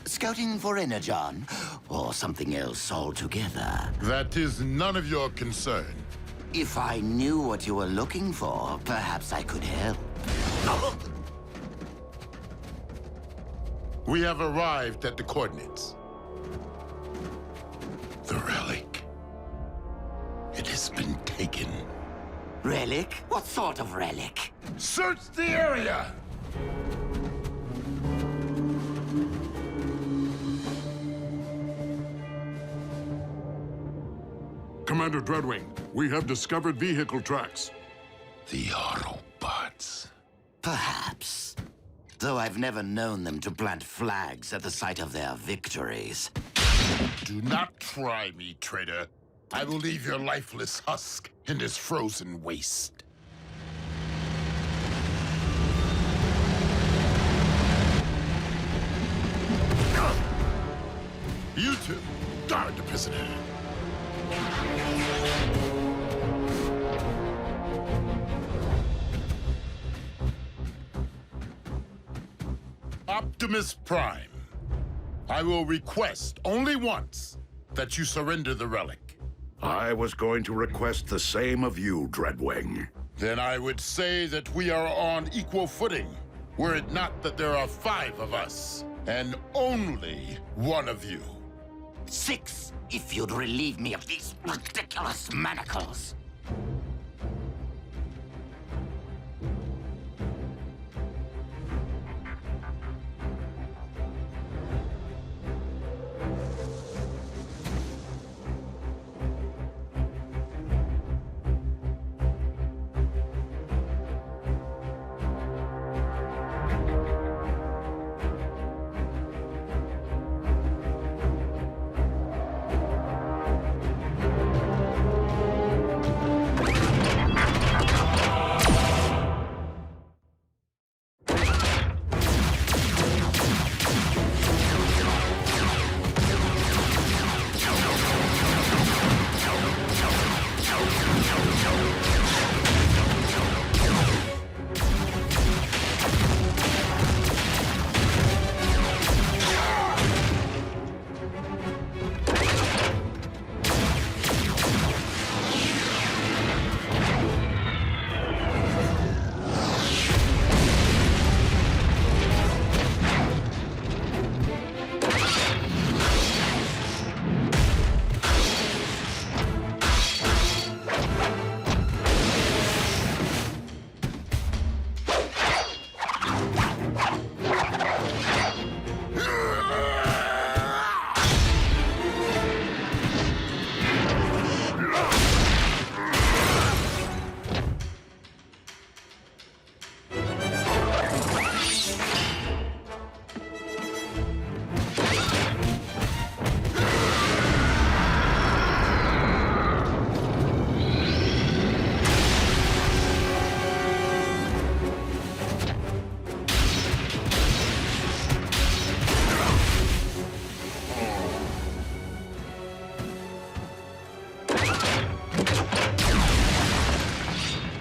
Scouting for Energon, or something else altogether. That is none of your concern. If I knew what you were looking for, perhaps I could help. We have arrived at the coordinates. The relic. It has been taken. Relic? What sort of relic? Search the area! Commander Dreadwing, we have discovered vehicle tracks. The Autobots. Perhaps. Though I've never known them to plant flags at the site of their victories. Do not try me, traitor. I will leave your lifeless husk in this frozen waste. You two, guard the prisoner. Optimus Prime, I will request only once that you surrender the relic. I was going to request the same of you, Dreadwing. Then I would say that we are on equal footing, were it not that there are 5 of us, and only one of you. 6, if you'd relieve me of these ridiculous manacles.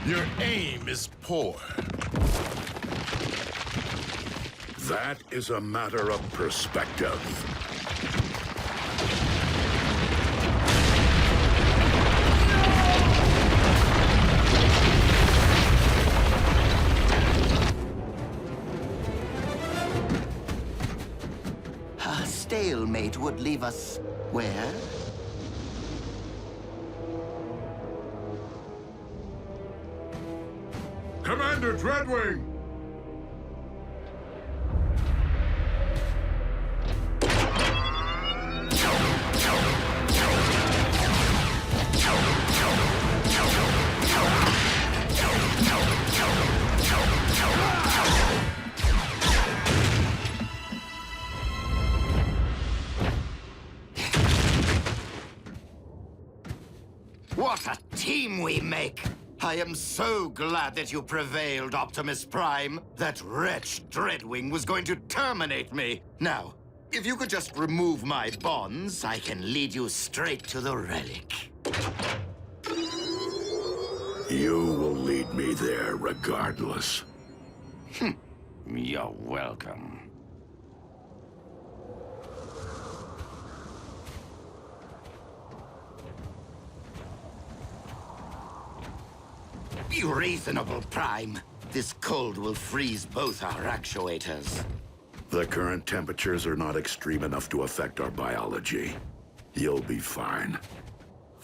Your aim is poor. That is a matter of perspective. A stalemate would leave us where? Commander Dreadwing! What a team we make! I am so glad that you prevailed, Optimus Prime. That wretch Dreadwing was going to terminate me. Now, if you could just remove my bonds, I can lead you straight to the relic. You will lead me there regardless. You're welcome. Be reasonable, Prime. This cold will freeze both our actuators. The current temperatures are not extreme enough to affect our biology. You'll be fine.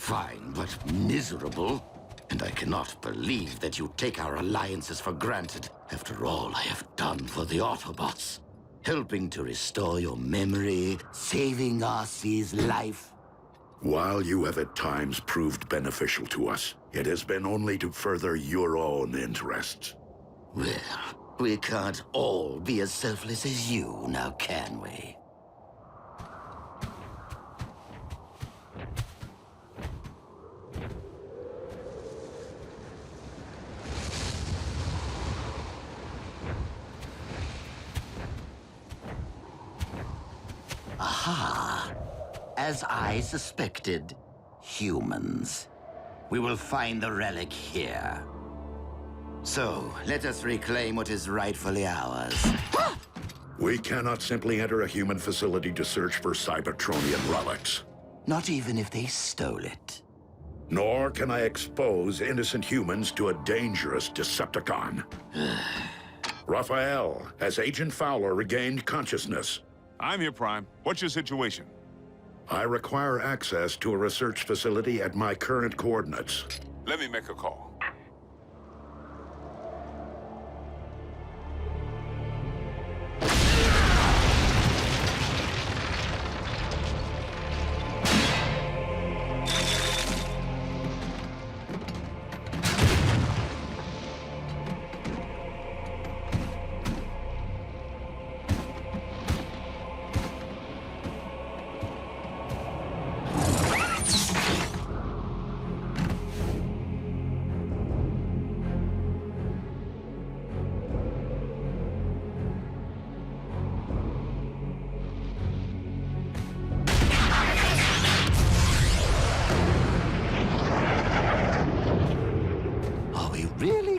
fine, but miserable. And I cannot believe that you take our alliances for granted after all I have done for the Autobots. Helping to restore your memory, saving Arcee's life. While you have at times proved beneficial to us, it has been only to further your own interests. Well, we can't all be as selfless as you, now can we? Aha! As I suspected, humans. We will find the relic here. So, let us reclaim what is rightfully ours. We cannot simply enter a human facility to search for Cybertronian relics. Not even if they stole it. Nor can I expose innocent humans to a dangerous Decepticon. Raphael, has Agent Fowler regained consciousness? I'm here, Prime. What's your situation? I require access to a research facility at my current coordinates. Let me make a call.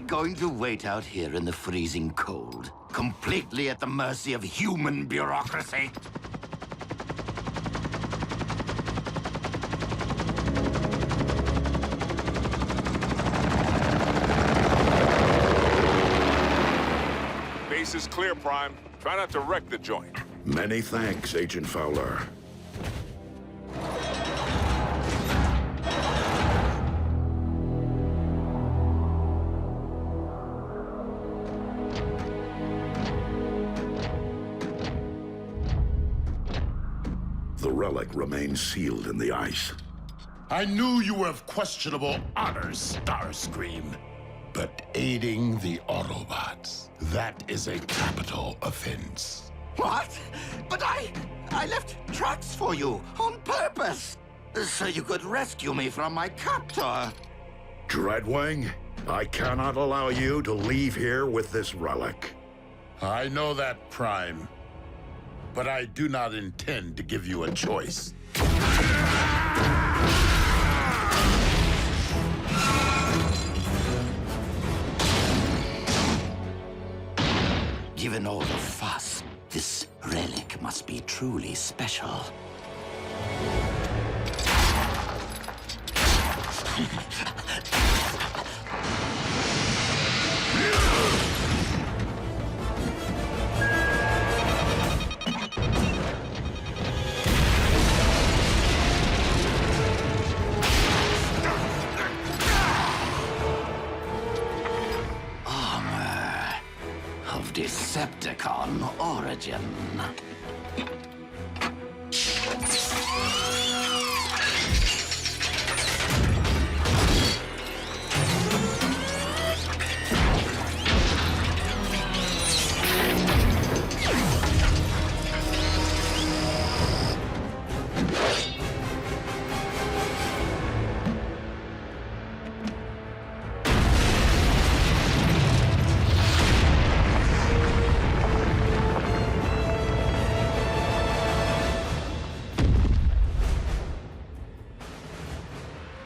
Going to wait out here in the freezing cold, completely at the mercy of human bureaucracy? Base is clear, Prime. Try not to wreck the joint. Many thanks, Agent Fowler. The relic remains sealed in the ice. I knew you were of questionable honor, Starscream. But aiding the Autobots, that is a capital offense. What? But I left tracks for you on purpose, so you could rescue me from my captor. Dreadwing, I cannot allow you to leave here with this relic. I know that, Prime. But I do not intend to give you a choice. Given all the fuss, this relic must be truly special. Decepticon origin.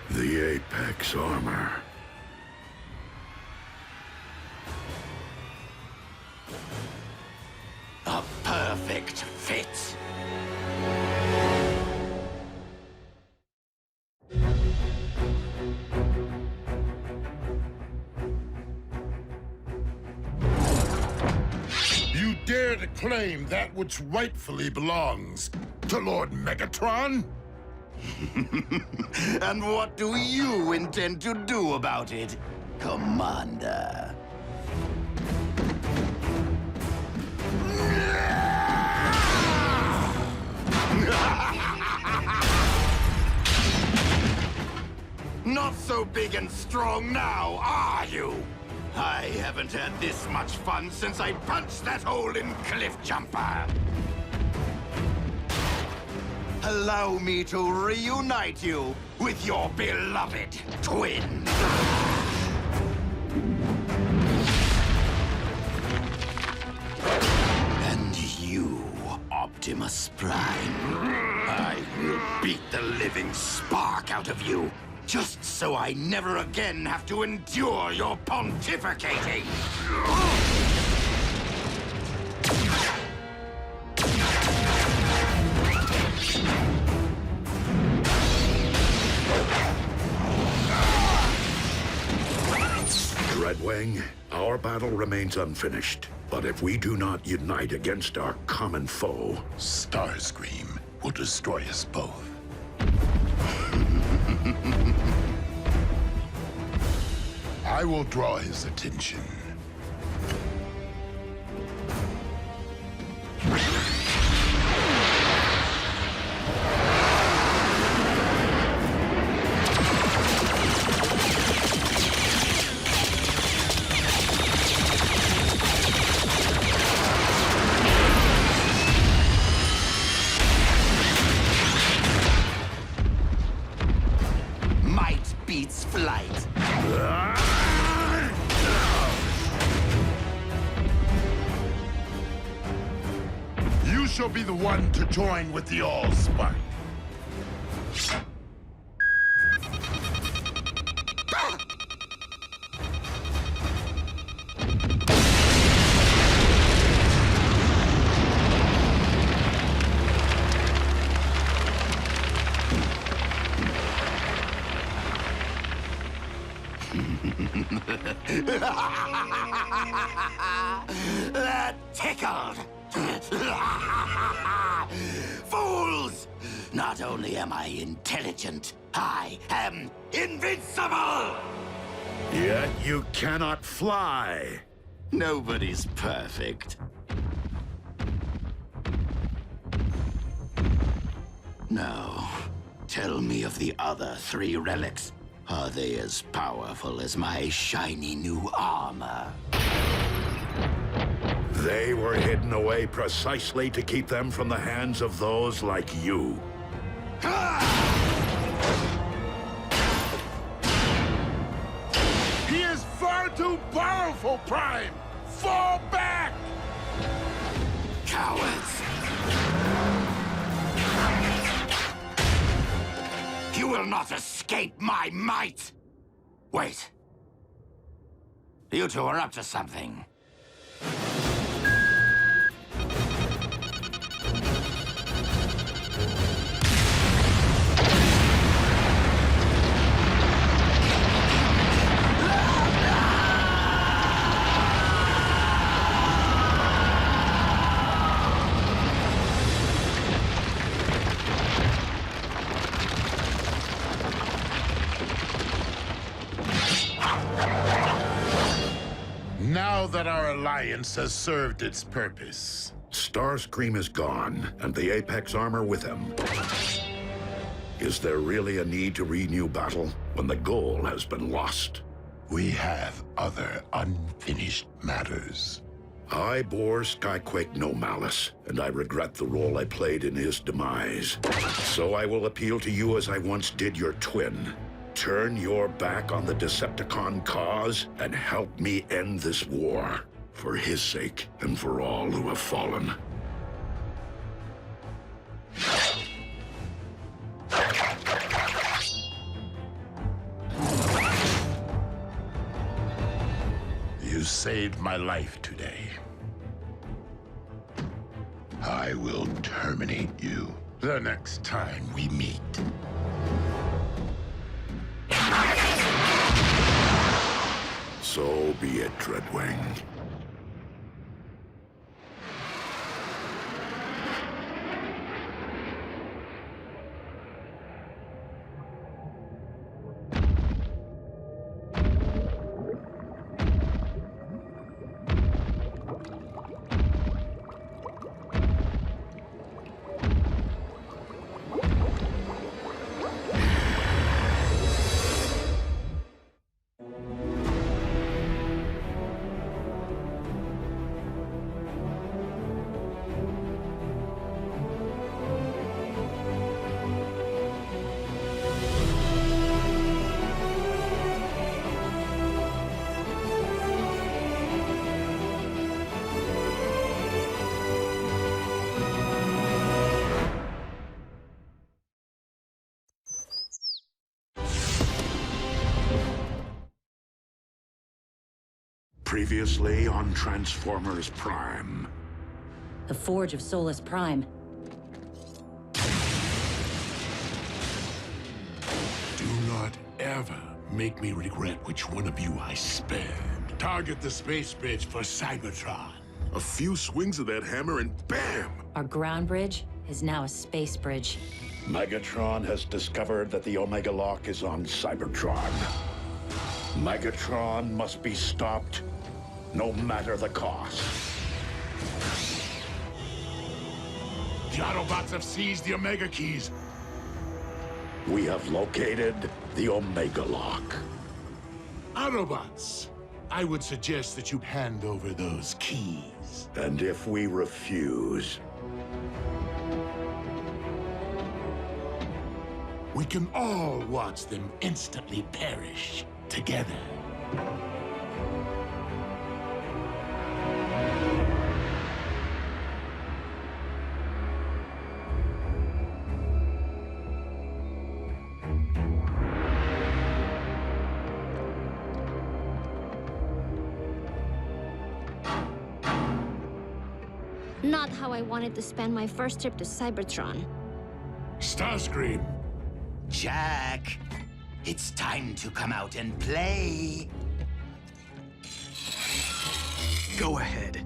The Apex armor. A perfect fit. You dare to claim that which rightfully belongs to Lord Megatron? And what do you intend to do about it, Commander? Not so big and strong now, are you? I haven't had this much fun since I punched that hole in Cliff Jumper. Allow me to reunite you with your beloved twin. And you, Optimus Prime, I will beat the living spark out of you, just so I never again have to endure your pontificating. Dreadwing, our battle remains unfinished. But if we do not unite against our common foe, Starscream will destroy us both. I will draw his attention. Might beats flight. You shall be the one to join with the Allspark. That tickled. Fools! Not only am I intelligent, I am invincible! yet you cannot fly. Nobody's perfect. Now, tell me of the other 3 relics. Are they as powerful as my shiny new armor? They were hidden away precisely to keep them from the hands of those like you. He is far too powerful, Prime! Fall back! Cowards! You will not escape my might! Wait. You two are up to something. Now that our alliance has served its purpose. Starscream is gone, and the Apex armor with him. Is there really a need to renew battle when the goal has been lost? We have other unfinished matters. I bore Skyquake no malice, and I regret the role I played in his demise. So I will appeal to you as I once did your twin. Turn your back on the Decepticon cause and help me end this war. For his sake and for all who have fallen. You saved my life today. I will terminate you the next time we meet. So be it, Dreadwing. Previously on Transformers Prime. The Forge of Solus Prime. Do not ever make me regret which one of you I spared. Target the space bridge for Cybertron. A few swings of that hammer and bam! Our ground bridge is now a space bridge. Megatron has discovered that the Omega Lock is on Cybertron. Megatron must be stopped, no matter the cost. The Autobots have seized the Omega Keys. We have located the Omega Lock. Autobots, I would suggest that you hand over those keys. And if we refuse, we can all watch them instantly perish together. Not how I wanted to spend my first trip to Cybertron. Starscream. Jack, it's time to come out and play. Go ahead.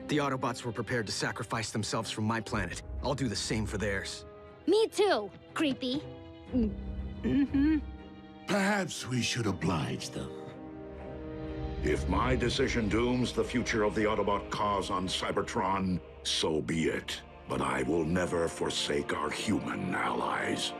The Autobots were prepared to sacrifice themselves for my planet. I'll do the same for theirs. Me too, creepy. Perhaps we should oblige them. if my decision dooms the future of the Autobot cause on Cybertron, so be it. But I will never forsake our human allies.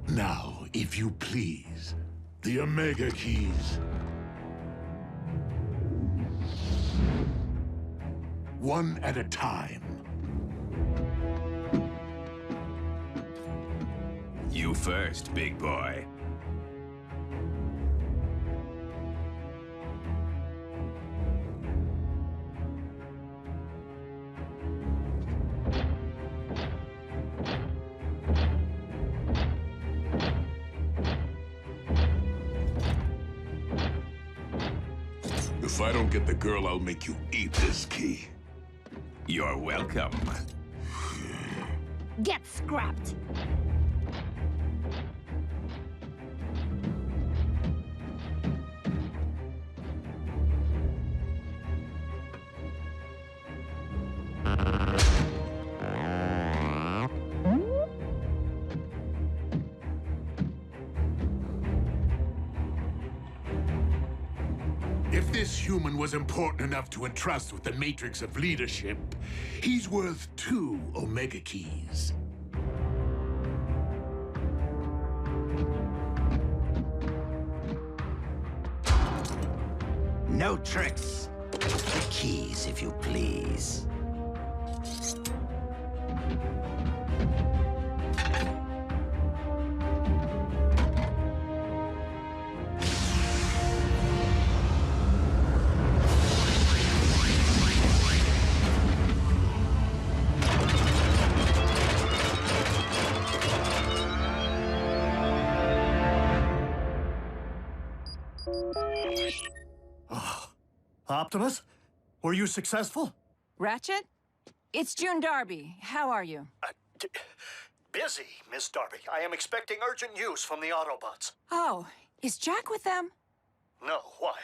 Now, if you please, the Omega Keys. One at a time. You first, big boy. If I don't get the girl, I'll make you eat this key. You're welcome. Get scrapped. If this human was important enough to entrust with the matrix of leadership, he's worth 2 Omega Keys. No tricks. The keys, if you please. Optimus? Were you successful? Ratchet? It's June Darby. How are you? Busy, Miss Darby. I am expecting urgent news from the Autobots. Oh, is Jack with them? No, why?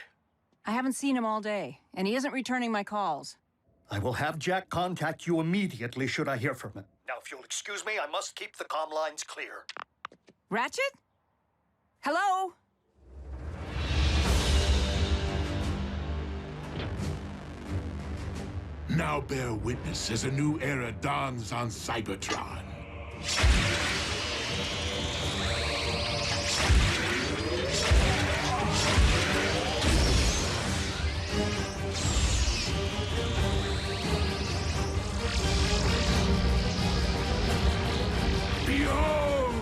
I haven't seen him all day, and he isn't returning my calls. I will have Jack contact you immediately should I hear from him. Now, if you'll excuse me, I must keep the comm lines clear. Ratchet? Hello? Now bear witness as a new era dawns on Cybertron. Behold,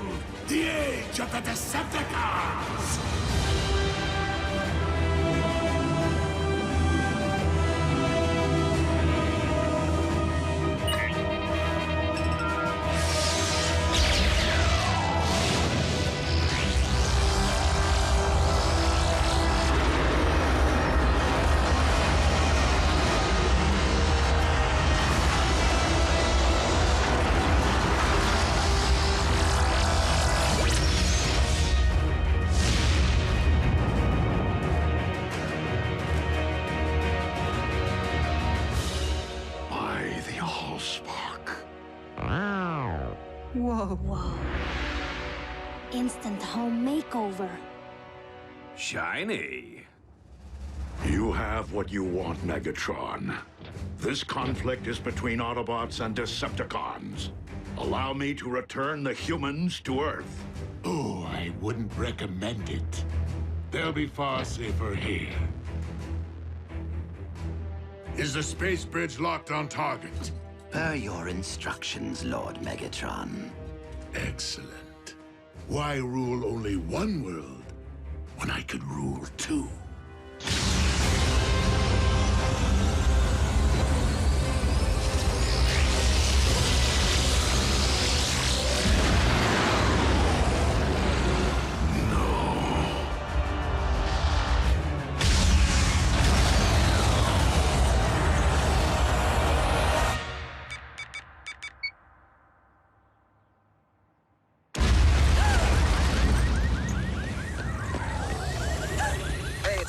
the age of the Decepticons! Whoa. Instant home makeover. Shiny. You have what you want, Megatron. This conflict is between Autobots and Decepticons. Allow me to return the humans to Earth. Oh, I wouldn't recommend it. They'll be far safer here. Is the space bridge locked on target? Per your instructions, Lord Megatron. Excellent. Why rule only one world when I could rule two?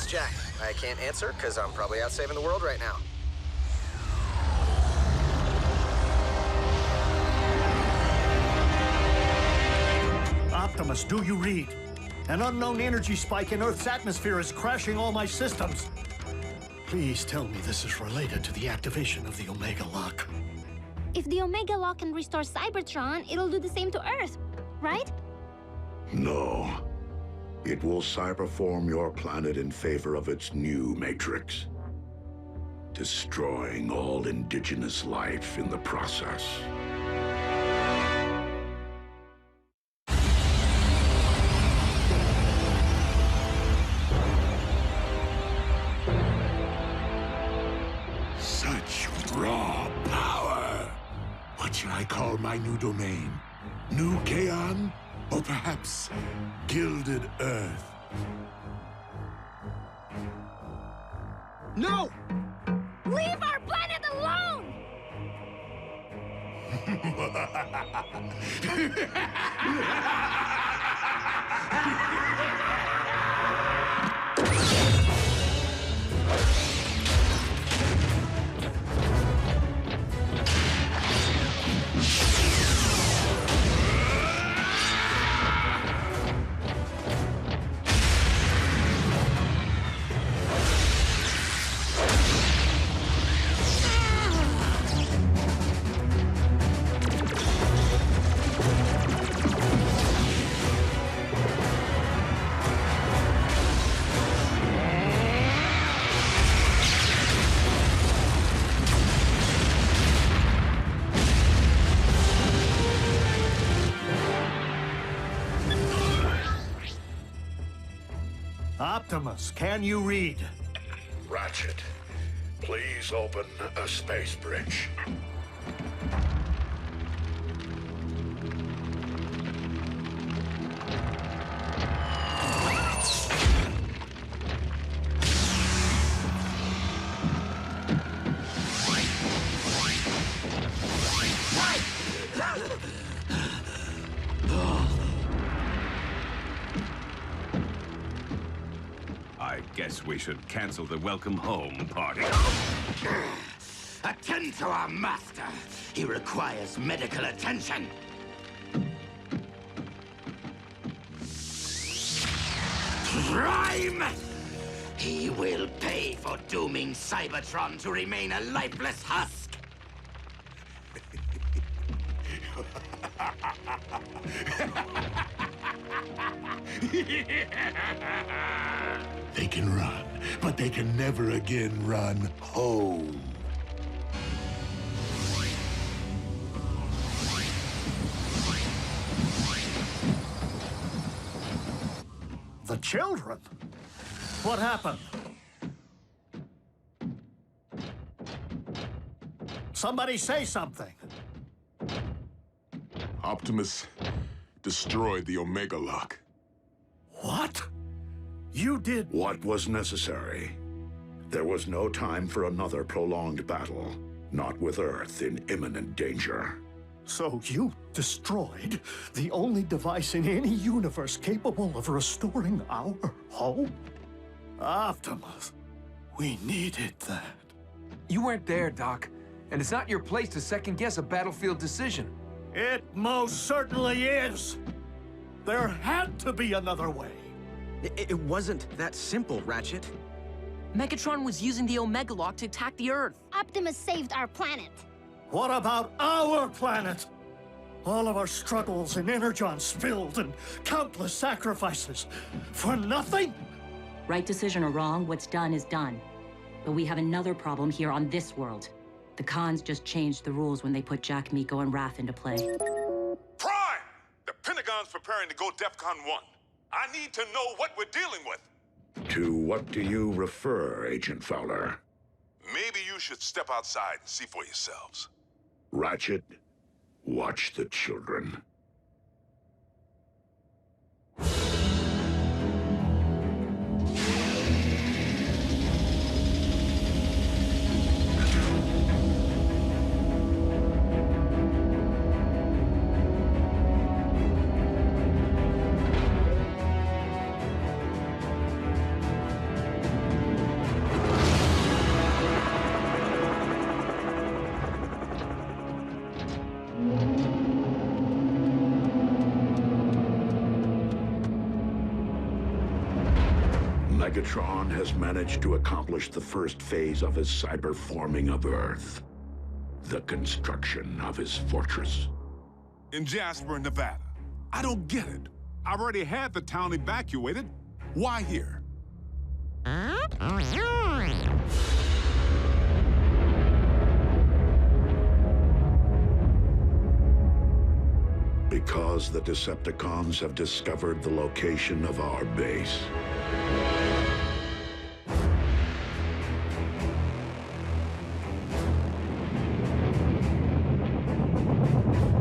Jack. I can't answer because I'm probably out saving the world right now. Optimus, do you read? An unknown energy spike in Earth's atmosphere is crashing all my systems. Please tell me this is related to the activation of the Omega Lock. If the Omega Lock can restore Cybertron, it'll do the same to Earth, right? No. It will cyberform your planet in favor of its new matrix, destroying all indigenous life in the process. Such raw power! What should I call my new domain? New Kaon? Or perhaps Gilded Earth? No! Leave our planet alone! Optimus, can you read? Ratchet, please open a space bridge. Guess we should cancel the welcome home party. Attend to our master. He requires medical attention. Prime! He will pay for dooming Cybertron to remain a lifeless husk. They can run, but they can never again run home. The children? What happened? Somebody say something. Optimus destroyed the Omega Lock. What? You did... What was necessary? There was no time for another prolonged battle, not with Earth in imminent danger. So you destroyed the only device in any universe capable of restoring our home? Optimus, we needed that. You weren't there, Doc. And it's not your place to second-guess a battlefield decision. It most certainly is. There had to be another way. It wasn't that simple, Ratchet. Megatron was using the Omega Lock to attack the Earth. Optimus saved our planet. What about our planet? All of our struggles and Energon spilled and countless sacrifices. For nothing? Right decision or wrong, what's done is done. But we have another problem here on this world. The Khans just changed the rules when they put Jack, Miko, and Wrath into play. Prime! The Pentagon's preparing to go DEFCON 1. I need to know what we're dealing with. To what do you refer, Agent Fowler? Maybe you should step outside and see for yourselves. Ratchet, watch the children. Megatron has managed to accomplish the first phase of his cyber-forming of Earth. The construction of his fortress. In Jasper, Nevada. I don't get it. I've already had the town evacuated. Why here? Because the Decepticons have discovered the location of our base.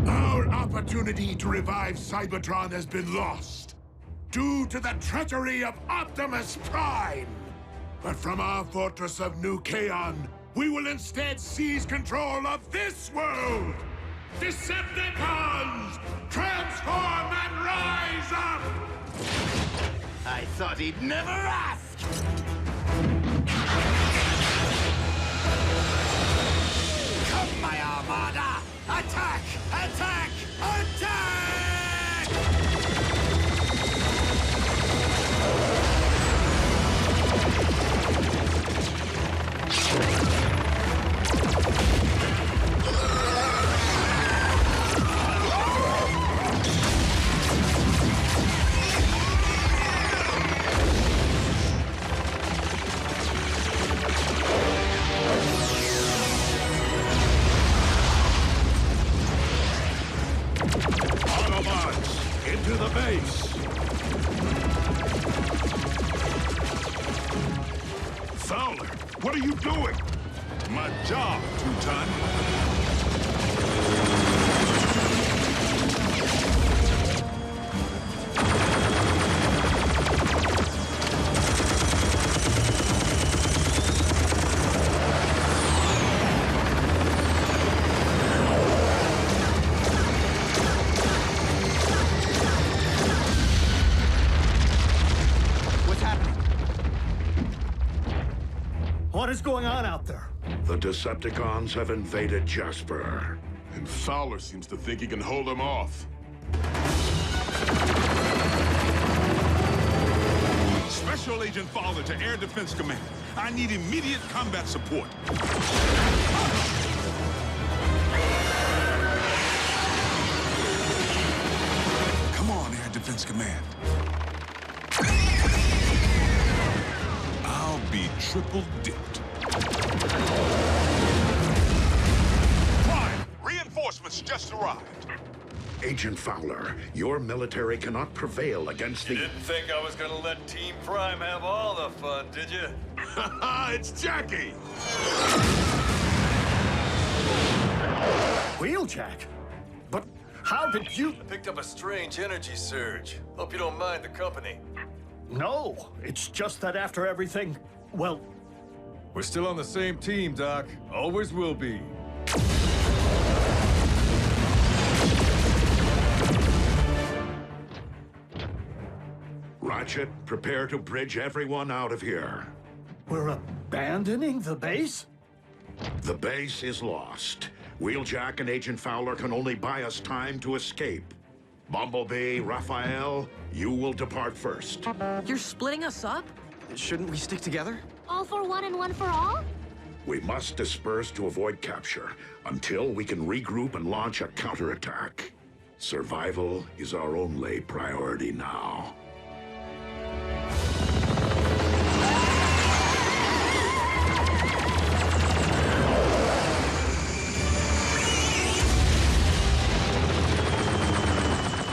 Our opportunity to revive Cybertron has been lost due to the treachery of Optimus Prime. But from our fortress of New Kaon, we will instead seize control of this world! Decepticons! Transform and rise up! I thought he'd never ask! Come, my Armada! Attack! Attack! Attack! Autobots, into the base! Fowler, what are you doing? My job, Two-Ton. What is going on out there? The Decepticons have invaded Jasper. And Fowler seems to think he can hold them off. Special Agent Fowler to Air Defense Command. I need immediate combat support. Come on, Air Defense Command. I'll be triple dipped. Prime, reinforcements just arrived. Agent Fowler, your military cannot prevail against the... You didn't think I was gonna let Team Prime have all the fun, did you? It's Jackie! Wheeljack? But how did you... I picked up a strange energy surge. Hope you don't mind the company. No, it's just that after everything, well... We're still on the same team, Doc. Always will be. Ratchet, prepare to bridge everyone out of here. We're abandoning the base? The base is lost. Wheeljack and Agent Fowler can only buy us time to escape. Bumblebee, Raphael, you will depart first. You're splitting us up? Shouldn't we stick together? All for one and one for all? We must disperse to avoid capture until we can regroup and launch a counterattack. Survival is our only priority now.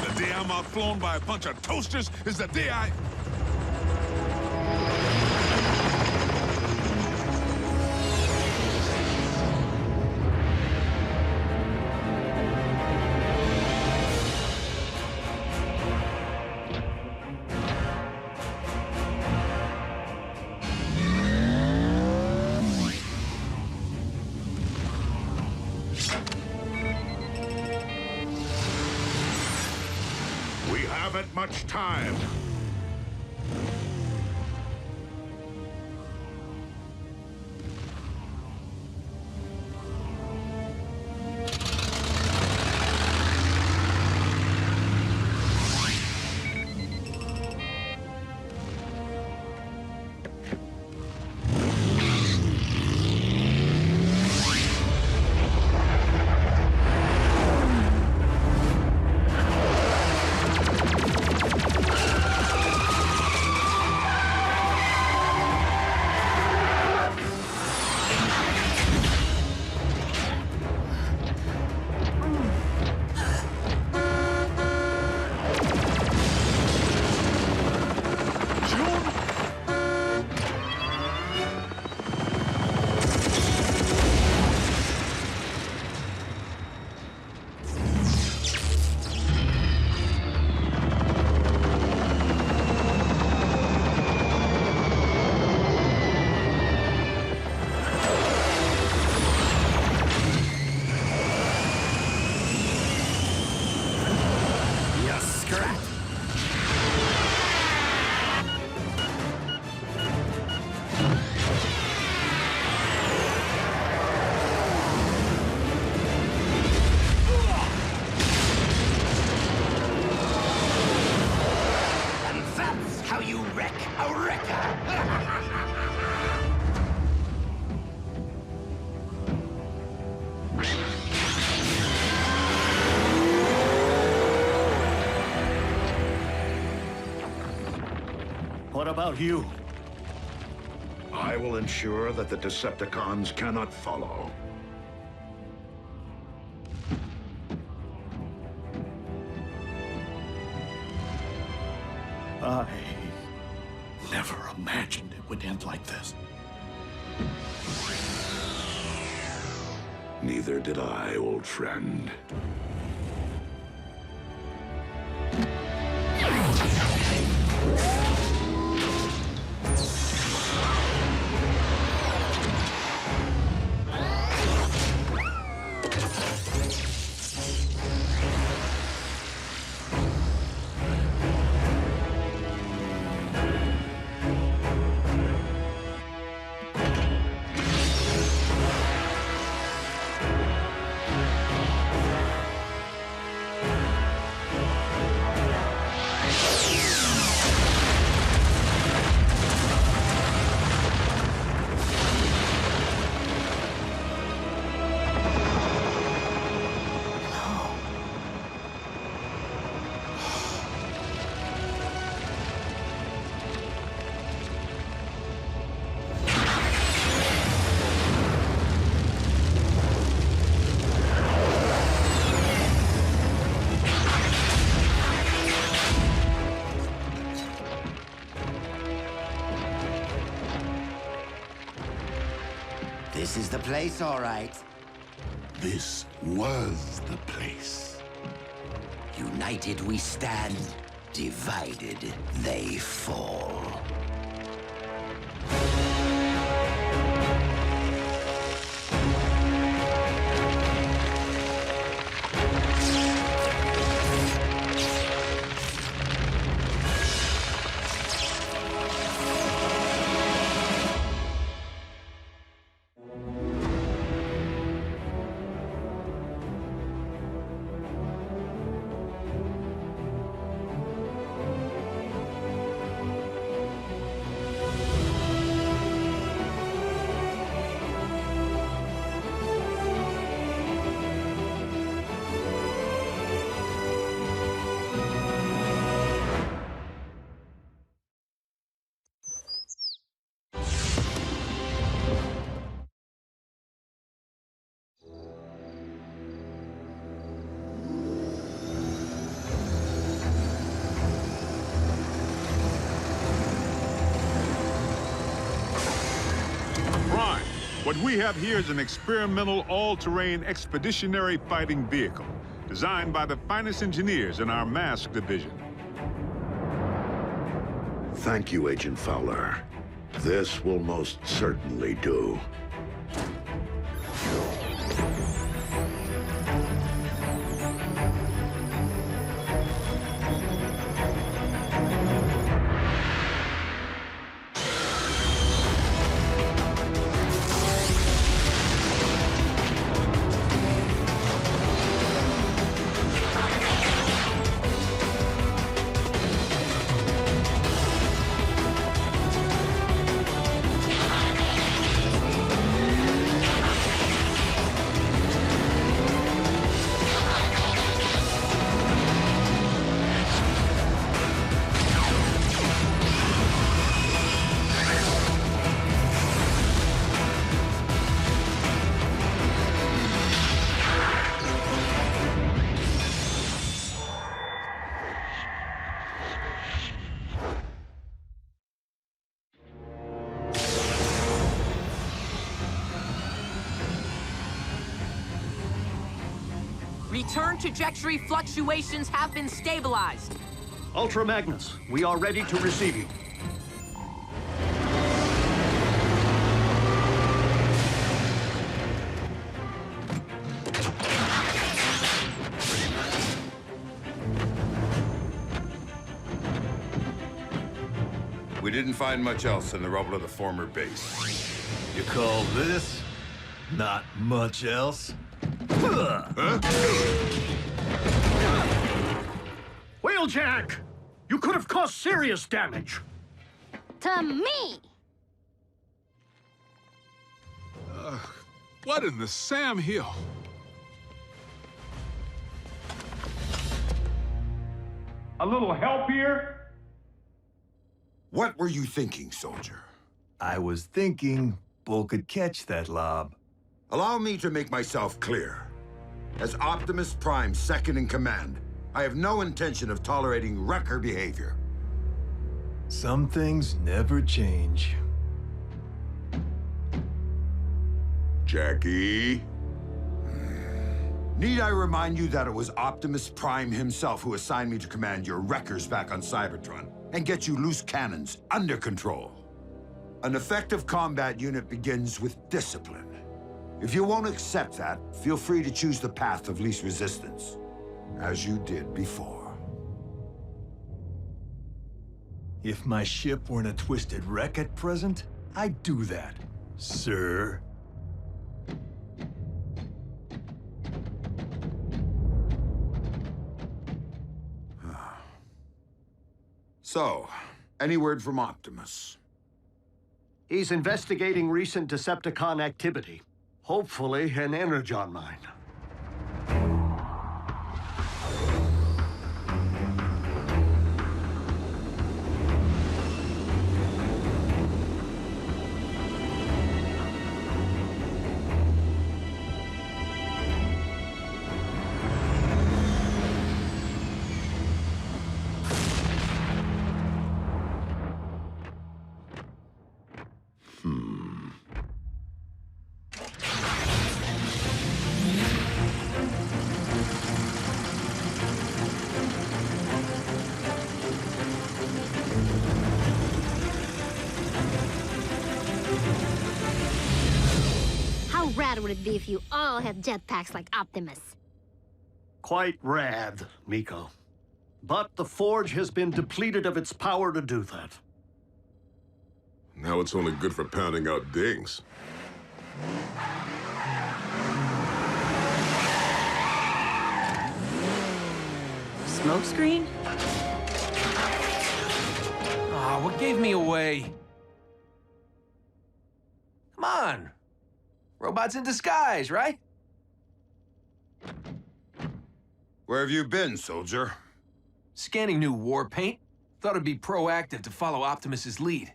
The day I'm outflown by a bunch of toasters is the day I... Haven't much time. What about you? I will ensure that the Decepticons cannot follow. I never imagined it would end like this. Neither did I, old friend. This is the place, all right. This was the place. United we stand, divided they fall. What we have here is an experimental all-terrain expeditionary fighting vehicle designed by the finest engineers in our mask division. Thank you, Agent Fowler. This will most certainly do. Return trajectory fluctuations have been stabilized. Ultra Magnus, we are ready to receive you. We didn't find much else in the rubble of the former base. You call this not much else? Wheeljack! You could have caused serious damage. To me! What in the Sam Hill? A little help here? What were you thinking, soldier? I was thinking Bull could catch that lob. Allow me to make myself clear. As Optimus Prime's second in command, I have no intention of tolerating wrecker behavior. Some things never change. Jackie? Need I remind you that it was Optimus Prime himself who assigned me to command your wreckers back on Cybertron and get you loose cannons under control? An effective combat unit begins with discipline. If you won't accept that, feel free to choose the path of least resistance, as you did before. If my ship were in a twisted wreck at present, I'd do that, sir. So, any word from Optimus? He's investigating recent Decepticon activity. Hopefully, an Energon mine. rad would it be if you all had jetpacks like Optimus? Quite rad, Miko. But the Forge has been depleted of its power to do that. Now it's only good for pounding out dings. Smokescreen? Ah, what gave me away? Come on. Robots in disguise, right? Where have you been, soldier? Scanning new war paint. Thought it'd be proactive to follow Optimus's lead.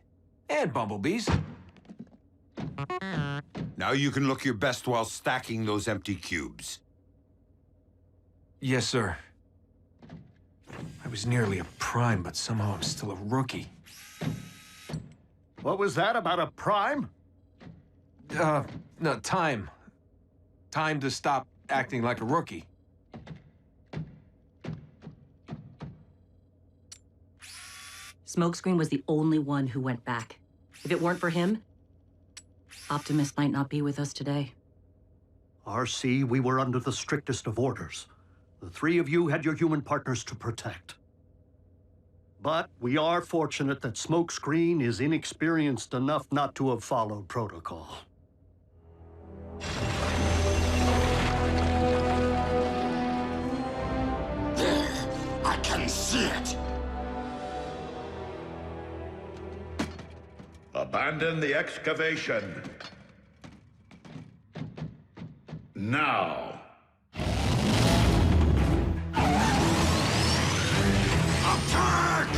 And Bumblebee's. Now you can look your best while stacking those empty cubes. Yes, sir. I was nearly a Prime, but somehow I'm still a rookie. What was that about a Prime? No, time. Time to stop acting like a rookie. Smokescreen was the only one who went back. If it weren't for him, Optimus might not be with us today. RC, we were under the strictest of orders. The three of you had your human partners to protect. But we are fortunate that Smokescreen is inexperienced enough not to have followed protocol. There, I can see it. Abandon the excavation. Now. Attack!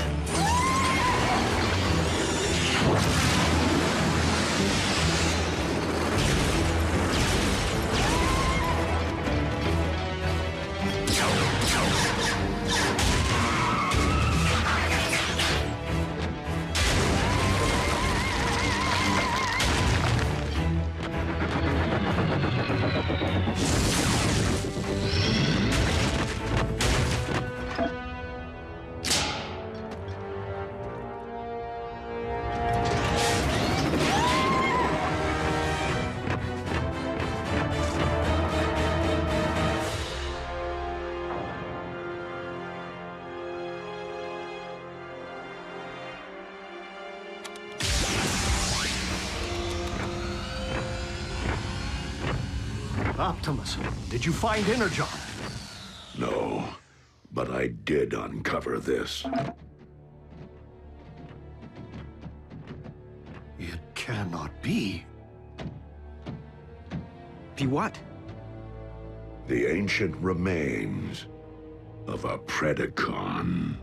Optimus, did you find Energon? No, but I did uncover this. It cannot be. Be what? The ancient remains of a Predacon.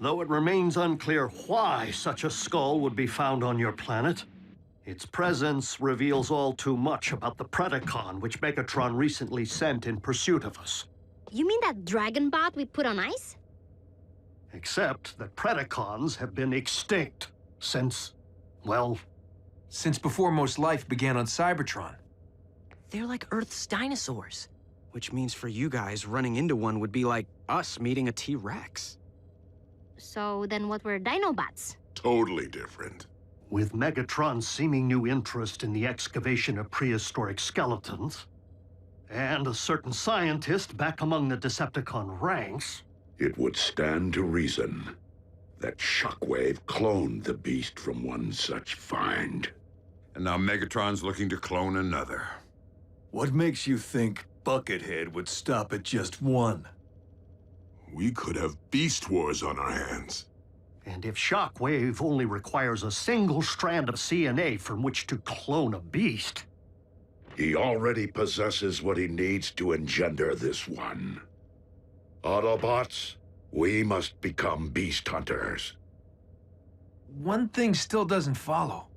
Though it remains unclear why such a skull would be found on your planet, its presence reveals all too much about the Predacon which Megatron recently sent in pursuit of us. You mean that dragon bot we put on ice? Except that Predacons have been extinct since, well... Since before most life began on Cybertron. They're like Earth's dinosaurs. Which means for you guys, running into one would be like us meeting a T-Rex. So then what were Dinobots? Totally different. With Megatron's seeming new interest in the excavation of prehistoric skeletons, and a certain scientist back among the Decepticon ranks... It would stand to reason that Shockwave cloned the beast from one such find. And now Megatron's looking to clone another. What makes you think Buckethead would stop at just one? We could have beast wars on our hands. And if Shockwave only requires a single strand of CNA from which to clone a beast... He already possesses what he needs to engender this one. Autobots, we must become beast hunters. One thing still doesn't follow.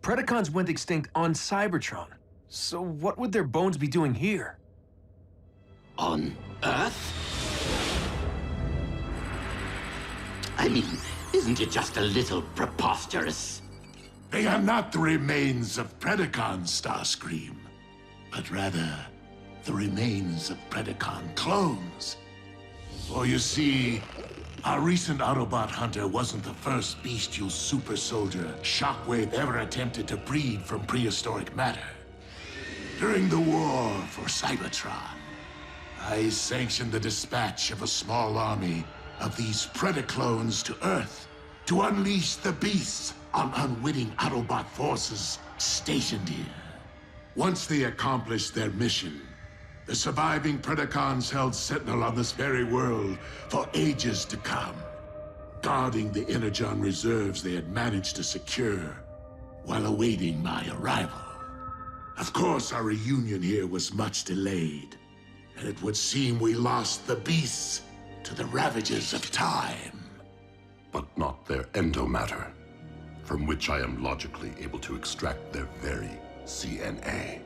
Predacons went extinct on Cybertron. So what would their bones be doing here? On Earth? I mean, isn't it just a little preposterous? They are not the remains of Predacons, Starscream, but rather the remains of Predacon clones. For you see, Our recent Autobot hunter wasn't the first bestial super soldier Shockwave ever attempted to breed from prehistoric matter. During the war for Cybertron, I sanctioned the dispatch of a small army of these Predacons to Earth to unleash the beasts on unwitting Autobot forces stationed here. Once they accomplished their mission, the surviving Predacons held sentinel on this very world for ages to come, guarding the Energon reserves they had managed to secure while awaiting my arrival. Of course, our reunion here was much delayed, and it would seem we lost the beasts to the ravages of time. But not their endomatter, from which I am logically able to extract their very CNA.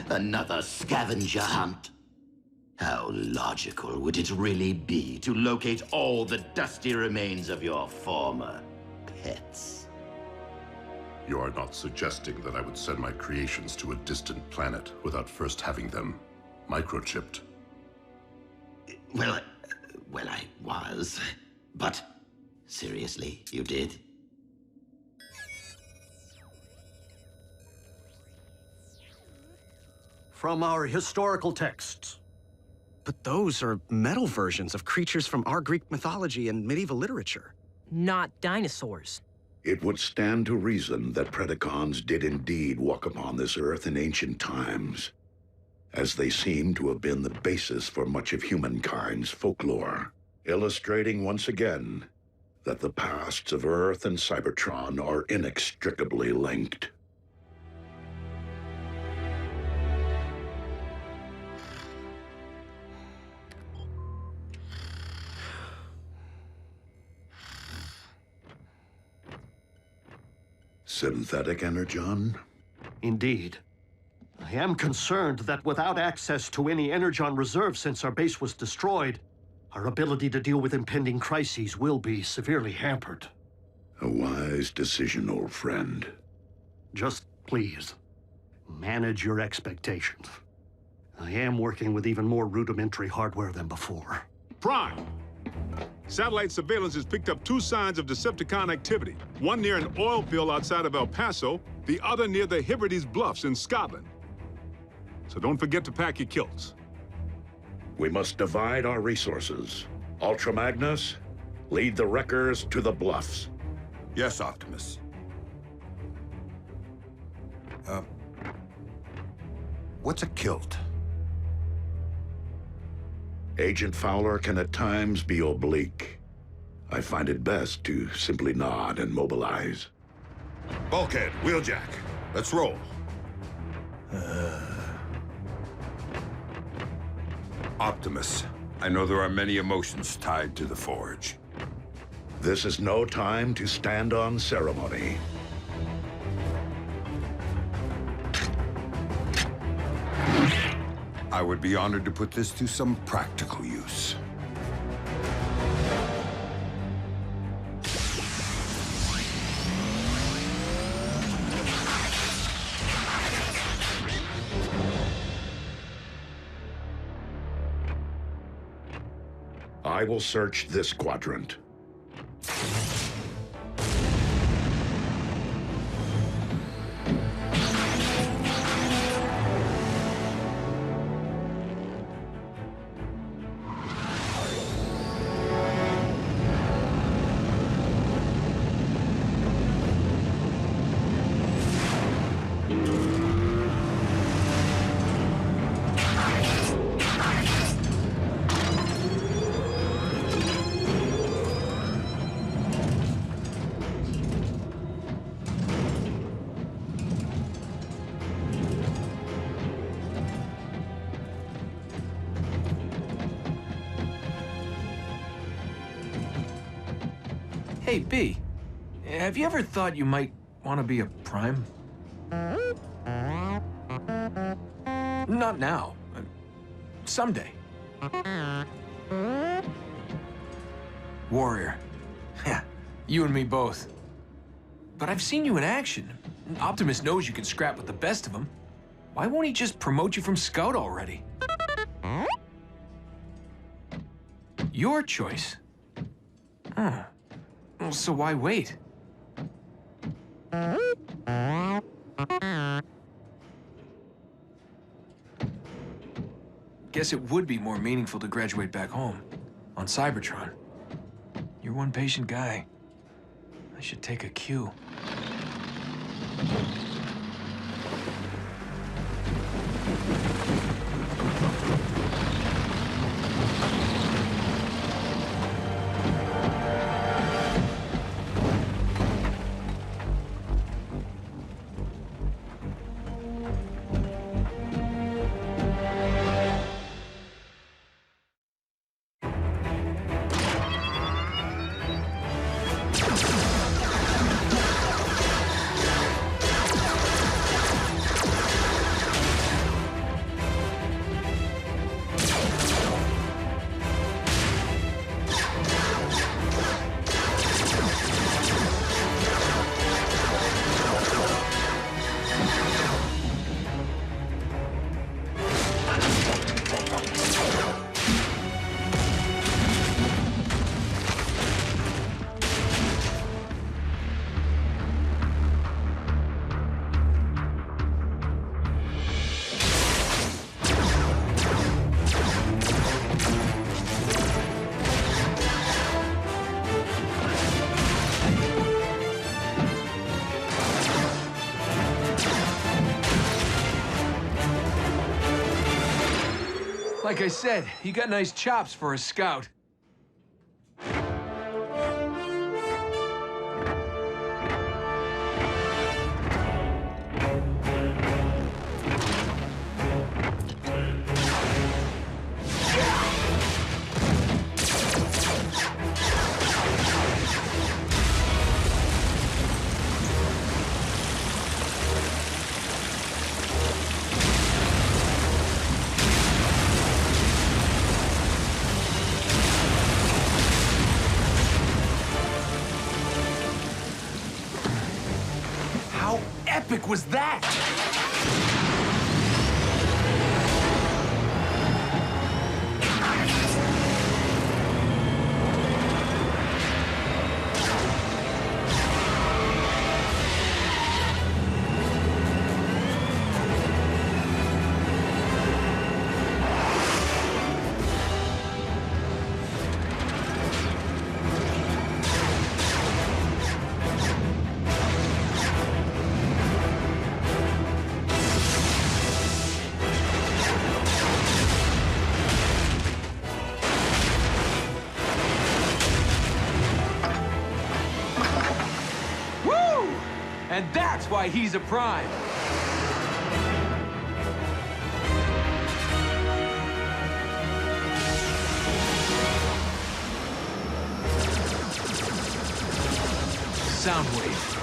Another scavenger hunt? How logical would it really be to locate all the dusty remains of your former pets? You are not suggesting that I would send my creations to a distant planet without first having them microchipped? Well, I was. But seriously, you did? From our historical texts. But those are metal versions of creatures from our Greek mythology and medieval literature. Not dinosaurs. It would stand to reason that Predacons did indeed walk upon this earth in ancient times, as they seem to have been the basis for much of humankind's folklore, illustrating once again that the pasts of Earth and Cybertron are inextricably linked. Synthetic Energon? Indeed. I am concerned that without access to any Energon reserve since our base was destroyed, our ability to deal with impending crises will be severely hampered. A wise decision, old friend. Just please, manage your expectations. I am working with even more rudimentary hardware than before. Prime! Satellite surveillance has picked up 2 signs of Decepticon activity. One near an oil field outside of El Paso, the other near the Hebrides Bluffs in Scotland. So don't forget to pack your kilts. We must divide our resources. Ultra Magnus, lead the wreckers to the bluffs. Yes, Optimus. What's a kilt? Agent Fowler can at times be oblique. I find it best to simply nod and mobilize. Bulkhead, Wheeljack. Let's roll. Optimus, I know there are many emotions tied to the Forge. This is no time to stand on ceremony. I would be honored to put this to some practical use. I will search this quadrant. Hey, B, have you ever thought you might want to be a Prime? Not now. Someday. Warrior. Yeah, you and me both. But I've seen you in action. Optimus knows you can scrap with the best of them. Why won't he just promote you from Scout already? Your choice. Oh. Well, so why wait? Guess it would be more meaningful to graduate back home, on Cybertron. You're one patient guy. I should take a cue. Like I said, you got nice chops for a scout. How epic was that? And that's why he's a Prime. Soundwave.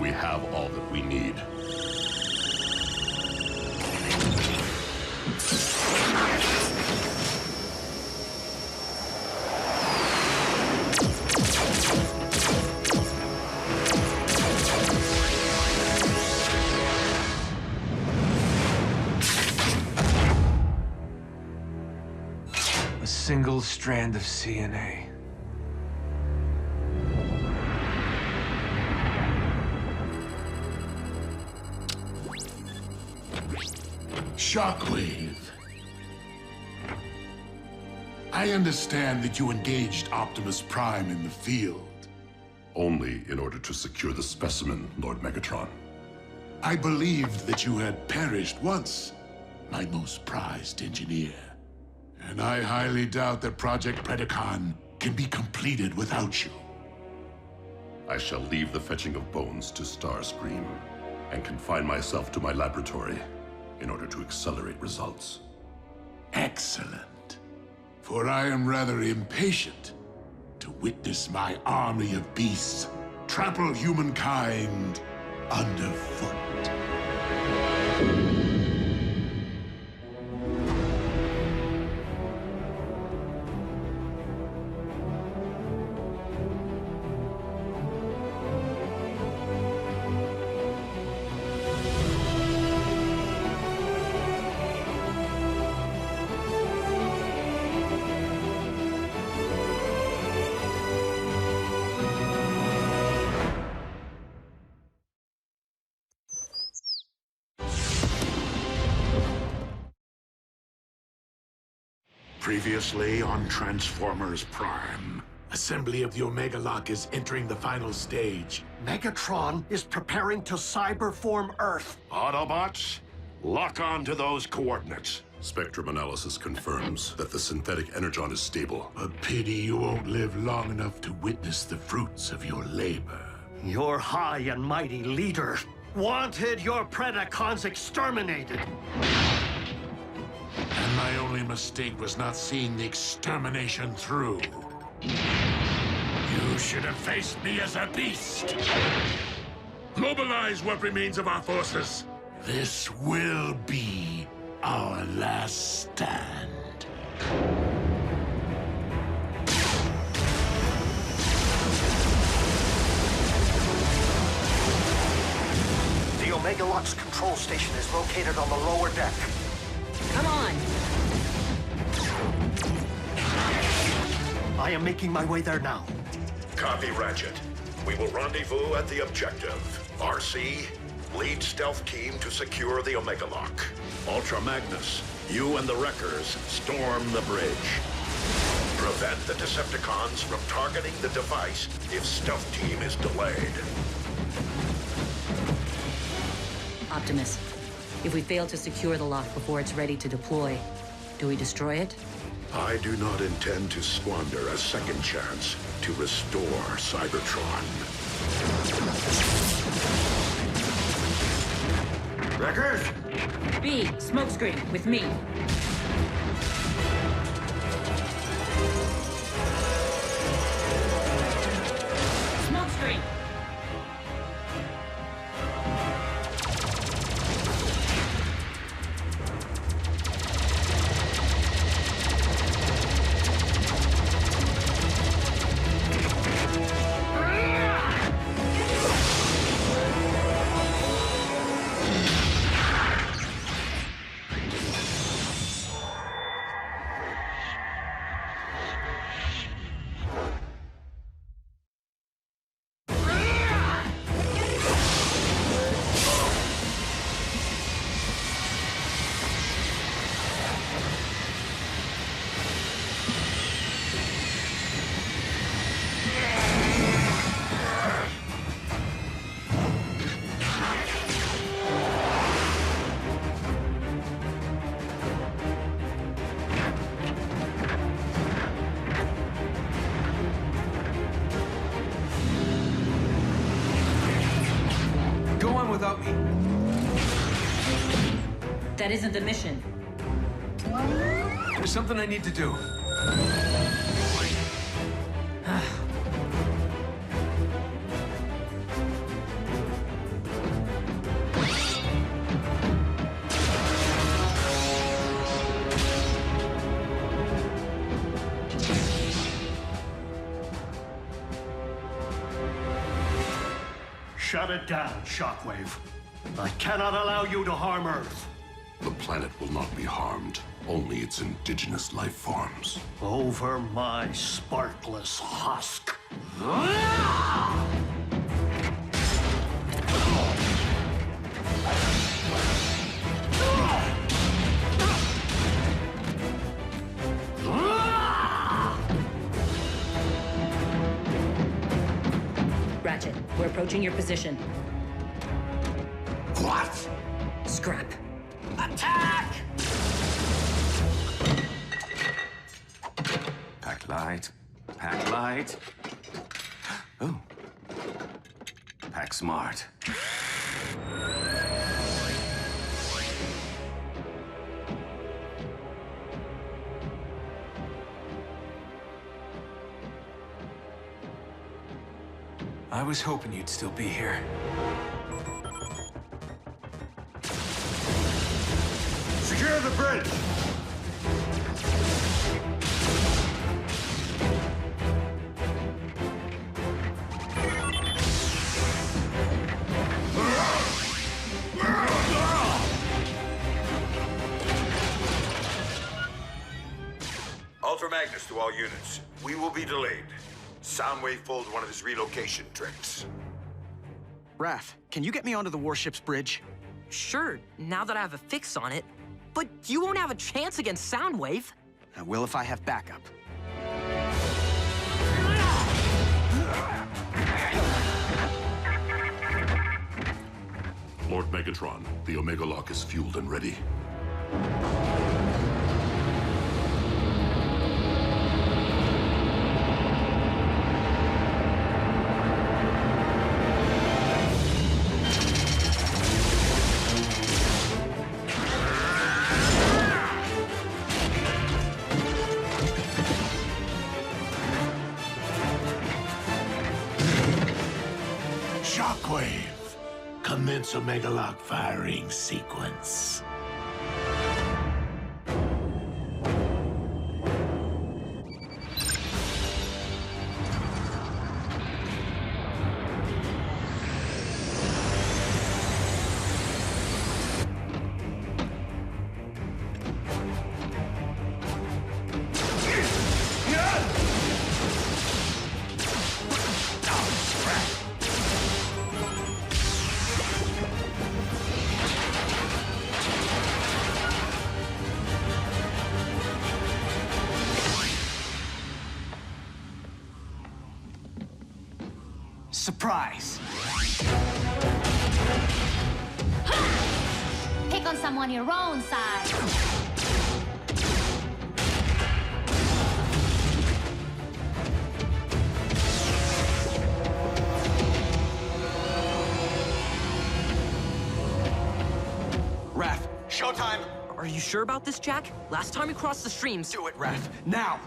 We have all that we need. A single strand of CNA. Shockwave. I understand that you engaged Optimus Prime in the field. Only in order to secure the specimen, Lord Megatron. I believed that you had perished once, my most prized engineer. And I highly doubt that Project Predacon can be completed without you. I shall leave the fetching of bones to Starscream and confine myself to my laboratory in order to accelerate results. Excellent. For I am rather impatient to witness my army of beasts trample humankind underfoot. Previously on Transformers Prime. Assembly of the Omega Lock is entering the final stage. Megatron is preparing to cyberform Earth. Autobots, lock on to those coordinates. Spectrum analysis confirms that the synthetic Energon is stable. A pity you won't live long enough to witness the fruits of your labor. Your high and mighty leader wanted your Predacons exterminated. And my only mistake was not seeing the extermination through. You should have faced me as a beast. Mobilize what remains of our forces. This will be our last stand. The Omega Lock's control station is located on the lower deck. Come on! I am making my way there now. Copy, Ratchet. We will rendezvous at the objective. RC, lead stealth team to secure the Omega Lock. Ultra Magnus, you and the Wreckers storm the bridge. Prevent the Decepticons from targeting the device if stealth team is delayed. Optimus, if we fail to secure the lock before it's ready to deploy, do we destroy it? I do not intend to squander a second chance to restore Cybertron. Wreckers! B, smokescreen, with me. Smokescreen! Without me. That isn't the mission. There's something I need to do. Shut it down, Shockwave. I cannot allow you to harm Earth. The planet will not be harmed, only its indigenous life forms. Over my sparkless husk. Ratchet, we're approaching your position. What? Scrap. Attack! Pack light. Pack light. Oh. Pack smart. I was hoping you'd still be here. Secure the bridge! Ultra Magnus to all units. We will be delayed. Soundwave pulled one of his relocation tricks. Raph, can you get me onto the warship's bridge? Sure, now that I have a fix on it. But you won't have a chance against Soundwave. I will if I have backup. Lord Megatron, the Omega Lock is fueled and ready. Shockwave, commence Omega Lock firing sequence. Surprise! Pick on someone your own size. Raph, showtime! Are you sure about this, Jack? Last time we crossed the streams... Do it, Raph, now!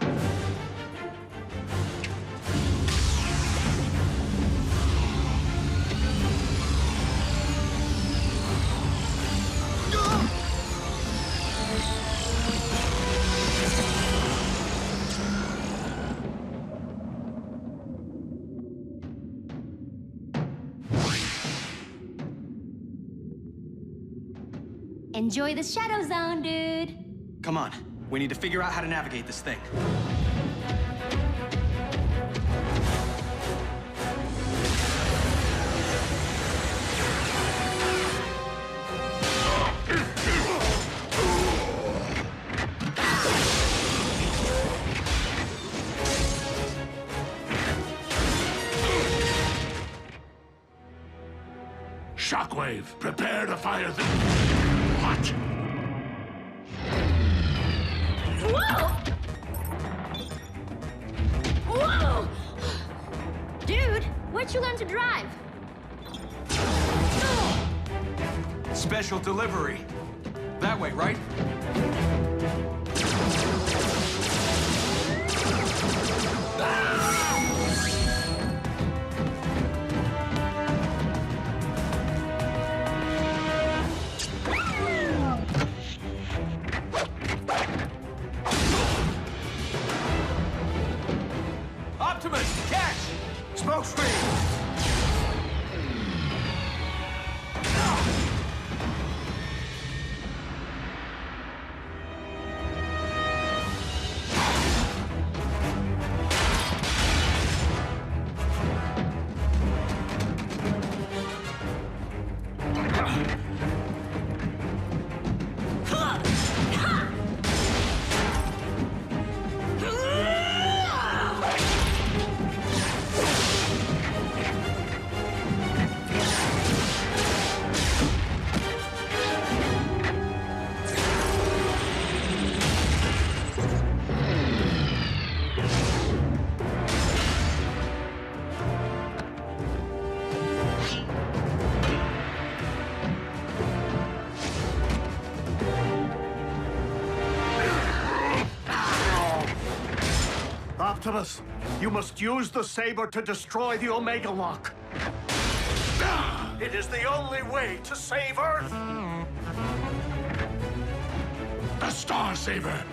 Enjoy the Shadow Zone, dude. Come on, we need to figure out how to navigate this thing. Shockwave, prepare to fire the... What? Whoa! Whoa! Dude, where'd you learn to drive? Special delivery. That way, right? Optimus, catch! Smoke screen! Optimus, you must use the saber to destroy the Omega Lock. It is the only way to save Earth. The Star Saber!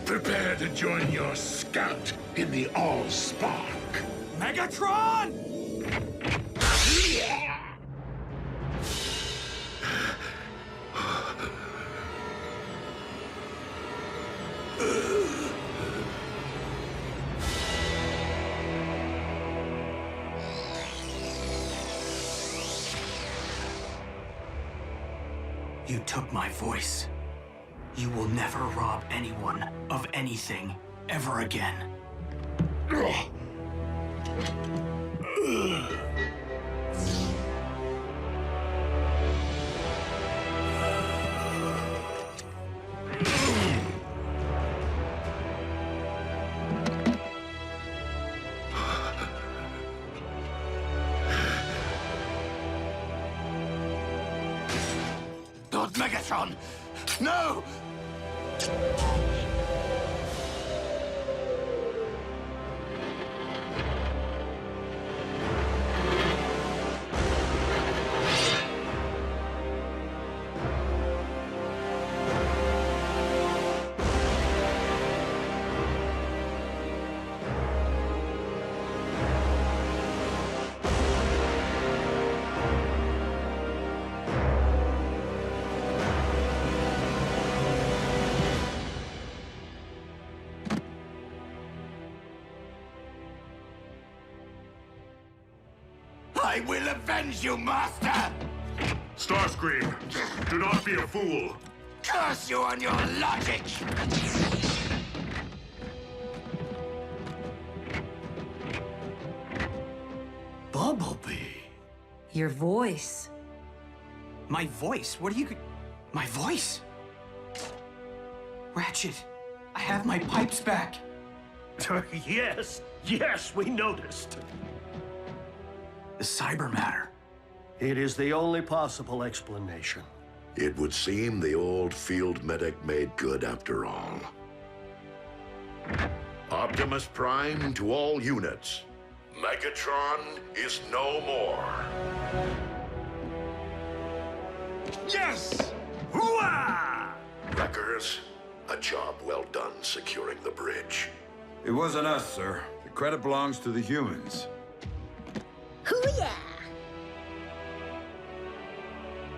Prepare to join your scout in the All-Spark. Megatron! You took my voice. You will never rob anyone of anything ever again. Lord Megatron! No! I will avenge you, Master! Starscream, do not be a fool. Curse you on your logic! Bumblebee. Your voice. My voice? What are you... My voice? Ratchet, I have my pipes back. Yes, we noticed. The cyber matter. It is the only possible explanation. It would seem the old field medic made good after all. Optimus Prime to all units. Megatron is no more. Yes! Hooah! Wreckers, a job well done securing the bridge. It wasn't us, sir. The credit belongs to the humans. Hoo-yeah!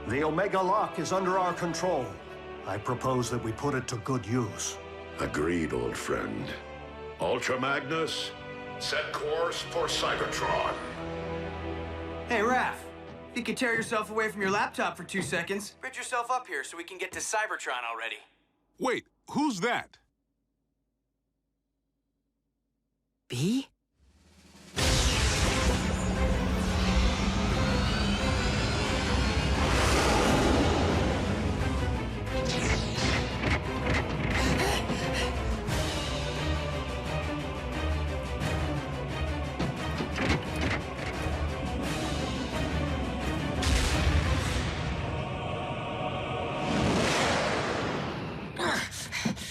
The Omega Lock is under our control. I propose that we put it to good use. Agreed, old friend. Ultra Magnus, set course for Cybertron. Hey, Raph. If you could tear yourself away from your laptop for 2 seconds, bridge yourself up here so we can get to Cybertron already. Wait, who's that? B?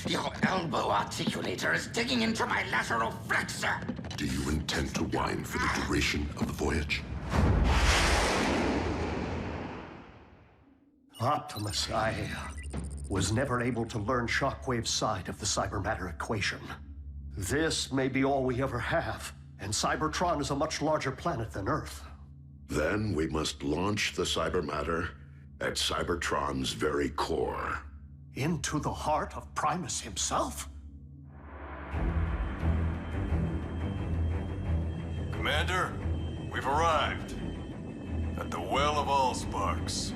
Your elbow articulator is digging into my lateral flexor. Do you intend to whine for the duration of the voyage? Optimus, I was never able to learn Shockwave's side of the cybermatter equation. This may be all we ever have, and Cybertron is a much larger planet than Earth. Then we must launch the cybermatter at Cybertron's very core. Into the heart of Primus himself? Commander, we've arrived at the Well of Allsparks.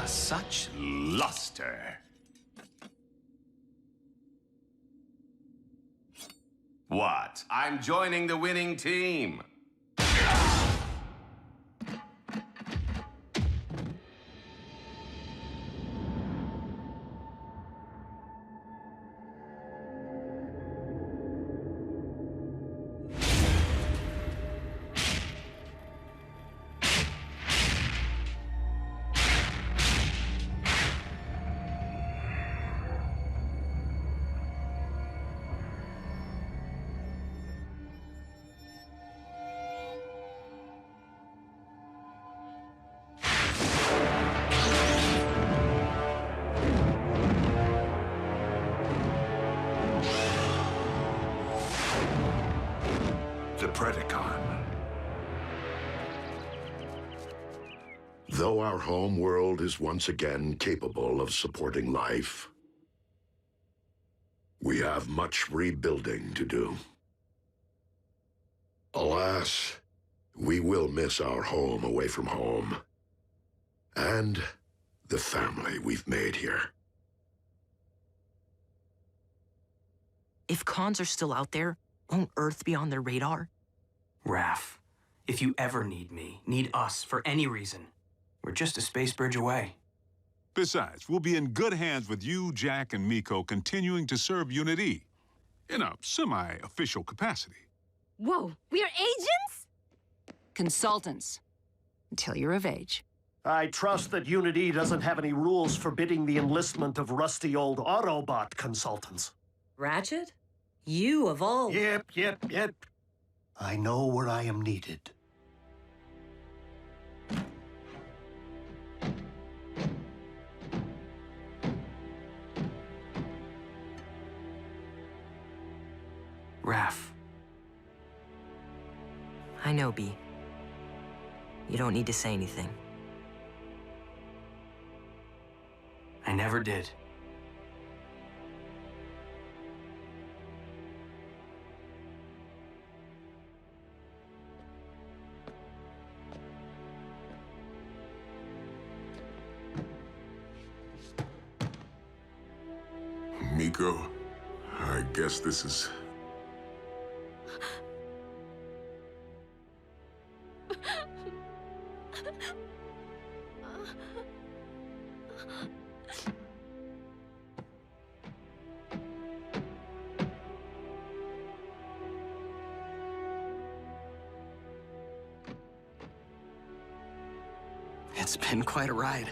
Such luster. What? I'm joining the winning team. The Predacon. Though our home world is once again capable of supporting life, we have much rebuilding to do. Alas, we will miss our home away from home, and the family we've made here. If cons are still out there, won't Earth be on their radar? Raph, if you ever need me, need us for any reason, we're just a space bridge away. Besides, we'll be in good hands with you, Jack, and Miko continuing to serve Unit E in a semi-official capacity. Whoa, we are agents? Consultants. Until you're of age. I trust that Unit E doesn't have any rules forbidding the enlistment of rusty old Autobot consultants. Ratchet? You of all... Yep. I know where I am needed. Raph. I know, B. You don't need to say anything. I never did. Miko, I guess this is... It's been quite a ride.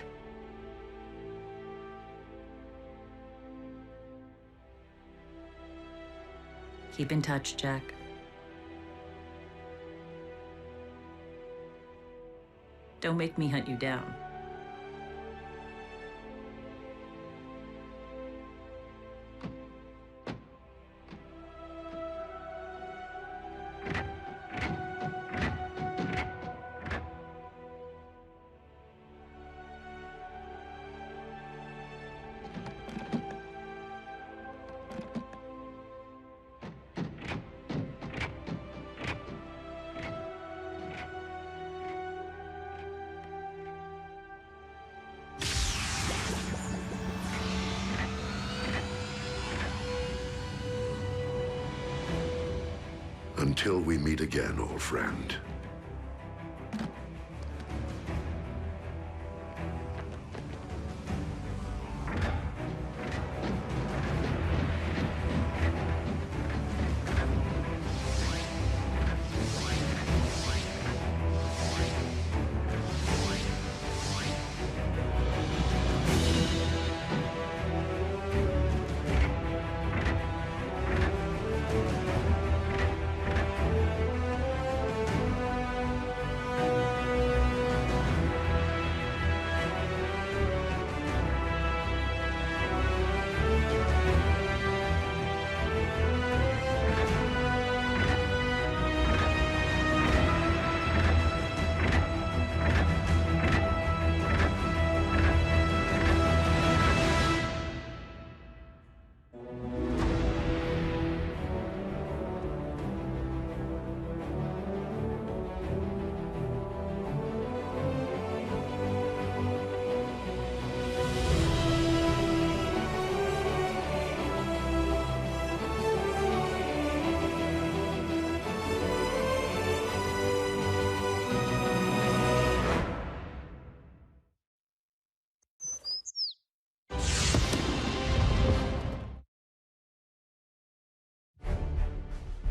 Keep in touch, Jack. Don't make me hunt you down. Until we meet again, old friend.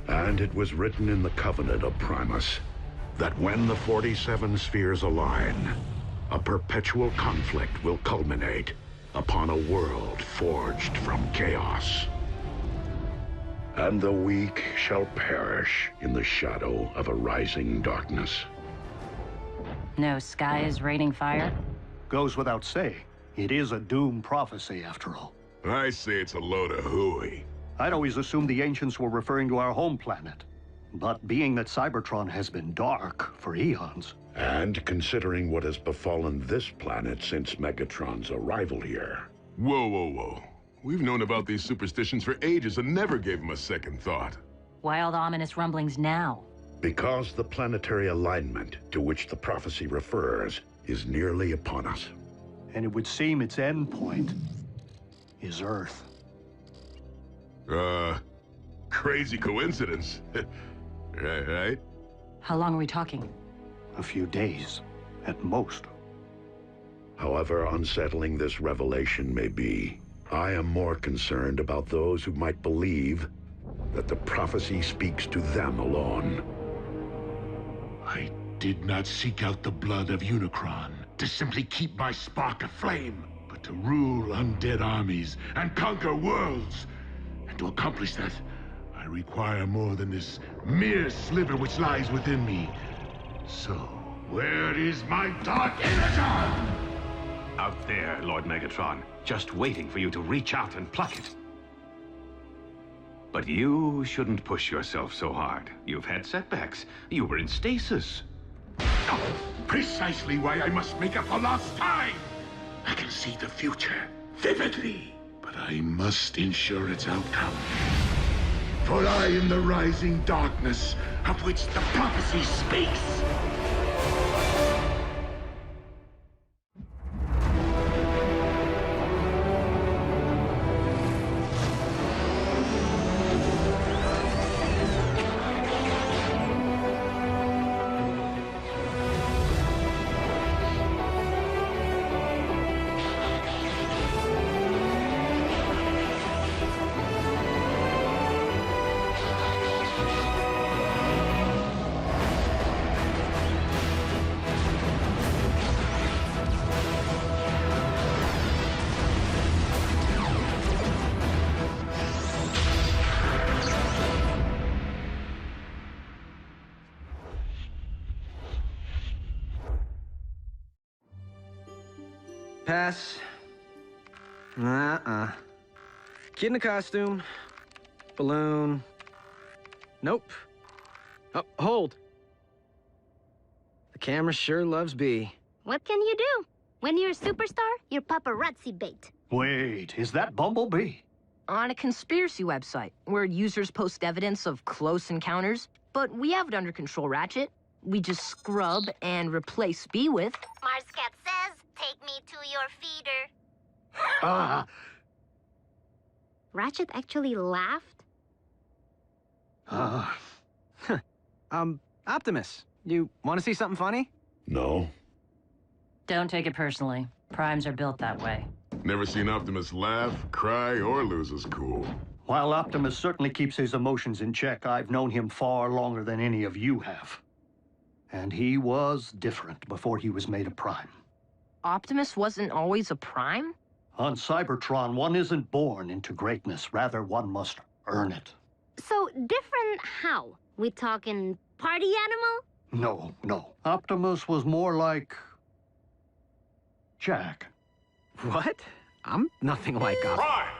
And it was written in the Covenant of Primus that when the 47 spheres align, a perpetual conflict will culminate upon a world forged from chaos. And the weak shall perish in the shadow of a rising darkness. No sky is raining fire? Goes without saying. It is a doom prophecy, after all. I say it's a load of hooey. I'd always assumed the ancients were referring to our home planet. But being that Cybertron has been dark for eons... And considering what has befallen this planet since Megatron's arrival here... Whoa, whoa, whoa. We've known about these superstitions for ages and never gave them a second thought. Wild, ominous rumblings now. Because the planetary alignment to which the prophecy refers is nearly upon us. And it would seem its end point is Earth. Crazy coincidence. Right? How long are we talking? A few days, at most. However unsettling this revelation may be, I am more concerned about those who might believe that the prophecy speaks to them alone. I did not seek out the blood of Unicron to simply keep my spark aflame, but to rule undead armies and conquer worlds. And to accomplish that, I require more than this mere sliver which lies within me. So, where is my dark Energon? Out there, Lord Megatron, just waiting for you to reach out and pluck it. But you shouldn't push yourself so hard. You've had setbacks. You were in stasis. Precisely why I must make up for lost time. I can see the future vividly, but I must ensure its outcome. For I am the rising darkness of which the prophecy speaks. Pass. Kid in a costume. Balloon. Nope. Oh, hold. The camera sure loves B. What can you do? When you're a superstar, you're paparazzi bait. Wait, is that Bumblebee? On a conspiracy website, where users post evidence of close encounters, but we have it under control, Ratchet. We just scrub and replace B with... Marscat says, take me to your feeder. Ratchet actually laughed? Optimus, you want to see something funny? No. Don't take it personally. Primes are built that way. Never seen Optimus laugh, cry, or lose his cool. While Optimus certainly keeps his emotions in check, I've known him far longer than any of you have. And he was different before he was made a Prime. Optimus wasn't always a Prime? On Cybertron, one isn't born into greatness. Rather, one must earn it. So, different how? We talking party animal? No. Optimus was more like... Jack. What? I'm nothing like Optimus. Prime!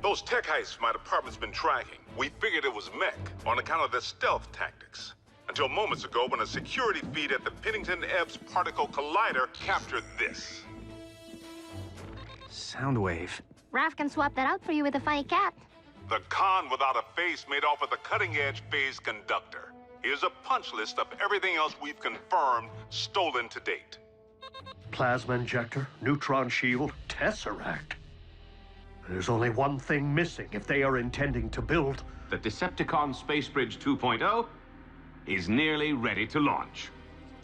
Those tech heists my department's been tracking. We figured it was mech on account of their stealth tactics. Until moments ago when a security feed at the Pennington Ebbs Particle Collider captured this. Soundwave. Raph can swap that out for you with a funny cat. The con without a face made off with a cutting-edge phase conductor. Here's a punch list of everything else we've confirmed stolen to date. Plasma injector, neutron shield, Tesseract. There's only one thing missing if they are intending to build... The Decepticon Space Bridge 2.0 is nearly ready to launch.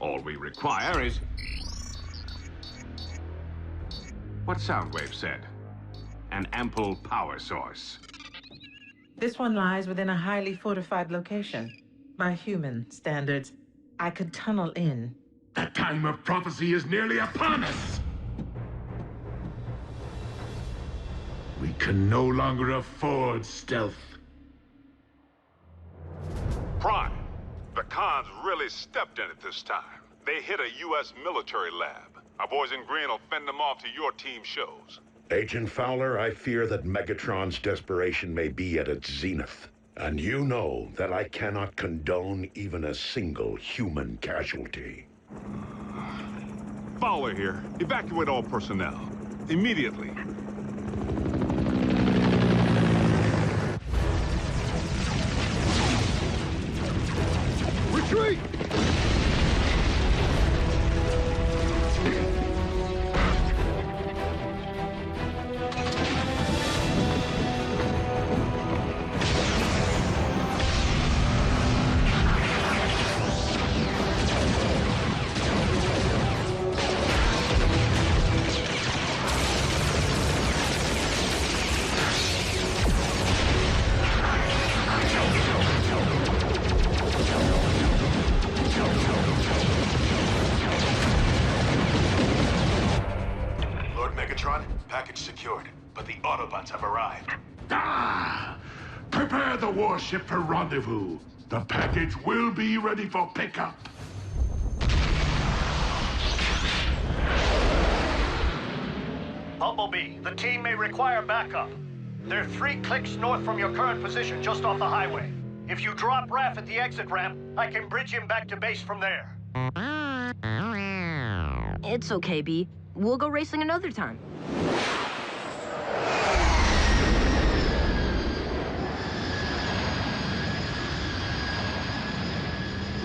All we require is... what Soundwave said. An ample power source. This one lies within a highly fortified location. By human standards, I could tunnel in. The time of prophecy is nearly upon us! We can no longer afford stealth. Prime, the cons really stepped in it this time. They hit a U.S. military lab. Our boys in green will fend them off to your team shows. Agent Fowler, I fear that Megatron's desperation may be at its zenith. And you know that I cannot condone even a single human casualty. Fowler here. Evacuate all personnel. Immediately. Retreat! Package secured, but the Autobots have arrived. Prepare the warship for rendezvous. The package will be ready for pickup. Bumblebee, the team may require backup. They're 3 clicks north from your current position, just off the highway. If you drop Raph at the exit ramp, I can bridge him back to base from there. It's okay, B. We'll go racing another time.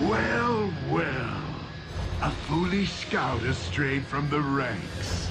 Well, well. A foolish scout has strayed from the ranks.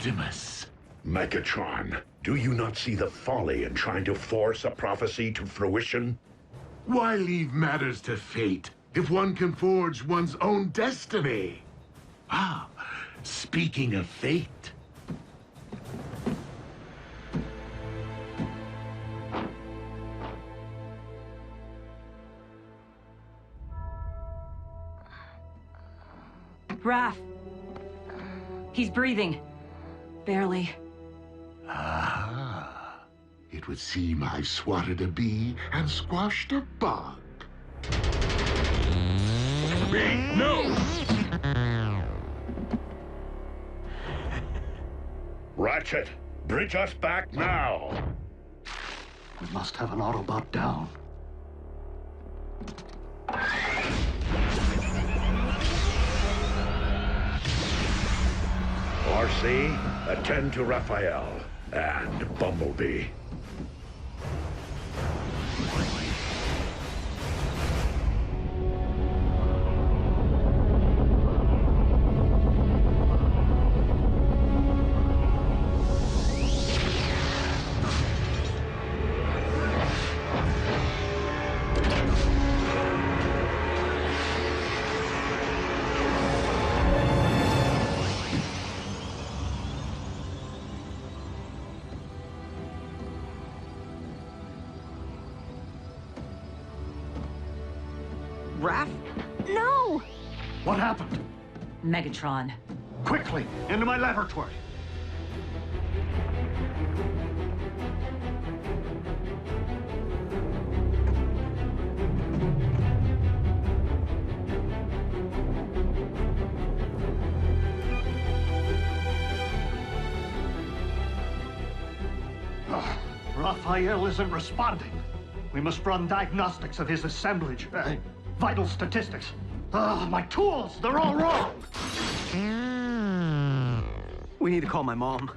Optimus. Megatron, do you not see the folly in trying to force a prophecy to fruition? Why leave matters to fate if one can forge one's own destiny? Ah, speaking of fate. Raph! He's breathing. Barely. Ah, it would seem I've swatted a bee and squashed a bug. No! Ratchet, bridge us back now! We must have an Autobot down. RC, attend to Raphael and Bumblebee. Raph? No! What happened? Megatron. Quickly, into my laboratory. Raphael isn't responding. We must run diagnostics of his assemblage. Vital statistics. My tools, they're all wrong. We need to call my mom.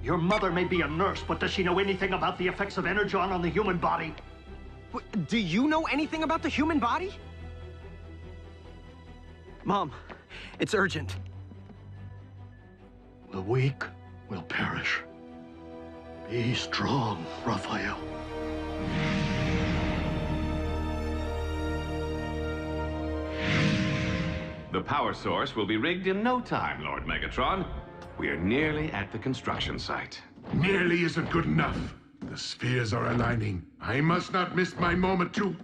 Your mother may be a nurse, but does she know anything about the effects of Energon on the human body? Do you know anything about the human body? Mom, it's urgent. The weak will perish. Be strong, Raphael. The power source will be rigged in no time, Lord Megatron. We are nearly at the construction site. Nearly isn't good enough. The spheres are aligning. I must not miss my moment to...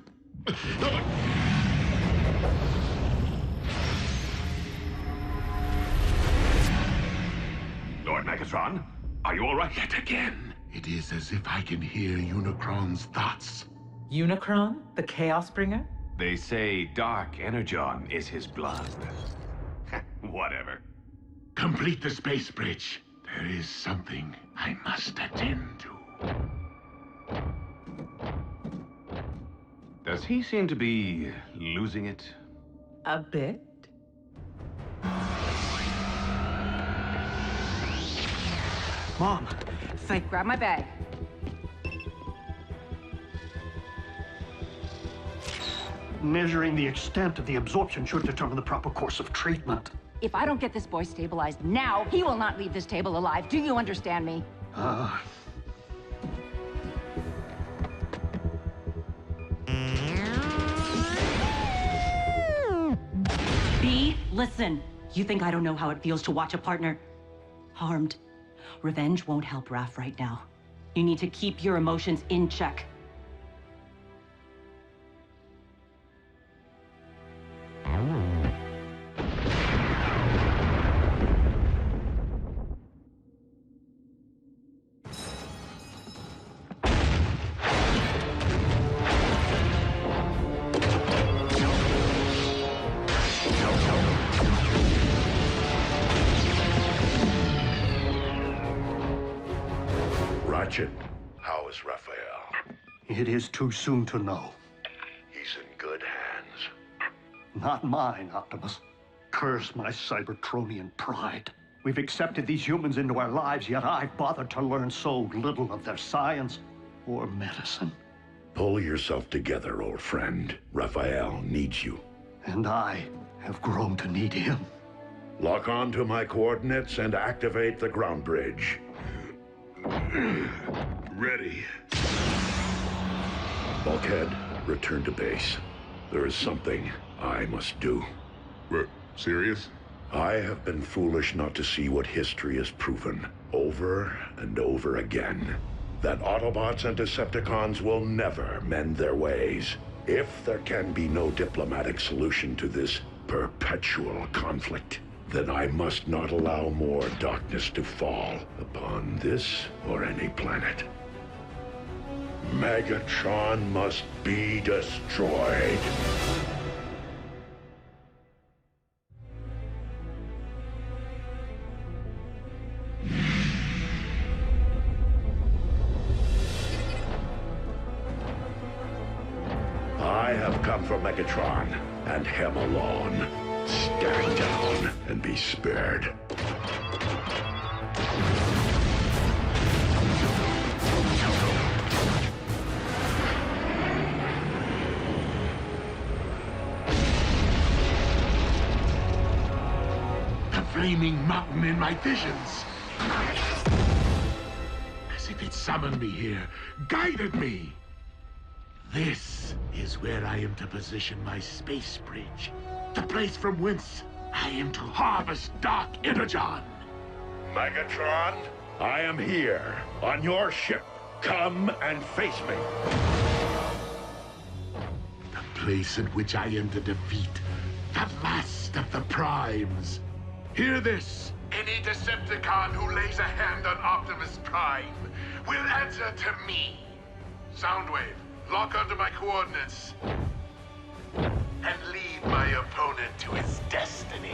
Lord Megatron, are you all right? Yet again, it is as if I can hear Unicron's thoughts. Unicron, the Chaos Bringer? They say Dark Energon is his blood. Whatever. Complete the space bridge. There is something I must attend to. Does he seem to be losing it? A bit. Mom, Grab my bag. Measuring the extent of the absorption should determine the proper course of treatment. If I don't get this boy stabilized now, he will not leave this table alive. Do you understand me? B, listen. You think I don't know how it feels to watch a partner harmed? Revenge won't help Raph right now. You need to keep your emotions in check. Ratchet, how is Raphael? It is too soon to know. He's in good hands. Not mine, Optimus. Curse my Cybertronian pride. We've accepted these humans into our lives, yet I've bothered to learn so little of their science or medicine. Pull yourself together, old friend. Raphael needs you. And I have grown to need him. Lock on to my coordinates and activate the ground bridge. Ready. Bulkhead, return to base. There is something I must do. Serious? I have been foolish not to see what history has proven, over and over again. That Autobots and Decepticons will never mend their ways. If there can be no diplomatic solution to this perpetual conflict, then I must not allow more darkness to fall upon this or any planet. Megatron must be destroyed. I have come for Megatron, and him alone. Stand down and be spared. The flaming mountain in my visions. As if it summoned me here, guided me. This is where I am to position my space bridge. The place from whence I am to harvest Dark Energon. Megatron, I am here, on your ship. Come and face me. The place in which I am to defeat the last of the Primes. Hear this. Any Decepticon who lays a hand on Optimus Prime will answer to me. Soundwave, lock onto my coordinates. And lead my opponent to his destiny.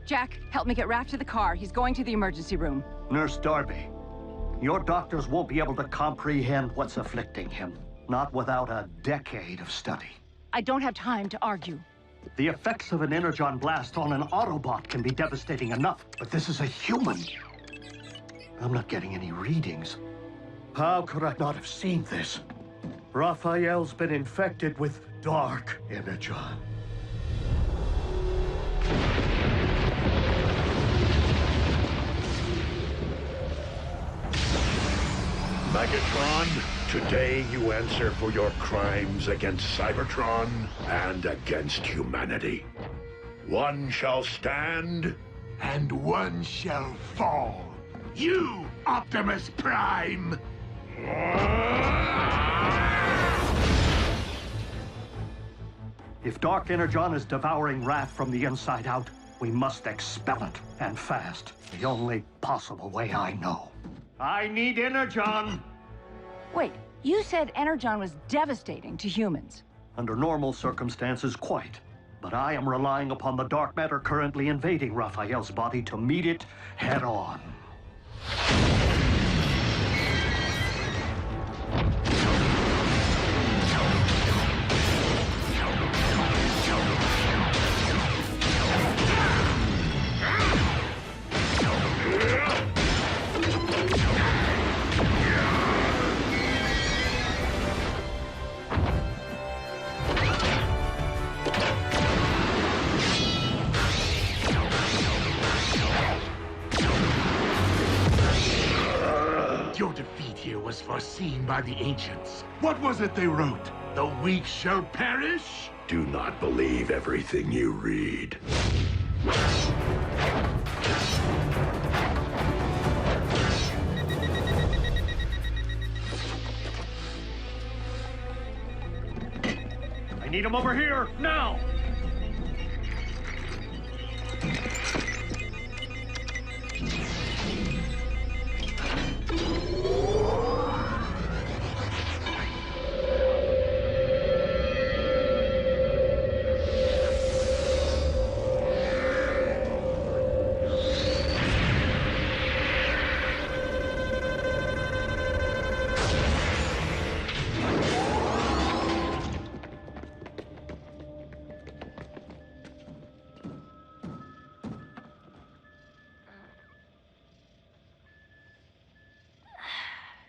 Jack, help me get Raph to the car. He's going to the emergency room. Nurse Darby, your doctors won't be able to comprehend what's afflicting him. Not without a decade of study. I don't have time to argue. The effects of an Energon blast on an Autobot can be devastating enough, but this is a human. I'm not getting any readings. How could I not have seen this? Raphael's been infected with Dark Energon. Megatron, today you answer for your crimes against Cybertron and against humanity. One shall stand, and one shall fall. You, Optimus Prime! If Dark Energon is devouring Raph from the inside out, we must expel it, and fast. The only possible way I know. I need Energon! Wait, you said Energon was devastating to humans. Under normal circumstances, quite. But I am relying upon the dark matter currently invading Raphael's body to meet it head-on. Your defeat here was foreseen by the ancients. What was it they wrote? The weak shall perish? Do not believe everything you read. I need him over here, now!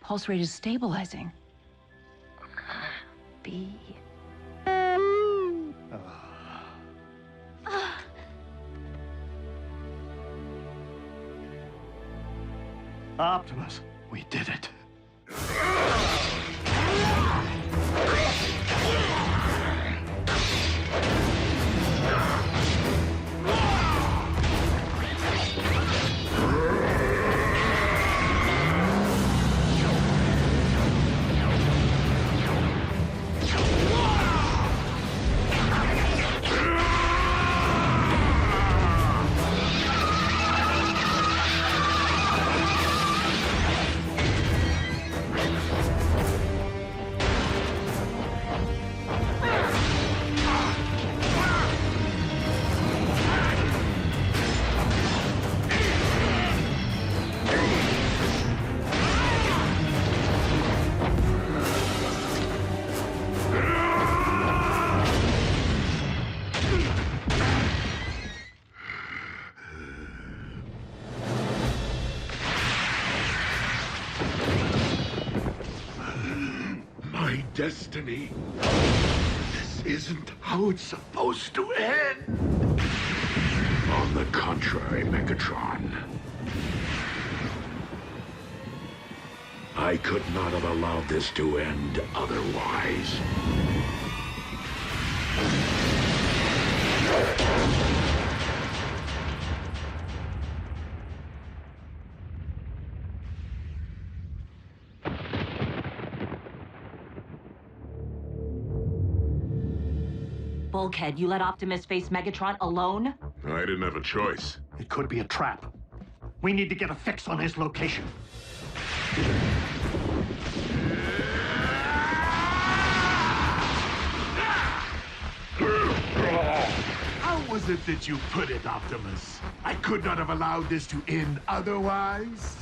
Pulse rate is stabilizing. be. Optimus, we did it. My destiny. This isn't how it's supposed to end. On the contrary, Megatron. I could not have allowed this to end otherwise. Bulkhead, you let Optimus face Megatron alone? I didn't have a choice. It could be a trap. We need to get a fix on his location. How was it that you put it, Optimus? I could not have allowed this to end otherwise?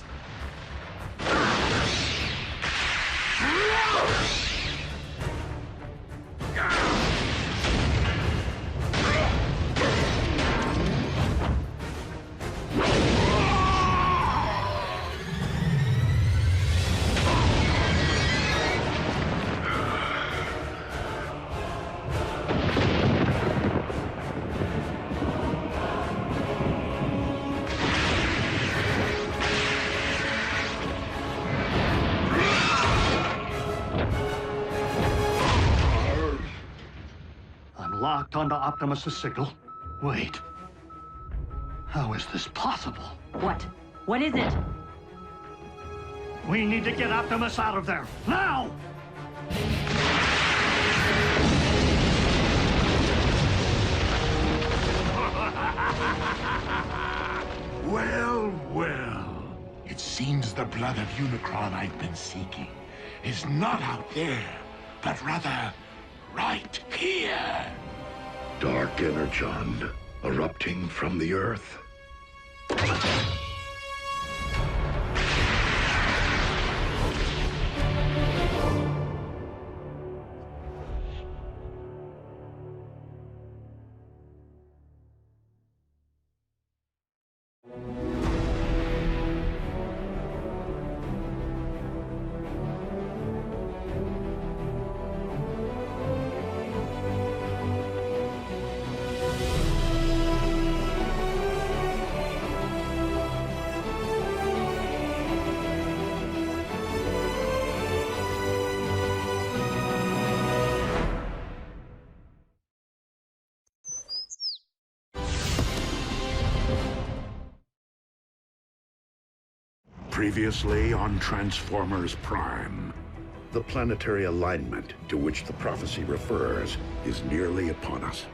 Locked onto Optimus's signal. Wait. How is this possible? What? What is it? We need to get Optimus out of there. Now! Well, well. It seems the blood of Unicron I've been seeking is not out there, but rather right here. Dark Energon erupting from the Earth. Previously on Transformers Prime. The planetary alignment to which the prophecy refers is nearly upon us.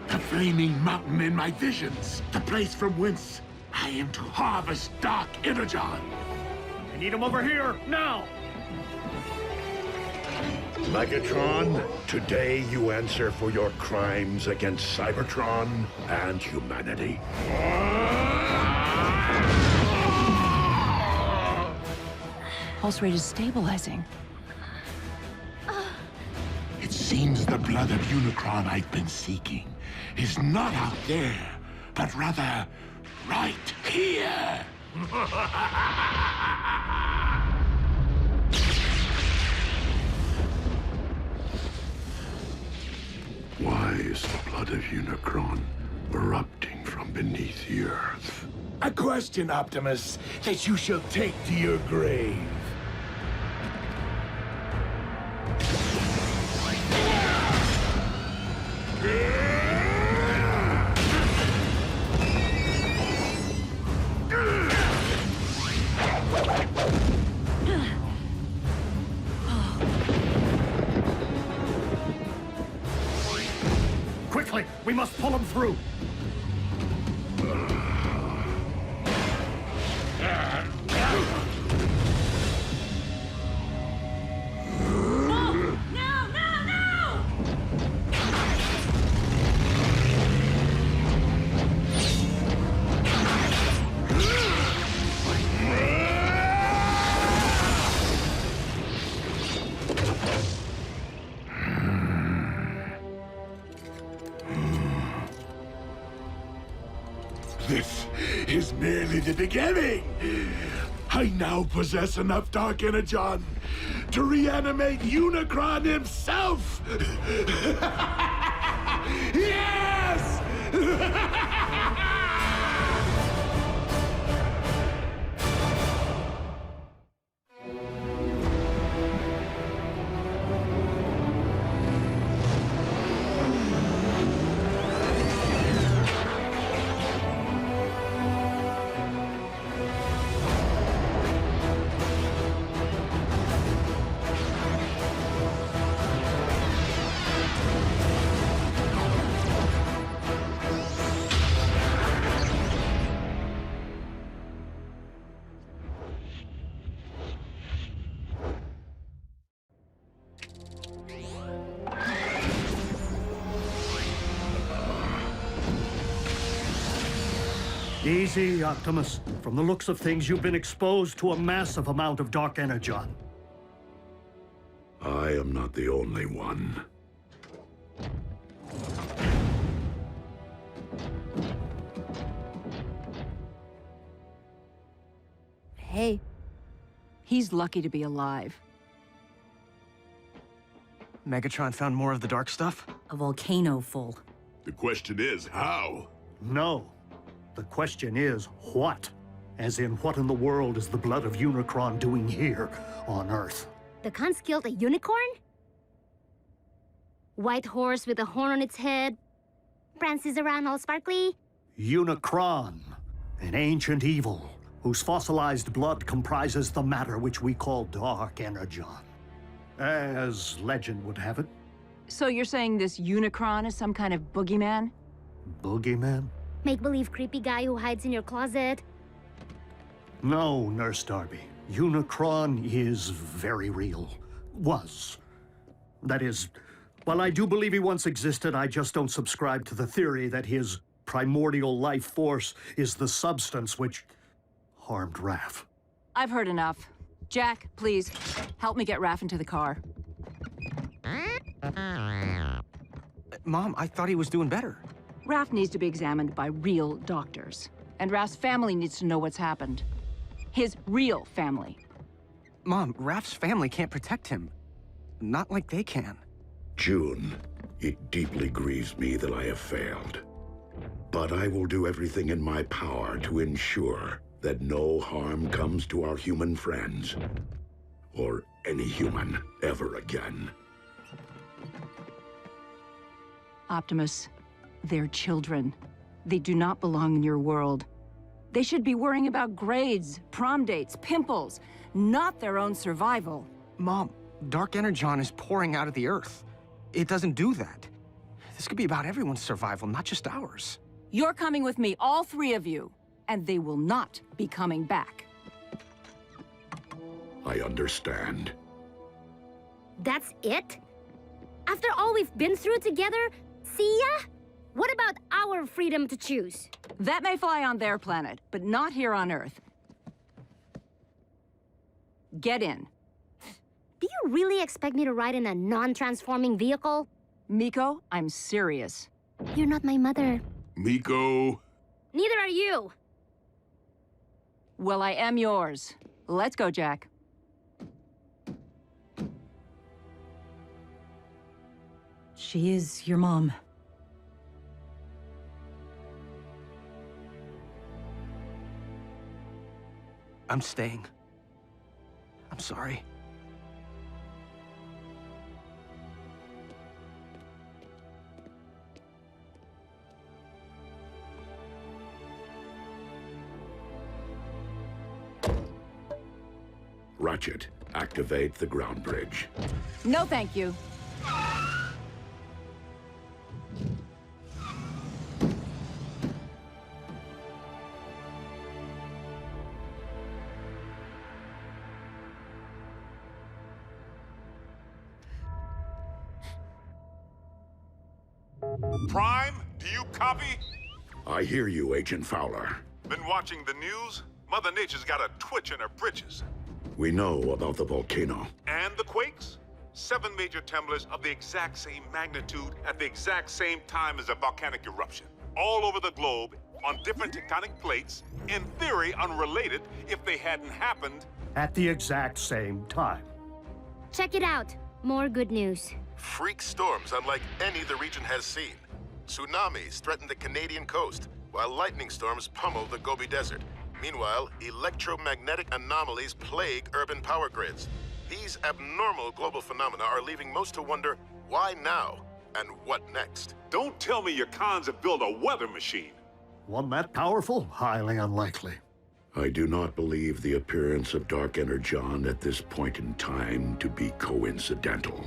The flaming mountain in my visions. The place from whence I am to harvest Dark Energon. I need him over here, now! Megatron, today you answer for your crimes against Cybertron and humanity. Pulse rate is stabilizing. It seems the blood of Unicron I've been seeking is not out there, but rather right here. of Unicron erupting from beneath the Earth. A question, Optimus, that you shall take to your grave. Quickly, we must pull him through. This is merely the beginning. I now possess enough Dark Energon to reanimate Unicron himself. Yes! Easy, Optimus. From the looks of things, you've been exposed to a massive amount of Dark Energon. I am not the only one. Hey, he's lucky to be alive. Megatron found more of the dark stuff? A volcano full. The question is, how? No. The question is, what? As in, what in the world is the blood of Unicron doing here on Earth? The cons killed a unicorn? White horse with a horn on its head. Prances around all sparkly. Unicron, an ancient evil, whose fossilized blood comprises the matter which we call Dark Energon. As legend would have it. So you're saying this Unicron is some kind of boogeyman? Boogeyman? Make-believe creepy guy who hides in your closet. No, Nurse Darby. Unicron is very real. Was. That is, while I do believe he once existed, I just don't subscribe to the theory that his primordial life force is the substance which harmed Raph. I've heard enough. Jack, please, help me get Raph into the car. Mom, I thought he was doing better. Raph needs to be examined by real doctors. And Raph's family needs to know what's happened. His real family. Mom, Raph's family can't protect him. Not like they can. June, it deeply grieves me that I have failed. But I will do everything in my power to ensure that no harm comes to our human friends. Or any human ever again. Optimus, they're children. They do not belong in your world. They should be worrying about grades, prom dates, pimples, not their own survival. Mom, Dark Energon is pouring out of the Earth. It doesn't do that. This could be about everyone's survival, not just ours. You're coming with me, all three of you, and they will not be coming back. I understand. That's it? After all we've been through together, see ya? What about our freedom to choose? That may fly on their planet, but not here on Earth. Get in. Do you really expect me to ride in a non-transforming vehicle? Miko, I'm serious. You're not my mother. Miko. Neither are you. Well, I am yours. Let's go, Jack. She is your mom. I'm staying. I'm sorry. Ratchet, activate the ground bridge. No, thank you. Prime, do you copy? I hear you, Agent Fowler. Been watching the news? Mother Nature's got a twitch in her britches. We know about the volcano. And the quakes? 7 major tremblers of the exact same magnitude at the exact same time as a volcanic eruption. All over the globe, on different tectonic plates, in theory unrelated if they hadn't happened. At the exact same time. Check it out. More good news. Freak storms unlike any the region has seen. Tsunamis threaten the Canadian coast, while lightning storms pummel the Gobi Desert. Meanwhile, electromagnetic anomalies plague urban power grids. These abnormal global phenomena are leaving most to wonder, why now? And what next? Don't tell me your cons have built a weather machine. One that powerful? Highly unlikely. I do not believe the appearance of Dark Energon at this point in time to be coincidental.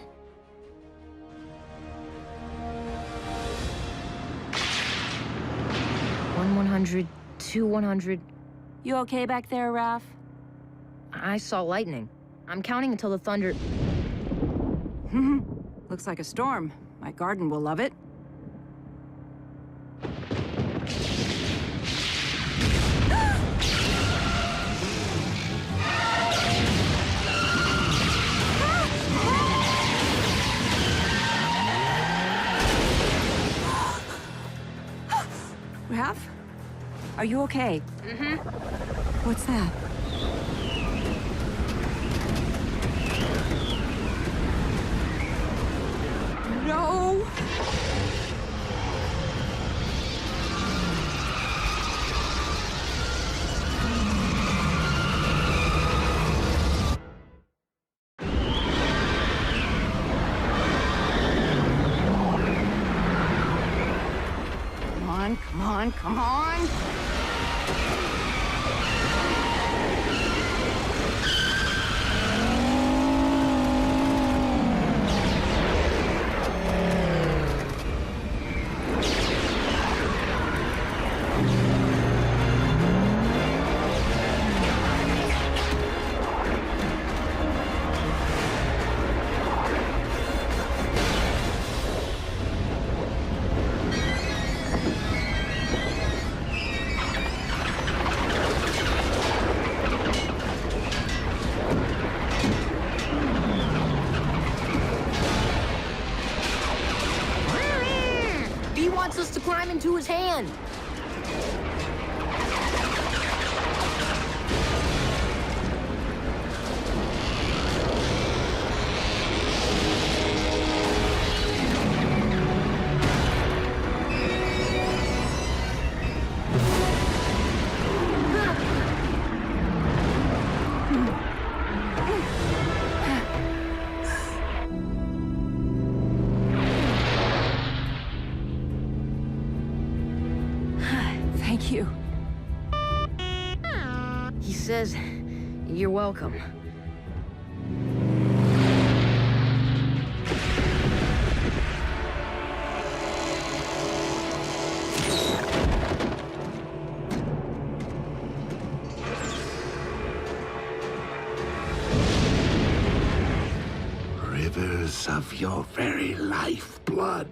100, 100. You okay back there, Raph? I saw lightning. I'm counting until the thunder... Looks like a storm. My garden will love it. Raph? Are you okay? What's that? No! Come on, come on! Us to climb into his hand. Thank you. He says, you're welcome. Rivers of your very lifeblood,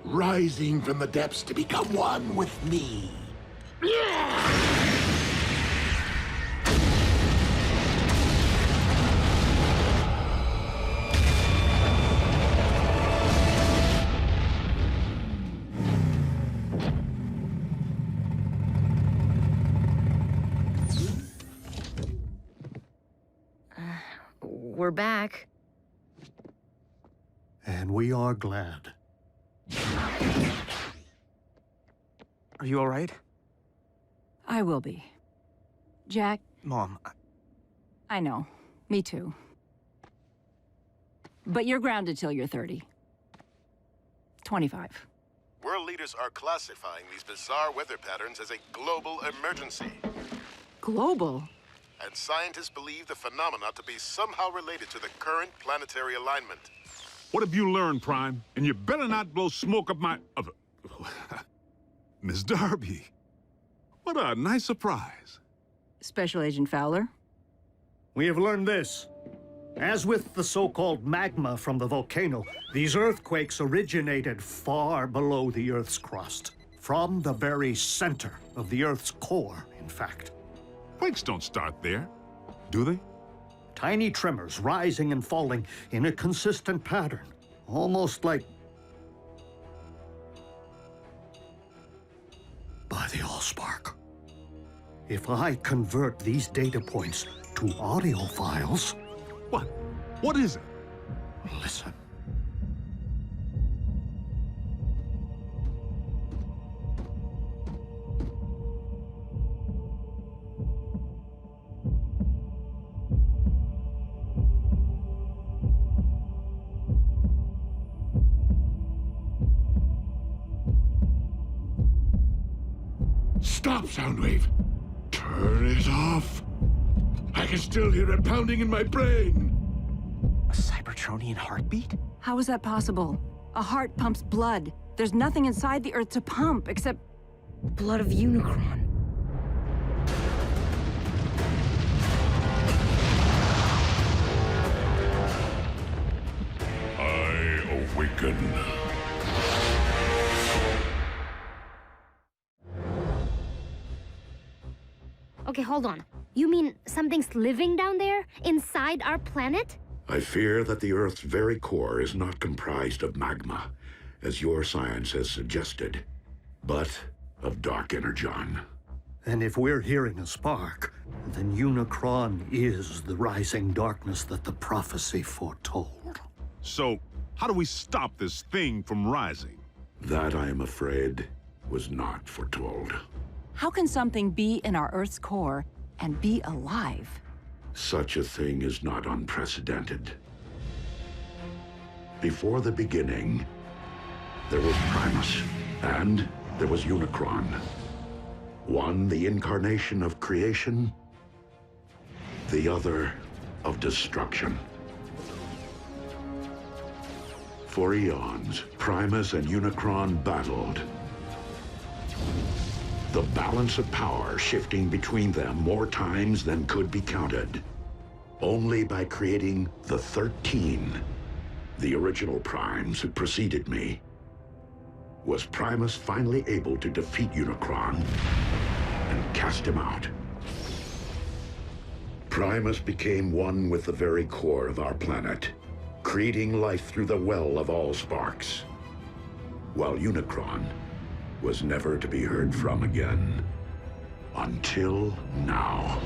rising from the depths to become one with me. We're back. And we are glad. Are you all right? I will be. Jack, Mom, I know. Me too. But you're grounded till you're 30. 25. World leaders are classifying these bizarre weather patterns as a global emergency. Global? And scientists believe the phenomena to be somehow related to the current planetary alignment. What have you learned, Prime? And you better not blow smoke up my... Miss Darby. What a nice surprise. Special Agent Fowler? We have learned this. As with the so-called magma from the volcano, these earthquakes originated far below the Earth's crust. From the very center of the Earth's core, in fact. Quakes don't start there, do they? Tiny tremors rising and falling in a consistent pattern. Almost like... by the Allspark. If I convert these data points to audio files... What? What is it? Listen. Stop, Soundwave! Turn it off! I can still hear it pounding in my brain! A Cybertronian heartbeat? How is that possible? A heart pumps blood. There's nothing inside the Earth to pump except... blood of Unicron. I awaken. Okay, hold on. You mean something's living down there? Inside our planet? I fear that the Earth's very core is not comprised of magma, as your science has suggested, but of dark Energon. And if we're hearing a spark, then Unicron is the rising darkness that the prophecy foretold. So, how do we stop this thing from rising? That, I am afraid, was not foretold. How can something be in our Earth's core and be alive? Such a thing is not unprecedented. Before the beginning, there was Primus, and there was Unicron. One, the incarnation of creation, the other of destruction. For eons, Primus and Unicron battled. The balance of power shifting between them more times than could be counted. Only by creating the 13, the original Primes who preceded me, was Primus finally able to defeat Unicron and cast him out. Primus became one with the very core of our planet, creating life through the well of all sparks, while Unicron was never to be heard from again. Until now.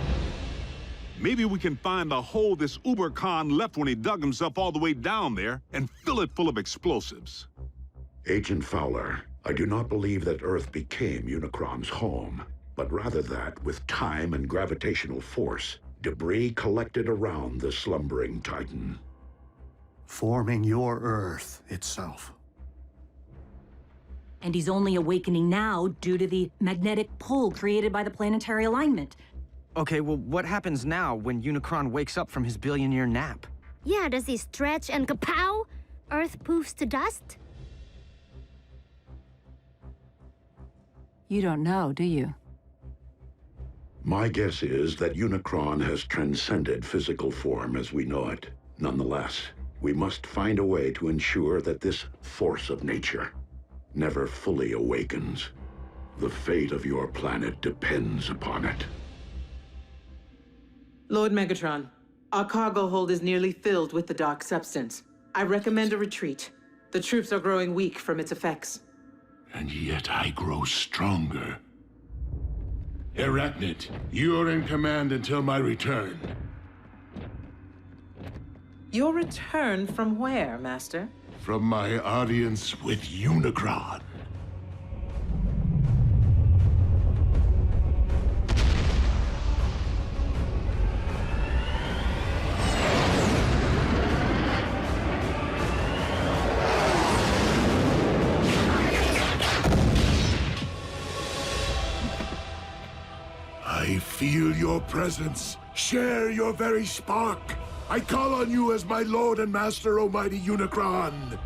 Maybe we can find the hole this Uber-Khan left when he dug himself all the way down there and fill it full of explosives. Agent Fowler, I do not believe that Earth became Unicron's home, but rather that, with time and gravitational force, debris collected around the slumbering Titan. Forming your Earth itself. And he's only awakening now due to the magnetic pull created by the planetary alignment. Okay, well, what happens now when Unicron wakes up from his billion-year nap? Yeah, does he stretch and kapow? Earth poofs to dust? You don't know, do you? My guess is that Unicron has transcended physical form as we know it. Nonetheless, we must find a way to ensure that this force of nature never fully awakens. The fate of your planet depends upon it. Lord Megatron, our cargo hold is nearly filled with the dark substance. I recommend a retreat. The troops are growing weak from its effects. And yet I grow stronger. Arachnid, you're in command until my return. Your return from where, Master? From my audience with Unicron. Feel your presence. Share your very spark. I call on you as my lord and master, almighty Unicron.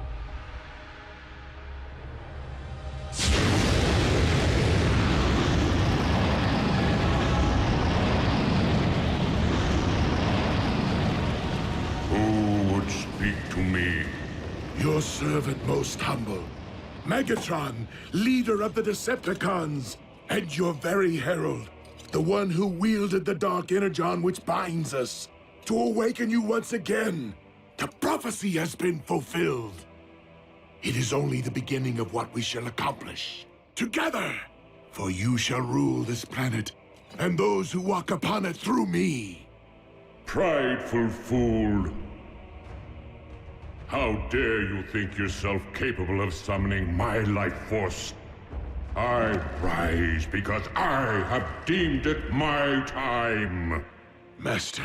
Who would speak to me? Your servant most humble. Megatron, leader of the Decepticons, and your very herald, the one who wielded the dark Energon which binds us, to awaken you once again. The prophecy has been fulfilled. It is only the beginning of what we shall accomplish. Together! For you shall rule this planet, and those who walk upon it through me. Prideful fool. How dare you think yourself capable of summoning my life force? I rise because I have deemed it my time. Master,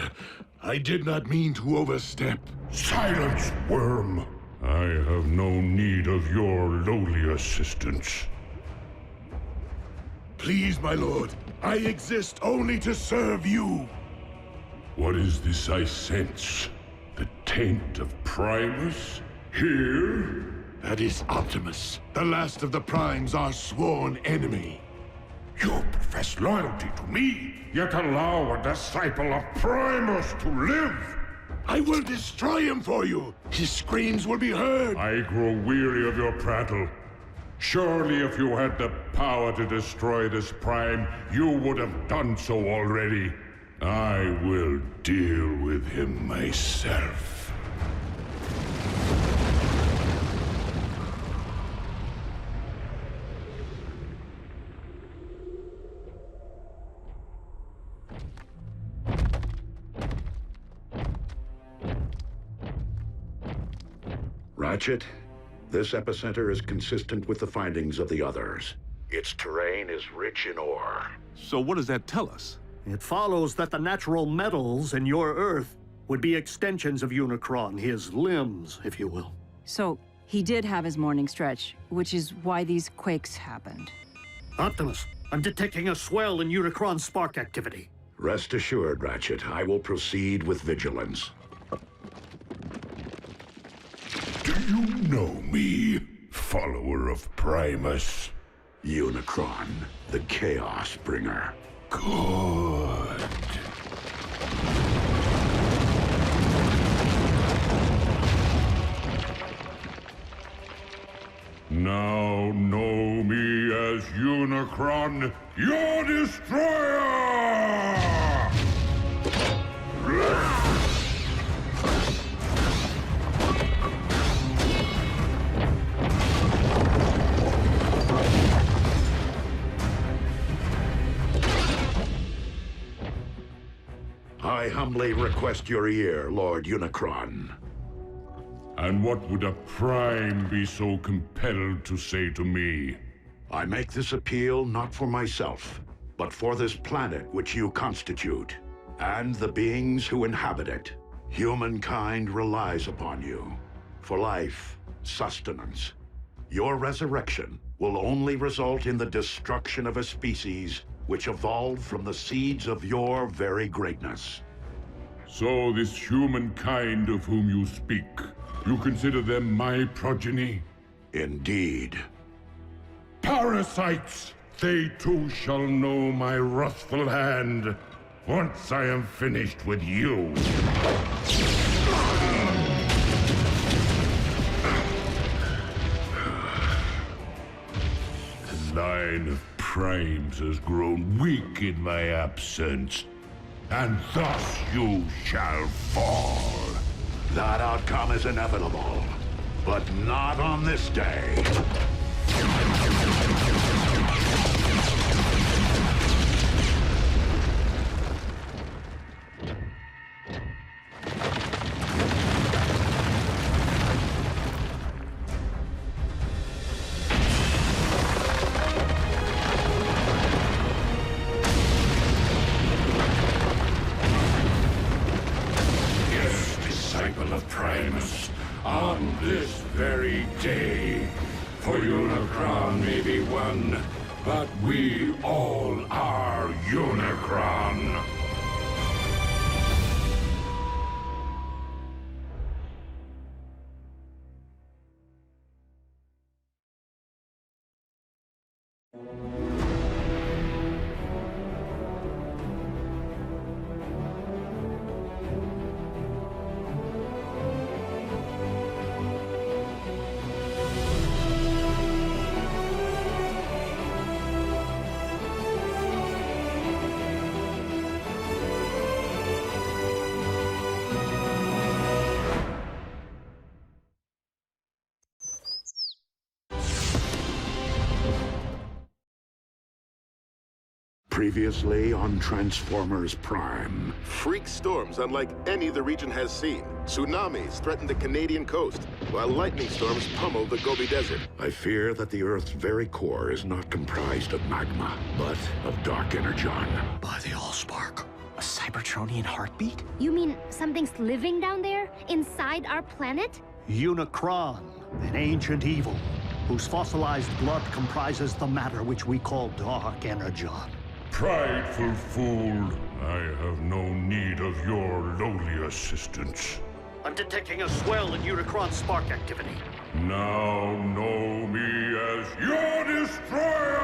I did not mean to overstep. Silence, worm! I have no need of your lowly assistance. Please, my lord, I exist only to serve you. What is this I sense? The taint of Primus? Here? That is Optimus, the last of the Primes, our sworn enemy. You profess loyalty to me, yet allow a disciple of Primus to live! I will destroy him for you! His screams will be heard! I grow weary of your prattle. Surely if you had the power to destroy this Prime, you would have done so already. I will deal with him myself. Ratchet, this epicenter is consistent with the findings of the others. Its terrain is rich in ore. So what does that tell us? It follows that the natural metals in your Earth would be extensions of Unicron, his limbs, if you will. So, he did have his morning stretch, which is why these quakes happened. Optimus, I'm detecting a swell in Unicron spark activity. Rest assured, Ratchet, I will proceed with vigilance. Do you know me, follower of Primus? Unicron, the Chaos Bringer. Good. Now know me as Unicron, your destroyer! I humbly request your ear, Lord Unicron. And what would a Prime be so compelled to say to me? I make this appeal not for myself, but for this planet which you constitute, and the beings who inhabit it. Humankind relies upon you for life, sustenance. Your resurrection will only result in the destruction of a species which evolved from the seeds of your very greatness. So this humankind of whom you speak, you consider them my progeny? Indeed. Parasites! They too shall know my wrathful hand, once I am finished with you. The line of Primes has grown weak in my absence, and thus you shall fall. That outcome is inevitable, but not on this day. On this very day, for Unicron may be one, But we all are Unicron. Previously on Transformers Prime. Freak storms unlike any the region has seen. Tsunamis threaten the Canadian coast, while lightning storms pummel the Gobi Desert. I fear that the Earth's very core is not comprised of magma, but of dark energon. By the Allspark. A Cybertronian heartbeat? You mean something's living down there? Inside our planet? Unicron, an ancient evil, whose fossilized blood comprises the matter which we call dark energon. Prideful fool, I have no need of your lowly assistance. I'm detecting a swell in Unicron spark activity. Now know me as your destroyer!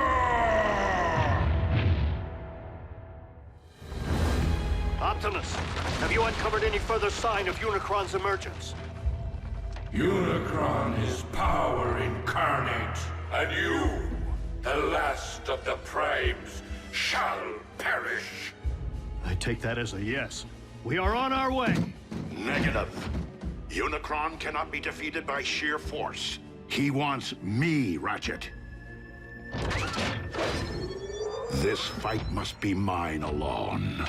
Optimus, have you uncovered any further sign of Unicron's emergence? Unicron is power incarnate, and you, the last of the Primes, shall perish. I take that as a yes. We are on our way. Negative. Unicron cannot be defeated by sheer force. He wants me, Ratchet. This fight must be mine alone.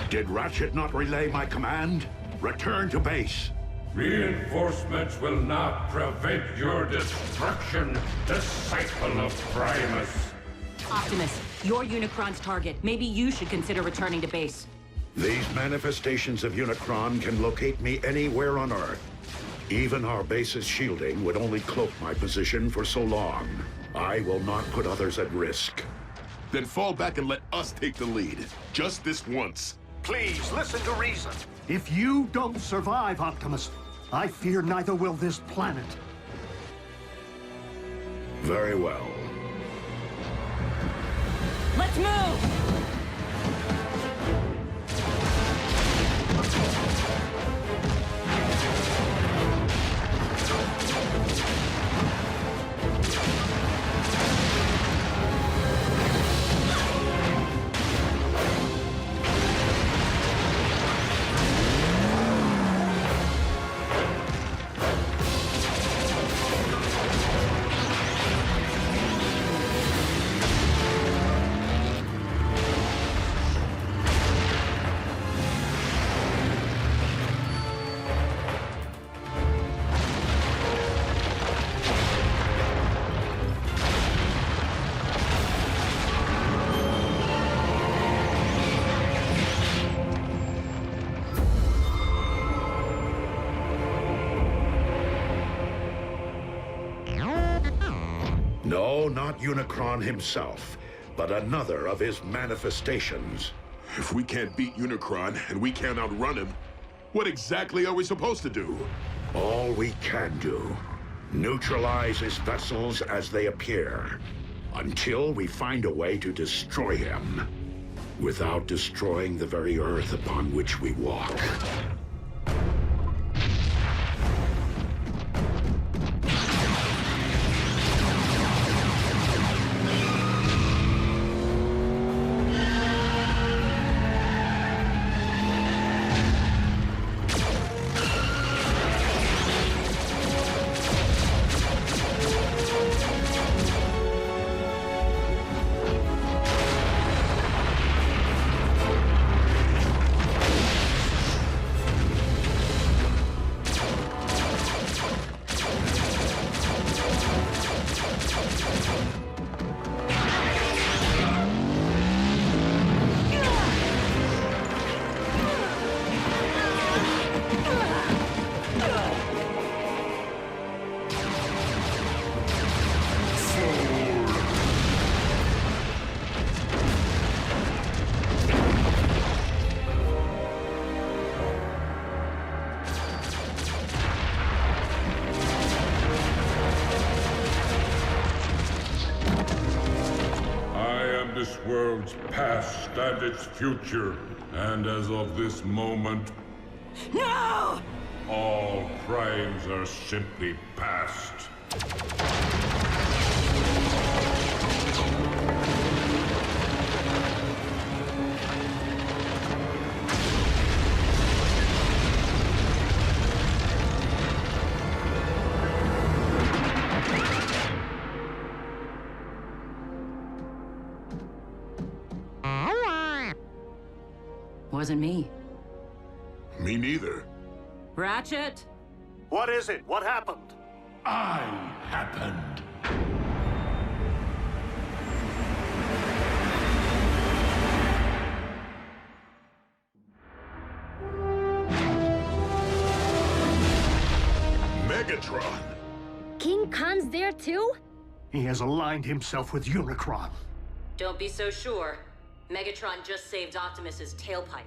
Did Ratchet not relay my command? Return to base. Reinforcements will not prevent your destruction, disciple of Primus. Optimus, you're Unicron's target. Maybe you should consider returning to base. These manifestations of Unicron can locate me anywhere on Earth. Even our base's shielding would only cloak my position for so long. I will not put others at risk. Then fall back and let us take the lead. Just this once. Please, listen to reason. If you don't survive, Optimus, I fear neither will this planet. Very well. Let's move! No, not Unicron himself, but another of his manifestations. If we can't beat Unicron and we can't outrun him, what exactly are we supposed to do? All we can do. Neutralize his vessels as they appear, until we find a way to destroy him, without destroying the very Earth upon which we walk. This world's past and its future, and as of this moment, No! all crimes are simply past. Wasn't me. Me neither. Ratchet? What is it? What happened? I happened. Megatron! King Khan's there too? He has aligned himself with Unicron. Don't be so sure. Megatron just saved Optimus's tailpipe.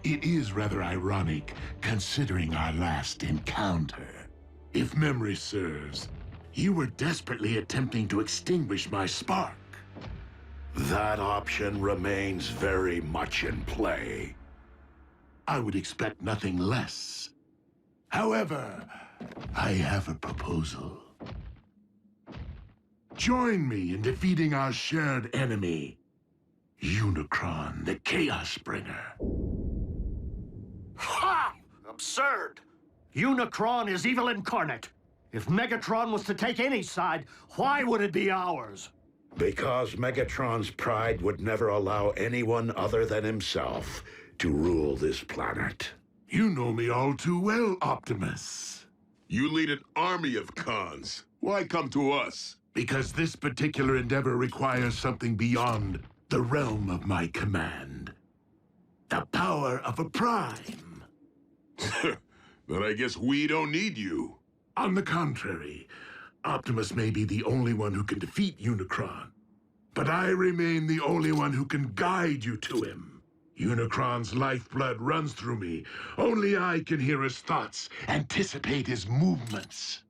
It is rather ironic, considering our last encounter. If memory serves, you were desperately attempting to extinguish my spark. That option remains very much in play. I would expect nothing less. However, I have a proposal. Join me in defeating our shared enemy, Unicron, the Chaos Bringer. Ha! Absurd! Unicron is evil incarnate. If Megatron was to take any side, why would it be ours? Because Megatron's pride would never allow anyone other than himself to rule this planet. You know me all too well, Optimus. You lead an army of cons. Why come to us? Because this particular endeavor requires something beyond the realm of my command. The power of a Prime. Then I guess we don't need you. On the contrary, Optimus may be the only one who can defeat Unicron. But I remain the only one who can guide you to him. Unicron's lifeblood runs through me. Only I can hear his thoughts, anticipate his movements.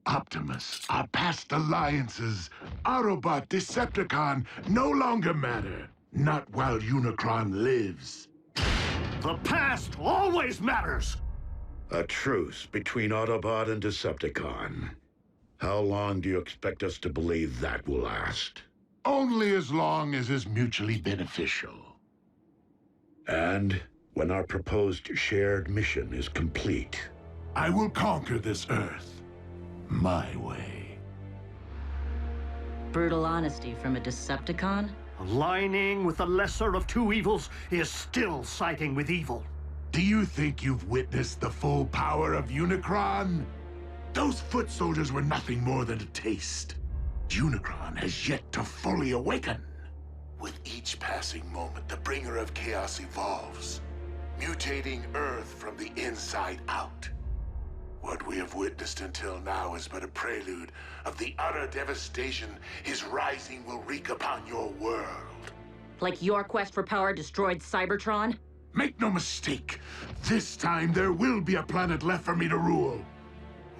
Optimus, our past alliances, Autobot, Decepticon, no longer matter. Not while Unicron lives. The past always matters! A truce between Autobot and Decepticon. How long do you expect us to believe that will last? Only as long as is mutually beneficial. And when our proposed shared mission is complete, I will conquer this Earth my way. Brutal honesty from a Decepticon? Aligning with the lesser of two evils is still siding with evil. Do you think you've witnessed the full power of Unicron? Those foot soldiers were nothing more than a taste. Unicron has yet to fully awaken. With each passing moment, the bringer of chaos evolves, mutating Earth from the inside out. What we have witnessed until now is but a prelude of the utter devastation his rising will wreak upon your world. Like your quest for power destroyed Cybertron? Make no mistake, this time there will be a planet left for me to rule.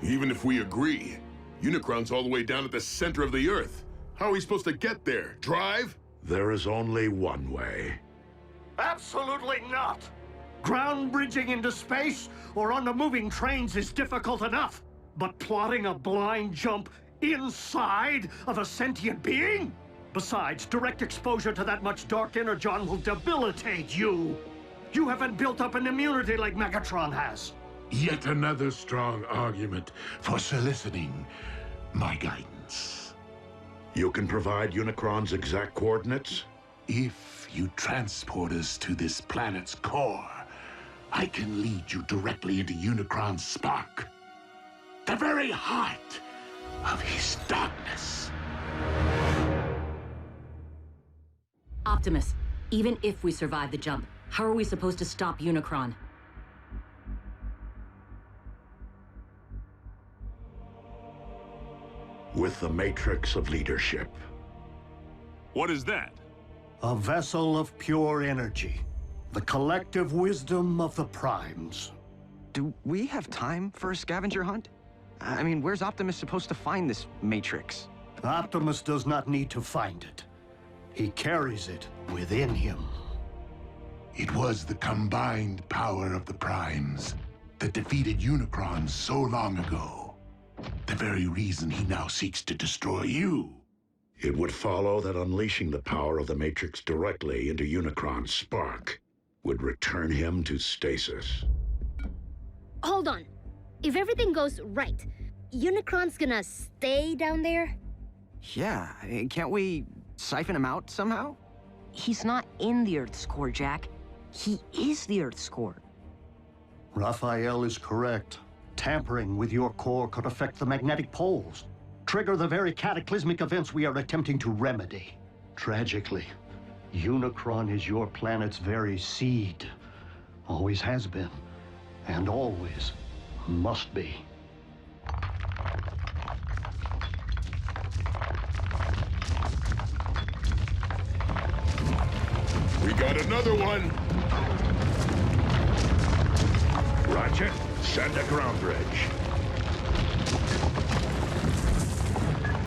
Even if we agree, Unicron's all the way down at the center of the Earth. How are we supposed to get there? Drive? there is only one way. Absolutely not! Ground bridging into space or on the moving trains is difficult enough. But plotting a blind jump inside of a sentient being? Besides, direct exposure to that much dark energon will debilitate you. You haven't built up an immunity like Megatron has. Yet another strong argument for soliciting my guidance. You can provide Unicron's exact coordinates? If you transport us to this planet's core, I can lead you directly into Unicron's spark. The very heart of his darkness. Optimus, even if we survive the jump, how are we supposed to stop Unicron? With the Matrix of Leadership. What is that? A vessel of pure energy. The collective wisdom of the Primes. Do we have time for a scavenger hunt? I mean, where's Optimus supposed to find this Matrix? Optimus does not need to find it. He carries it within him. It was the combined power of the Primes that defeated Unicron so long ago. The very reason he now seeks to destroy you. It would follow that unleashing the power of the Matrix directly into Unicron's spark would return him to stasis. Hold on. If everything goes right, Unicron's gonna stay down there? Yeah, can't we siphon him out somehow? He's not in the Earth's core, Jack. He is the Earth's core. Raphael is correct. Tampering with your core could affect the magnetic poles, trigger the very cataclysmic events we are attempting to remedy. Tragically, Unicron is your planet's very seed. Always has been, and always must be. We got another one! Roger. Send a ground bridge.